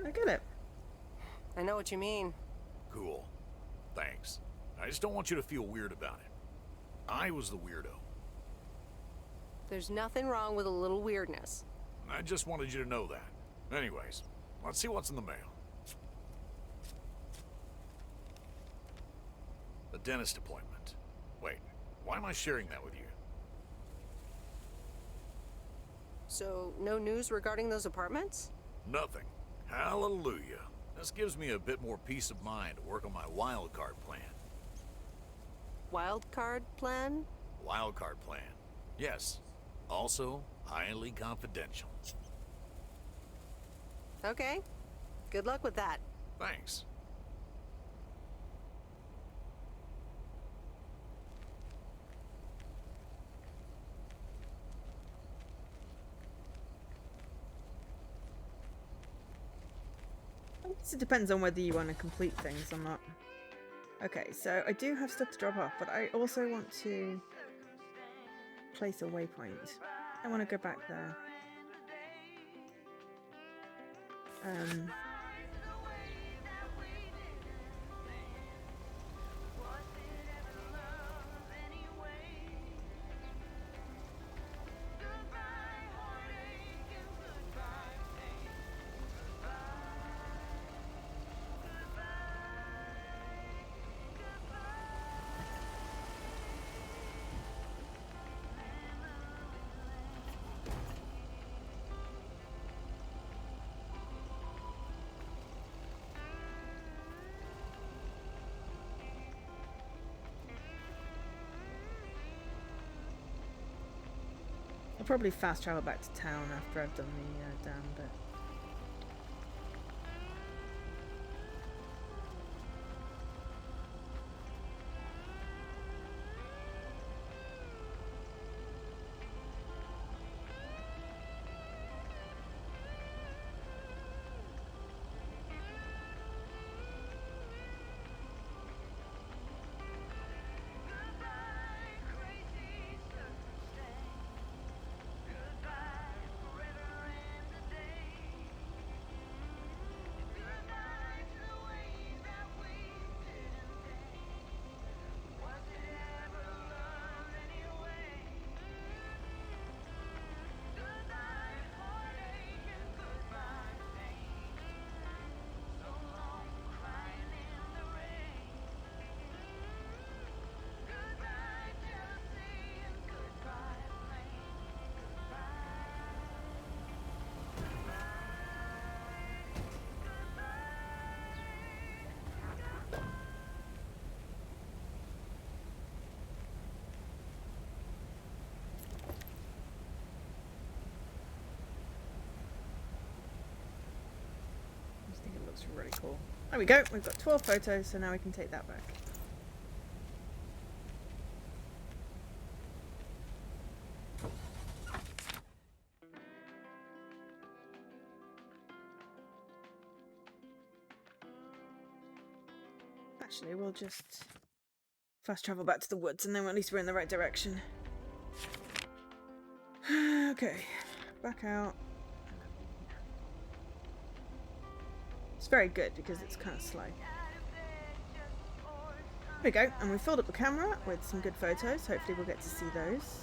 I get it. I know what you mean. Cool. Thanks. I just don't want you to feel weird about it. I was the weirdo. There's nothing wrong with a little weirdness. I just wanted you to know that. Anyways, let's see what's in the mail. A dentist appointment. Wait, why am I sharing that with you? So, no news regarding those apartments? Nothing. Hallelujah. This gives me a bit more peace of mind to work on my wild card plan. Wild card plan? Wild card plan. Yes. Also, highly confidential. Okay. Good luck with that. Thanks. I guess it depends on whether you want to complete things or not. Okay, so I do have stuff to drop off, but I also want to place a waypoint. I want to go back there. I'll probably fast travel back to town after I've done the dam bit. I think it looks really cool. There we go, we've got 12 photos, so now we can take that back. Actually, we'll just fast travel back to the woods, and then at least we're in the right direction. Okay, back out. It's very good because it's kind of slow. There we go, and we filled up the camera with some good photos. Hopefully we'll get to see those.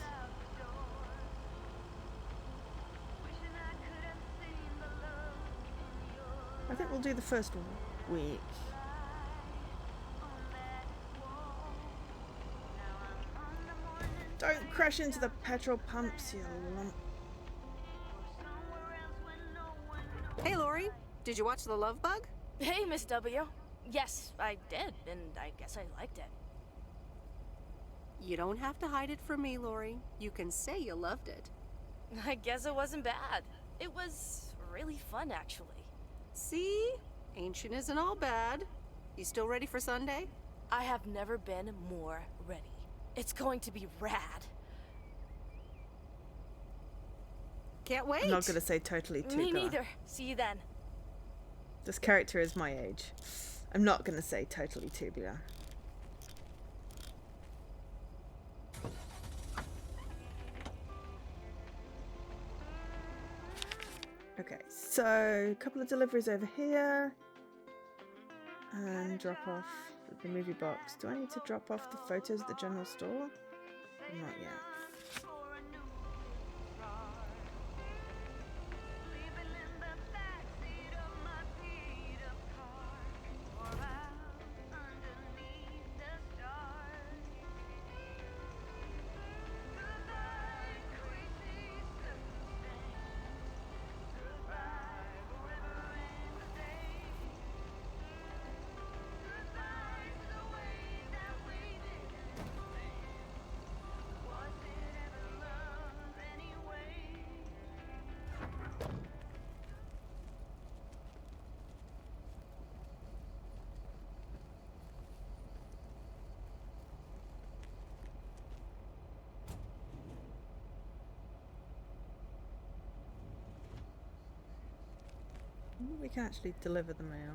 I think we'll do the first week. Don't crash into the petrol pumps, you lump. Hey, Lori. Did you watch The Love Bug? Hey, Miss W. Yes, I did, and I guess I liked it. You don't have to hide it from me, Lori. You can say you loved it. I guess it wasn't bad. It was really fun, actually. See? Ancient isn't all bad. You still ready for Sunday? I have never been more ready. It's going to be rad. Can't wait. I'm not going to say totally tubular. Me neither. See you then. This character is my age. I'm not going to say totally tubular. Okay, so a couple of deliveries over here. And drop off the movie box. Do I need to drop off the photos at the general store? Not yet. We can actually deliver the mail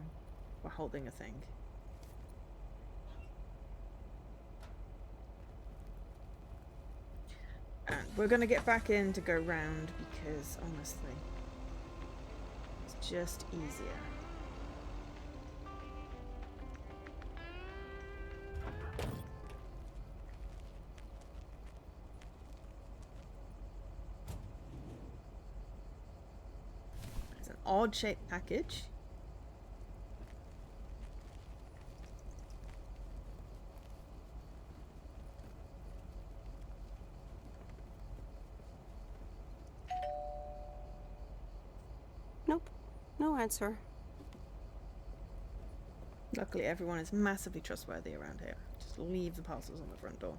while holding a thing. And we're gonna get back in to go round because honestly, it's just easier. Odd shaped package. Nope. No answer. Luckily everyone is massively trustworthy around here. Just leave the parcels on the front door.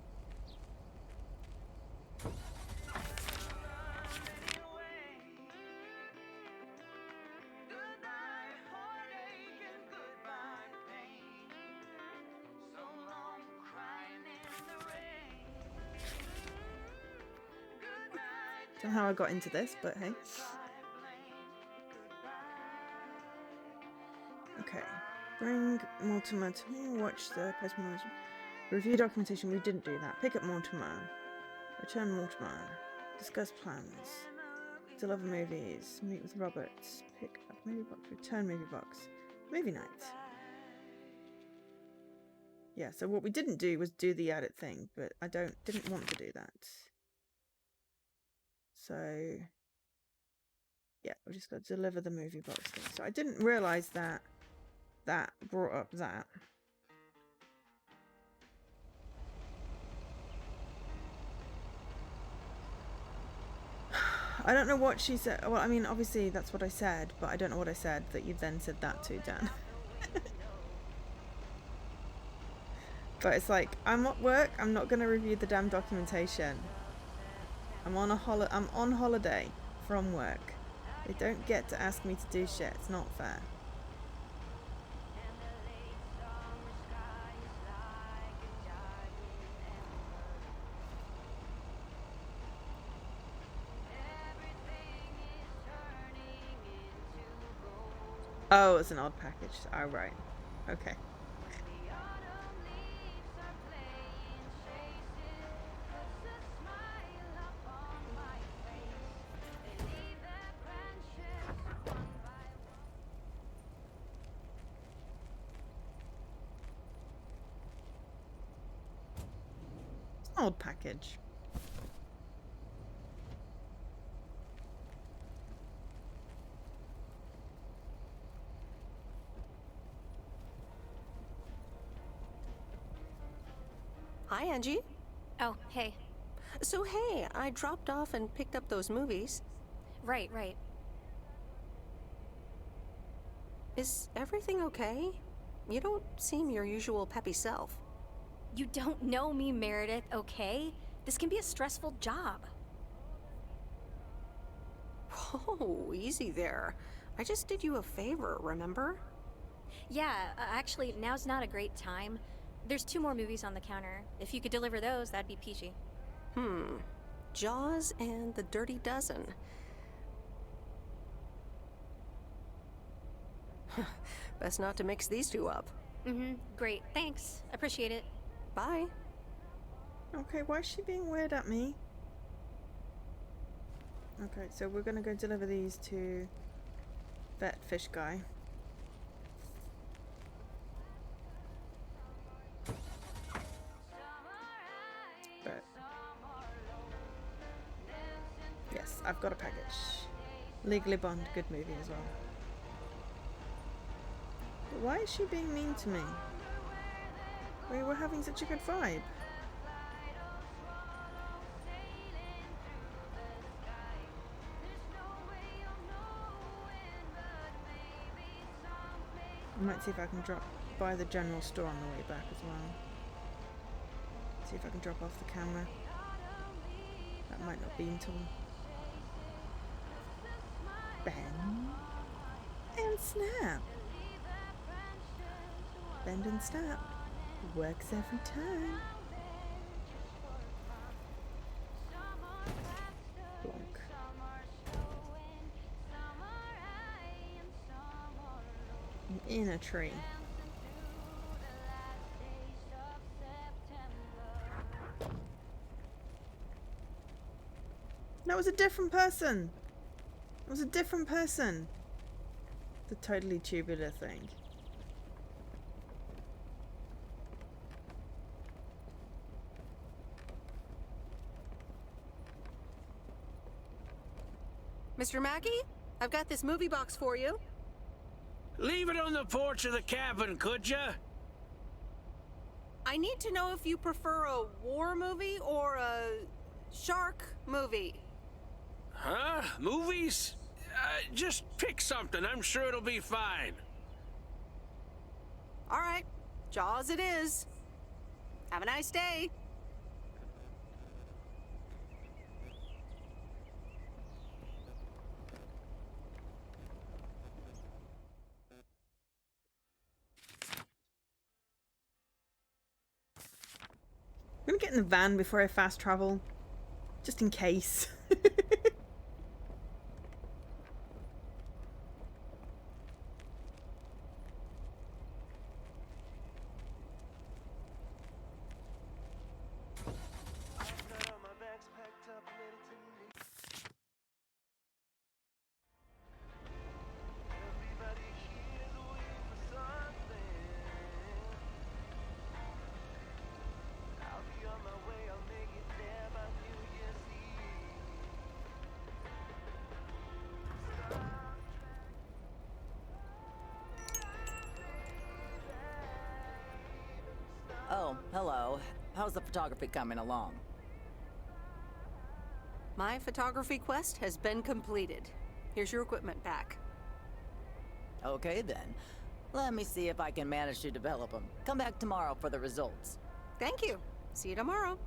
Don't know how I got into this, but hey. Okay. Bring Mortimer to watch the postman. Review documentation. We didn't do that. Pick up Mortimer. Return Mortimer. Discuss plans. Deliver movies. Meet with Roberts. Pick up movie box. Return movie box. Movie night. Yeah, so what we didn't do was do the edit thing, but I didn't want to do that. So, yeah, we're just going to deliver the movie box thing. So I didn't realise that brought up that. I don't know what she said. Well, I mean, obviously that's what I said, but I don't know what I said that you then said that to, Dan. But it's like, I'm at work, I'm not going to review the damn documentation. I'm on holiday from work. They don't get to ask me to do shit. It's not fair. Oh, it's an odd package. Oh, right. Okay. Odd package. Hi, Angie. Oh, hey. So, hey, I dropped off and picked up those movies. Right. Is everything okay? You don't seem your usual peppy self. You don't know me, Meredith, okay? This can be a stressful job. Oh, easy there. I just did you a favor, remember? Yeah, actually, now's not a great time. There's 2 more movies on the counter. If you could deliver those, that'd be peachy. Jaws and The Dirty Dozen. Best not to mix these 2 up. Great, thanks. Appreciate it. Bye. Okay, why is she being weird at me? Okay, so we're gonna go deliver these to vet fish guy. But yes, I've got a package. Legally Bond, good movie as well. But why is she being mean to me? We were having such a good vibe. I might see if I can drop by the general store on the way back as well. See if I can drop off the camera. That might not be until bend and snap. Bend and snap. Works every time. Blonk. In a tree. That was a different person. It was a different person. The totally tubular thing. Mr. Mackey, I've got this movie box for you. Leave it on the porch of the cabin, could ya? I need to know if you prefer a war movie or a shark movie. Huh? Movies? Just pick something. I'm sure it'll be fine. All right, Jaws it is. Have a nice day. I'm gonna get in the van before I fast travel. Just in case. Oh, hello. How's the photography coming along? My photography quest has been completed. Here's your equipment back. Okay then. Let me see if I can manage to develop them. Come back tomorrow for the results. Thank you. See you tomorrow.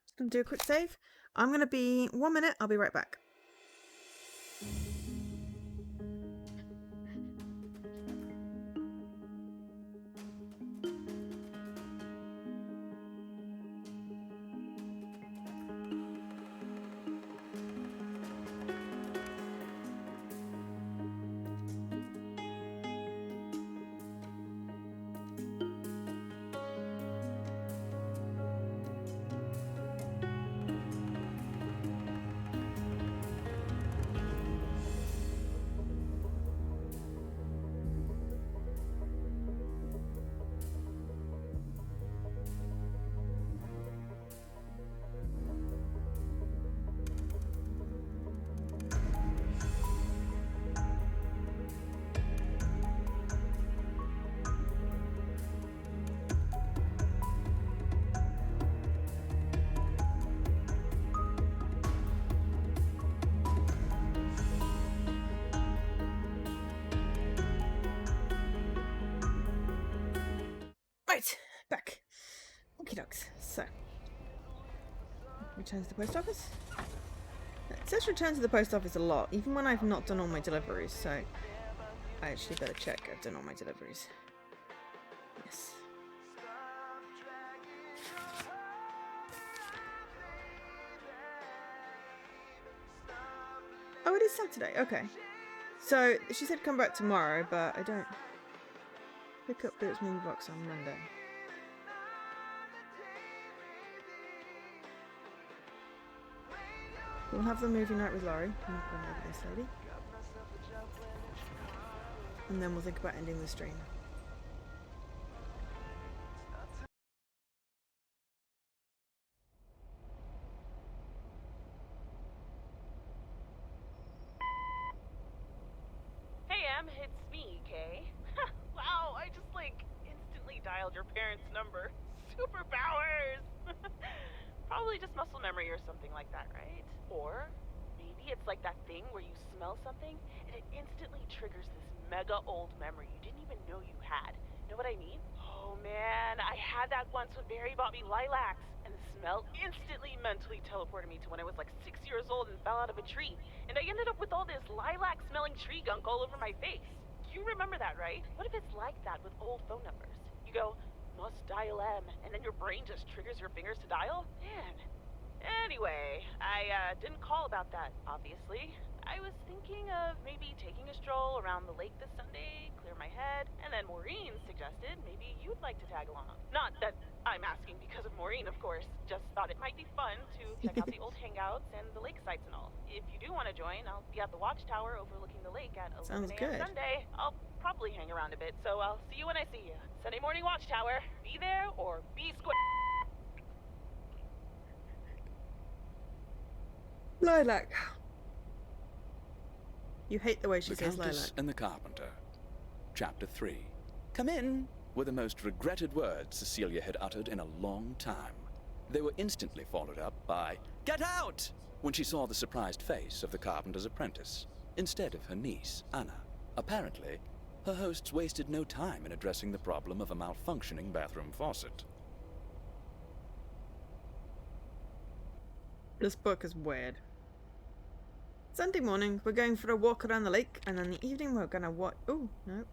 Just gonna do a quick save. I'm gonna be 1 minute. I'll be right back. return to the post office? It says return to the post office a lot, even when I've not done all my deliveries, so I actually better check I've done all my deliveries. Yes. Oh, it is Saturday. Okay. So, she said come back tomorrow, but I don't pick up Boots Movie Box on Monday. We'll have the movie night with Laurie. I'm not going over this lady. And then we'll think about ending the stream. Hey, Em, it's me, Kay. Wow, I just, instantly dialed your parents' number. Superpowers! Probably just muscle memory or something like that, right? Or maybe it's like that thing where you smell something and it instantly triggers this mega old memory you didn't even know you had. Know what I mean? Oh man, I had that once when Barry bought me lilacs, and the smell instantly mentally teleported me to when I was 6 years old and fell out of a tree. And I ended up with all this lilac-smelling tree gunk all over my face. You remember that, right? What if it's like that with old phone numbers? You go, must dial M, and then your brain just triggers your fingers to dial? Man. Anyway, I didn't call about that, obviously. I was thinking of maybe taking a stroll around the lake this Sunday, clear my head, and then Maureen suggested maybe you'd like to tag along. Not that I'm asking because of Maureen, of course. Just thought it might be fun to check out the old hangouts and the lake sites and all. If you do want to join, I'll be at the watchtower overlooking the lake at 11 a.m. Sunday. I'll probably hang around a bit, so I'll see you when I see you. Sunday morning watchtower. Be there or be square. Lilac. You hate the way she The says Countess lilac. and the Carpenter. Chapter 3. Come in were the most regretted words Cecilia had uttered in a long time. They were instantly followed up by, "Get out!" when she saw the surprised face of the carpenter's apprentice, instead of her niece, Anna. Apparently, her hosts wasted no time in addressing the problem of a malfunctioning bathroom faucet. This book is weird. Sunday morning, we're going for a walk around the lake, and in the evening we're gonna watch. Oh, no.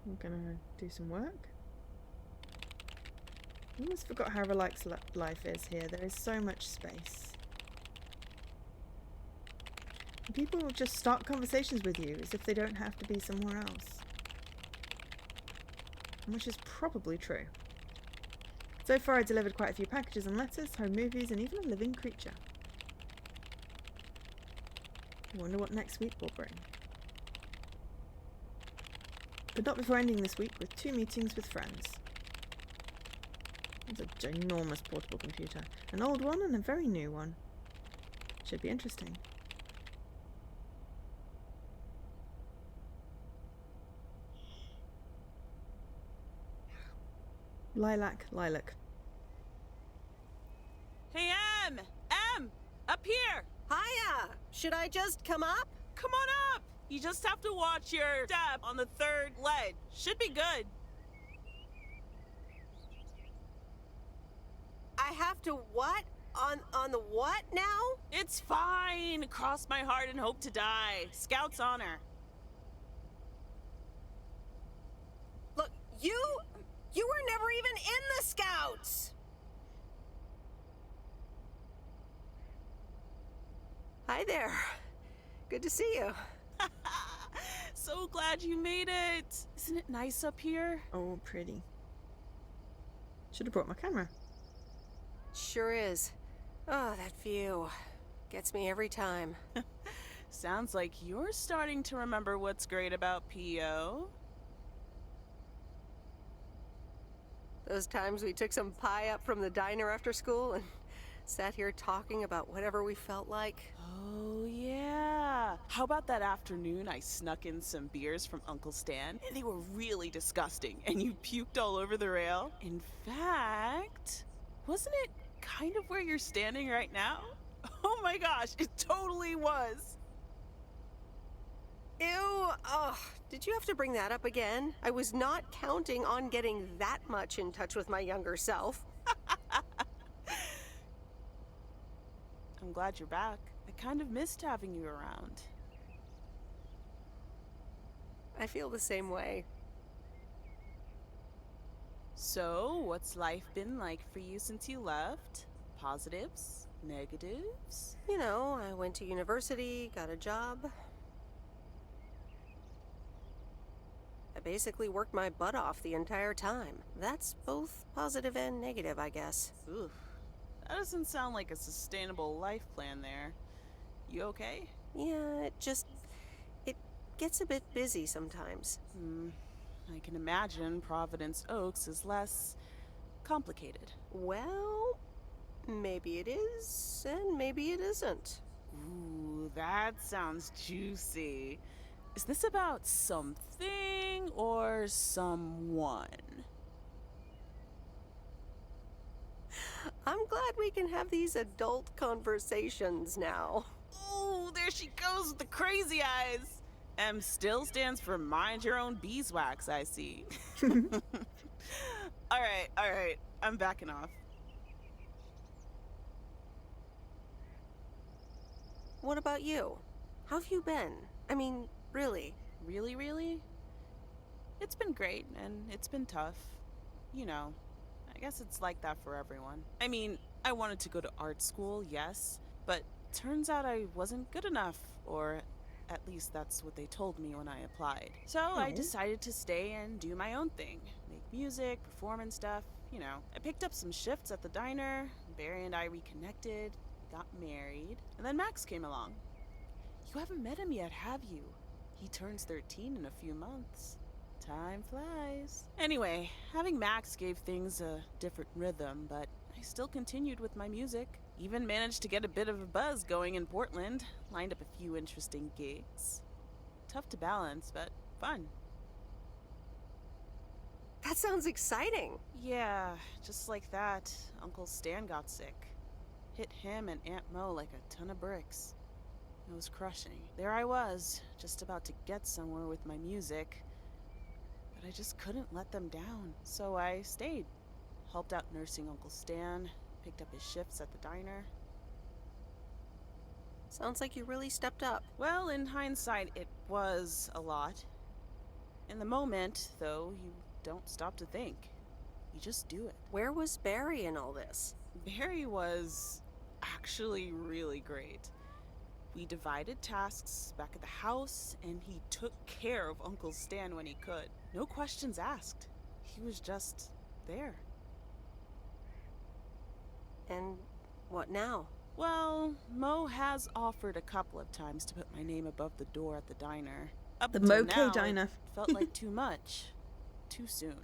We're gonna do some work. I almost forgot how relaxed life is here. There is so much space. And people will just start conversations with you as if they don't have to be somewhere else. Which is probably true. So far I delivered quite a few packages and letters, home movies, and even a living creature. I wonder what next week will bring. But not before ending this week with 2 meetings with friends. It's a ginormous portable computer. An old one and a very new one. Should be interesting. Lilac, lilac. Hey, Em! Em! Up here! Hiya! Should I just come up? Come on up! You just have to watch your step on the 3rd ledge. Should be good. I have to what? On the what now? It's fine. Cross my heart and hope to die. Scout's honor. Look, you were never even in the Scouts! Hi there. Good to see you. So glad you made it. Isn't it nice up here? Oh, pretty. Should have brought my camera. Sure is. Oh, that view. Gets me every time. Sounds like you're starting to remember what's great about P.O. Those times we took some pie up from the diner after school and sat here talking about whatever we felt like. Oh, yeah. How about that afternoon I snuck in some beers from Uncle Stan, and they were really disgusting, and you puked all over the rail? In fact, wasn't it kind of where you're standing right now? Oh my gosh, it totally was. Ew, ugh, did you have to bring that up again? I was not counting on getting that much in touch with my younger self. I'm glad you're back. I kind of missed having you around. I feel the same way. So, what's life been like for you since you left? Positives? Negatives? You know, I went to university, got a job. I basically worked my butt off the entire time. That's both positive and negative, I guess. Oof. That doesn't sound like a sustainable life plan there. You okay? Yeah, it gets a bit busy sometimes. I can imagine Providence Oaks is less complicated. Well, maybe it is, and maybe it isn't. Ooh, that sounds juicy. Is this about something or someone? I'm glad we can have these adult conversations now. Ooh, there she goes with the crazy eyes. M still stands for mind your own beeswax, I see. All right, I'm backing off. What about you? How have you been? I mean, really? Really? It's been great, and it's been tough. You know, I guess it's like that for everyone. I mean, I wanted to go to art school, yes, but turns out I wasn't good enough, or at least that's what they told me when I applied. So I decided to stay and do my own thing. Make music, perform and stuff, you know. I picked up some shifts at the diner, Barry and I reconnected, got married, and then Max came along. You haven't met him yet, have you? He turns 13 in a few months. Time flies. Anyway, having Max gave things a different rhythm, but I still continued with my music. Even managed to get a bit of a buzz going in Portland. Lined up a few interesting gigs. Tough to balance, but fun. That sounds exciting. Yeah, just like that, Uncle Stan got sick. Hit him and Aunt Mo like a ton of bricks. It was crushing. There I was, just about to get somewhere with my music, but I just couldn't let them down. So I stayed. Helped out nursing Uncle Stan, picked up his shifts at the diner. Sounds like you really stepped up. Well, in hindsight, it was a lot. In the moment, though, you don't stop to think. You just do it. Where was Barry in all this? Barry was actually really great. We divided tasks back at the house, and he took care of Uncle Stan when he could. No questions asked. He was just there. And what now? Well, Mo has offered a couple of times to put my name above the door at the diner. Up The until Moke now, Diner. It felt like too much. Too soon.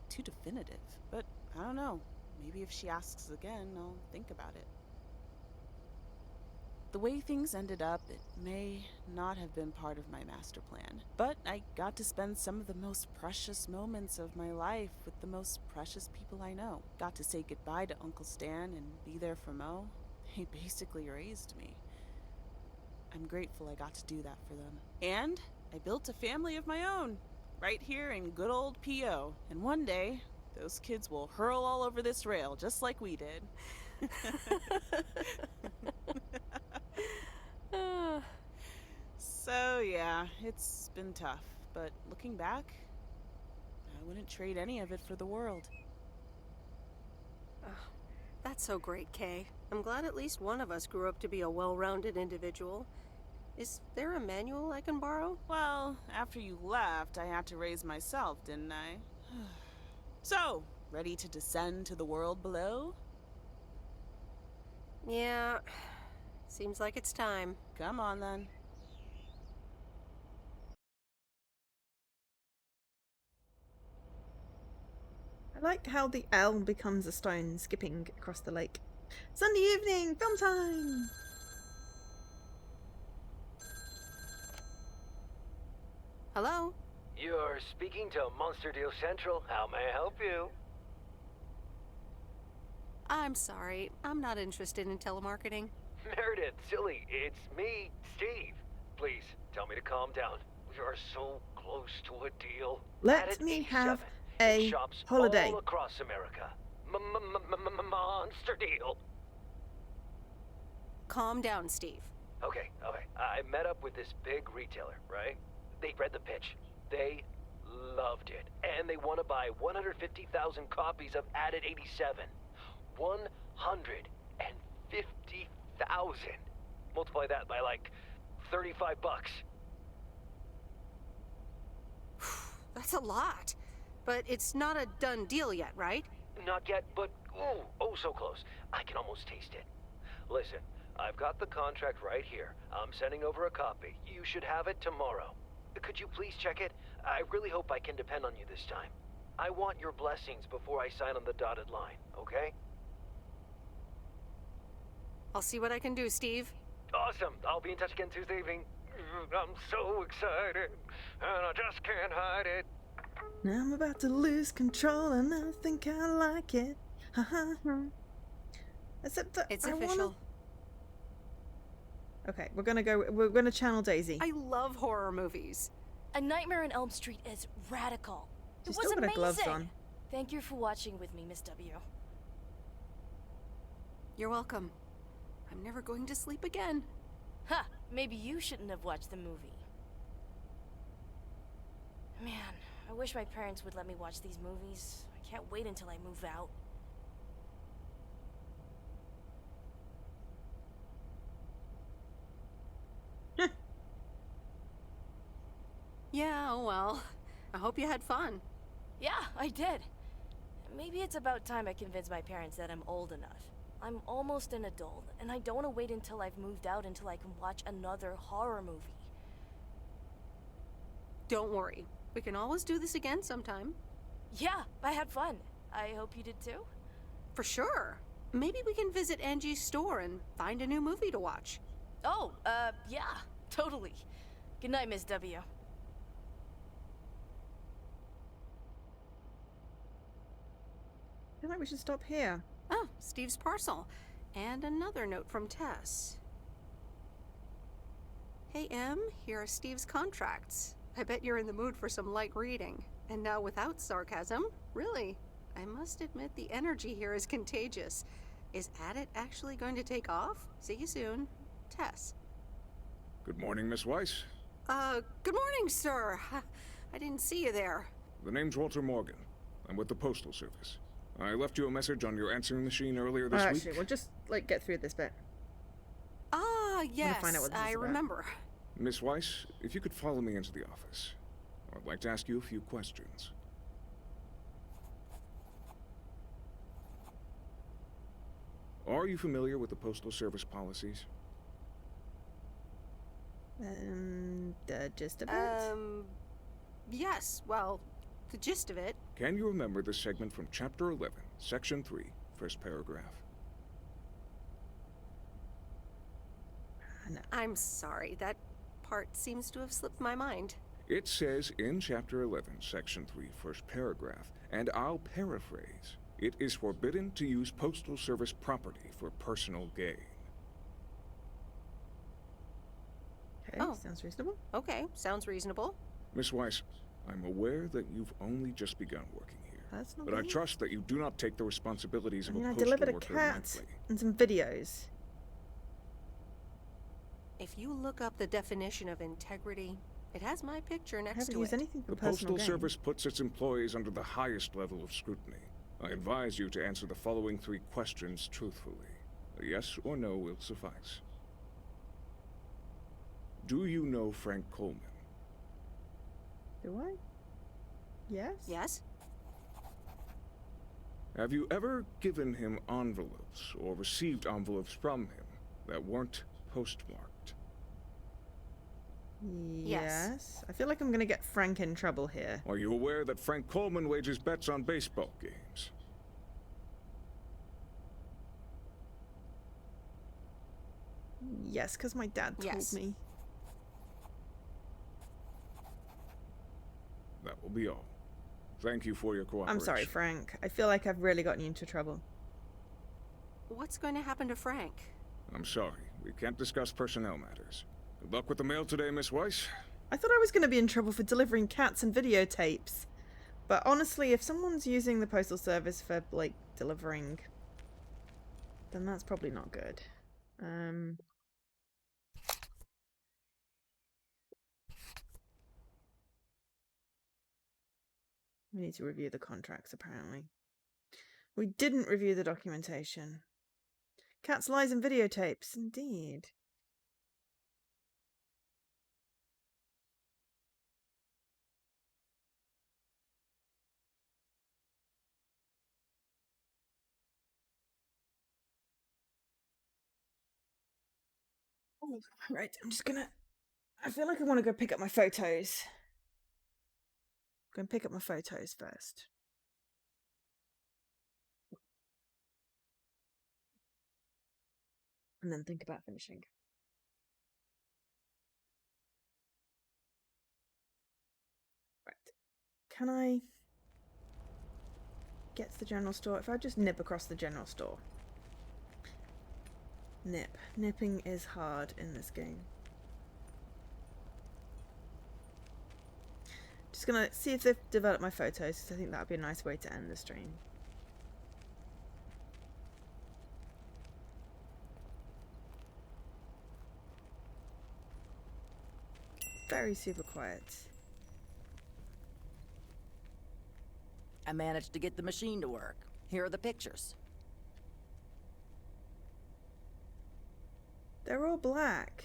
Too definitive. But I don't know. Maybe if she asks again, I'll think about it. The way things ended up, it may not have been part of my master plan. But I got to spend some of the most precious moments of my life with the most precious people I know. Got to say goodbye to Uncle Stan and be there for Mo. He basically raised me. I'm grateful I got to do that for them. And I built a family of my own, right here in good old P.O. And one day, those kids will hurl all over this rail, just like we did. So yeah, it's been tough, but looking back, I wouldn't trade any of it for the world. That's so great, Kay. I'm glad at least one of us grew up to be a well-rounded individual. Is there a manual I can borrow? Well, after you left, I had to raise myself, didn't I? So, ready to descend to the world below? Yeah, seems like it's time. Come on, then. I like how the L becomes a stone skipping across the lake. Sunday evening, film time! Hello? You're speaking to Monster Deal Central. How may I help you? I'm sorry, I'm not interested in telemarketing. Meredith, silly, it's me, Steve. Please, tell me to calm down. We are so close to a deal. Let me have a shops holiday. all across America. Monster Deal. calm down, Steve. Okay. I met up with this big retailer, right? They read the pitch. They loved it. And they want to buy 150,000 copies of Added 87. 150,000. Multiply that by like $35. That's a lot. But it's not a done deal yet, right? Not yet, but oh so close. I can almost taste it. Listen, I've got the contract right here. I'm sending over a copy. You should have it tomorrow. Could you please check it? I really hope I can depend on you this time. I want your blessings before I sign on the dotted line, okay? I'll see what I can do, Steve. Awesome. I'll be in touch again Tuesday evening. I'm so excited, and I just can't hide it. Now I'm about to lose control and I think I like it. Except that It's I official. Okay, we're gonna channel Daisy. I love horror movies. A Nightmare on Elm Street is radical. She's It was still got her amazing. gloves on. Thank you for watching with me, Miss W. You're welcome. I'm never going to sleep again. Ha! Maybe you shouldn't have watched the movie. Man, I wish my parents would let me watch these movies. I can't wait until I move out. Yeah, oh well. I hope you had fun. Yeah, I did. Maybe it's about time I convince my parents that I'm old enough. I'm almost an adult, and I don't want to wait until I've moved out until I can watch another horror movie. Don't worry. We can always do this again sometime. Yeah, I had fun. I hope you did too. For sure. Maybe we can visit Angie's store and find a new movie to watch. Oh, yeah, totally. Good night, Miss W. I feel like we should stop here. Oh, Steve's parcel. And another note from Tess. Hey, Em, here are Steve's contracts. I bet you're in the mood for some light reading. And now without sarcasm, really, I must admit the energy here is contagious. Is Addit actually going to take off? See you soon. Tess. Good morning, Miss Weiss. Good morning, sir. I didn't see you there. The name's Walter Morgan. I'm with the Postal Service. I left you a message on your answering machine earlier this week. Actually, we'll just, get through this bit. Ah, yes, find out what this I is about. remember. Miss Weiss, if you could follow me into the office. I'd like to ask you a few questions. Are you familiar with the Postal Service policies? The gist of it? Yes, well, the gist of it. Can you remember the segment from Chapter 11, Section 3, first paragraph? No. I'm sorry, that part seems to have slipped my mind. It says in Chapter 11, Section 3, first paragraph, and I'll paraphrase, it is forbidden to use Postal Service property for personal gain. Okay, sounds reasonable. Okay, sounds reasonable. Miss Weiss, I'm aware that you've only just begun working here. That's not But I me. trust that you do not take the responsibilities of I a mean, I postal delivered a worker cat lightly. and some videos. If you look up the definition of integrity, it has my picture I next haven't to used it. anything for The personal Postal gain. Service puts its employees under the highest level of scrutiny. I advise you to answer the following 3 questions truthfully. A yes or no will suffice. Do you know Frank Coleman? Do I? Yes? Yes? Have you ever given him envelopes or received envelopes from him that weren't postmarked? Yes. I feel like I'm gonna get Frank in trouble here. Are you aware that Frank Coleman wagers bets on baseball games? Yes, because my dad told Yes. me. That will be all. Thank you for your cooperation. I'm sorry, Frank. I feel like I've really gotten you into trouble. What's going to happen to Frank? I'm sorry. We can't discuss personnel matters. Good luck with the mail today, Miss Weiss. I thought I was going to be in trouble for delivering cats and videotapes. But honestly, if someone's using the postal service for, delivering, then that's probably not good. We need to review the contracts, apparently. We didn't review the documentation. Cats, lies, and videotapes. Indeed. Oh, right, I'm just gonna... I feel like I want to go pick up my photos. I'm going to pick up my photos first. And then think about finishing. Right. Can I get to the general store? If I just nip across the general store. Nip. Nipping is hard in this game. Just gonna see if they've developed my photos, because I think that would be a nice way to end the stream. Very super quiet. I managed to get the machine to work. Here are the pictures. They're all black.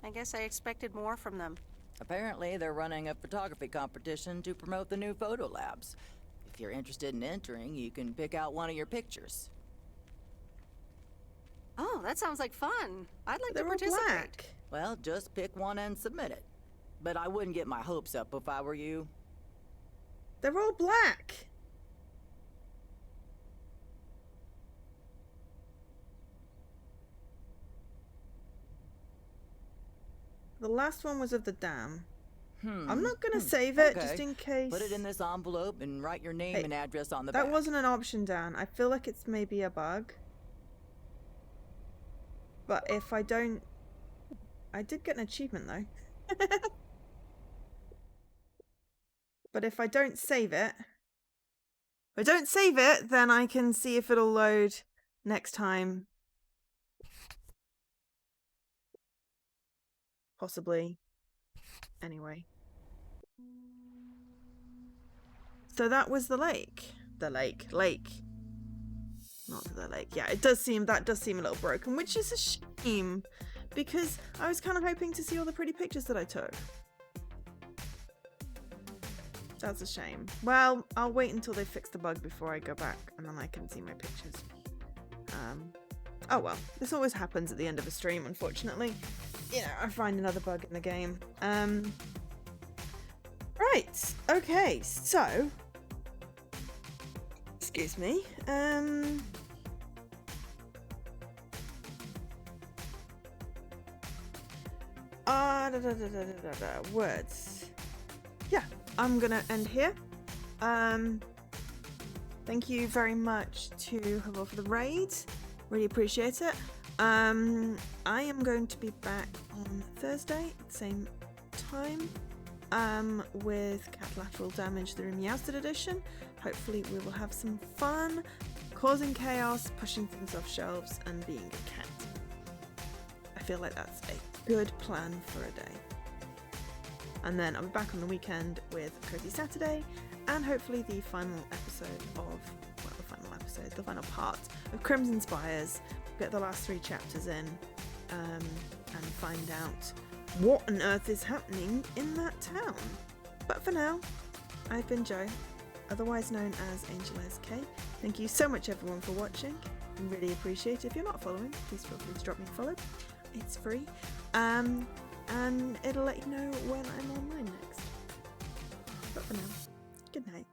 I guess I expected more from them. Apparently, they're running a photography competition to promote the new photo labs. If you're interested in entering, you can pick out one of your pictures. Oh, that sounds like fun. I'd like They're to all participate. black. Well, just pick one and submit it. But I wouldn't get my hopes up if I were you. They're all black. The last one was of the dam. I'm not going to save it, just in case. Put it in this envelope and write your name and address on the That back. wasn't an option, Dan. I feel like it's maybe a bug. But if I don't... I did get an achievement, though. But if I don't save it... then I can see if it'll load next time. Possibly. Anyway. So that was the lake. Lake. Not the lake. Yeah, that does seem a little broken, which is a shame. Because I was kind of hoping to see all the pretty pictures that I took. That's a shame. Well, I'll wait until they fix the bug before I go back, and then I can see my pictures. Oh well, this always happens at the end of a stream, unfortunately. You know, I find another bug in the game. Right, okay, so... Excuse me. Words. Yeah, I'm gonna end here. Thank you very much to Hubble for the raid. Really appreciate it. I am going to be back on Thursday at the same time with Cat Lateral Damage, the Meowsted edition. Hopefully we will have some fun, causing chaos, pushing things off shelves, and being a cat. I feel like that's a good plan for a day. And then I'll be back on the weekend with Cozy Saturday, and hopefully the final part of Crimson Spires. Get the last 3 chapters in, and find out what on earth is happening in that town. But for now, I've been Jo, otherwise known as Angel SK. Thank you so much everyone for watching. I really appreciate it. If you're not following, please feel free to drop me a follow. It's free. And it'll let you know when I'm online next. But for now, good night.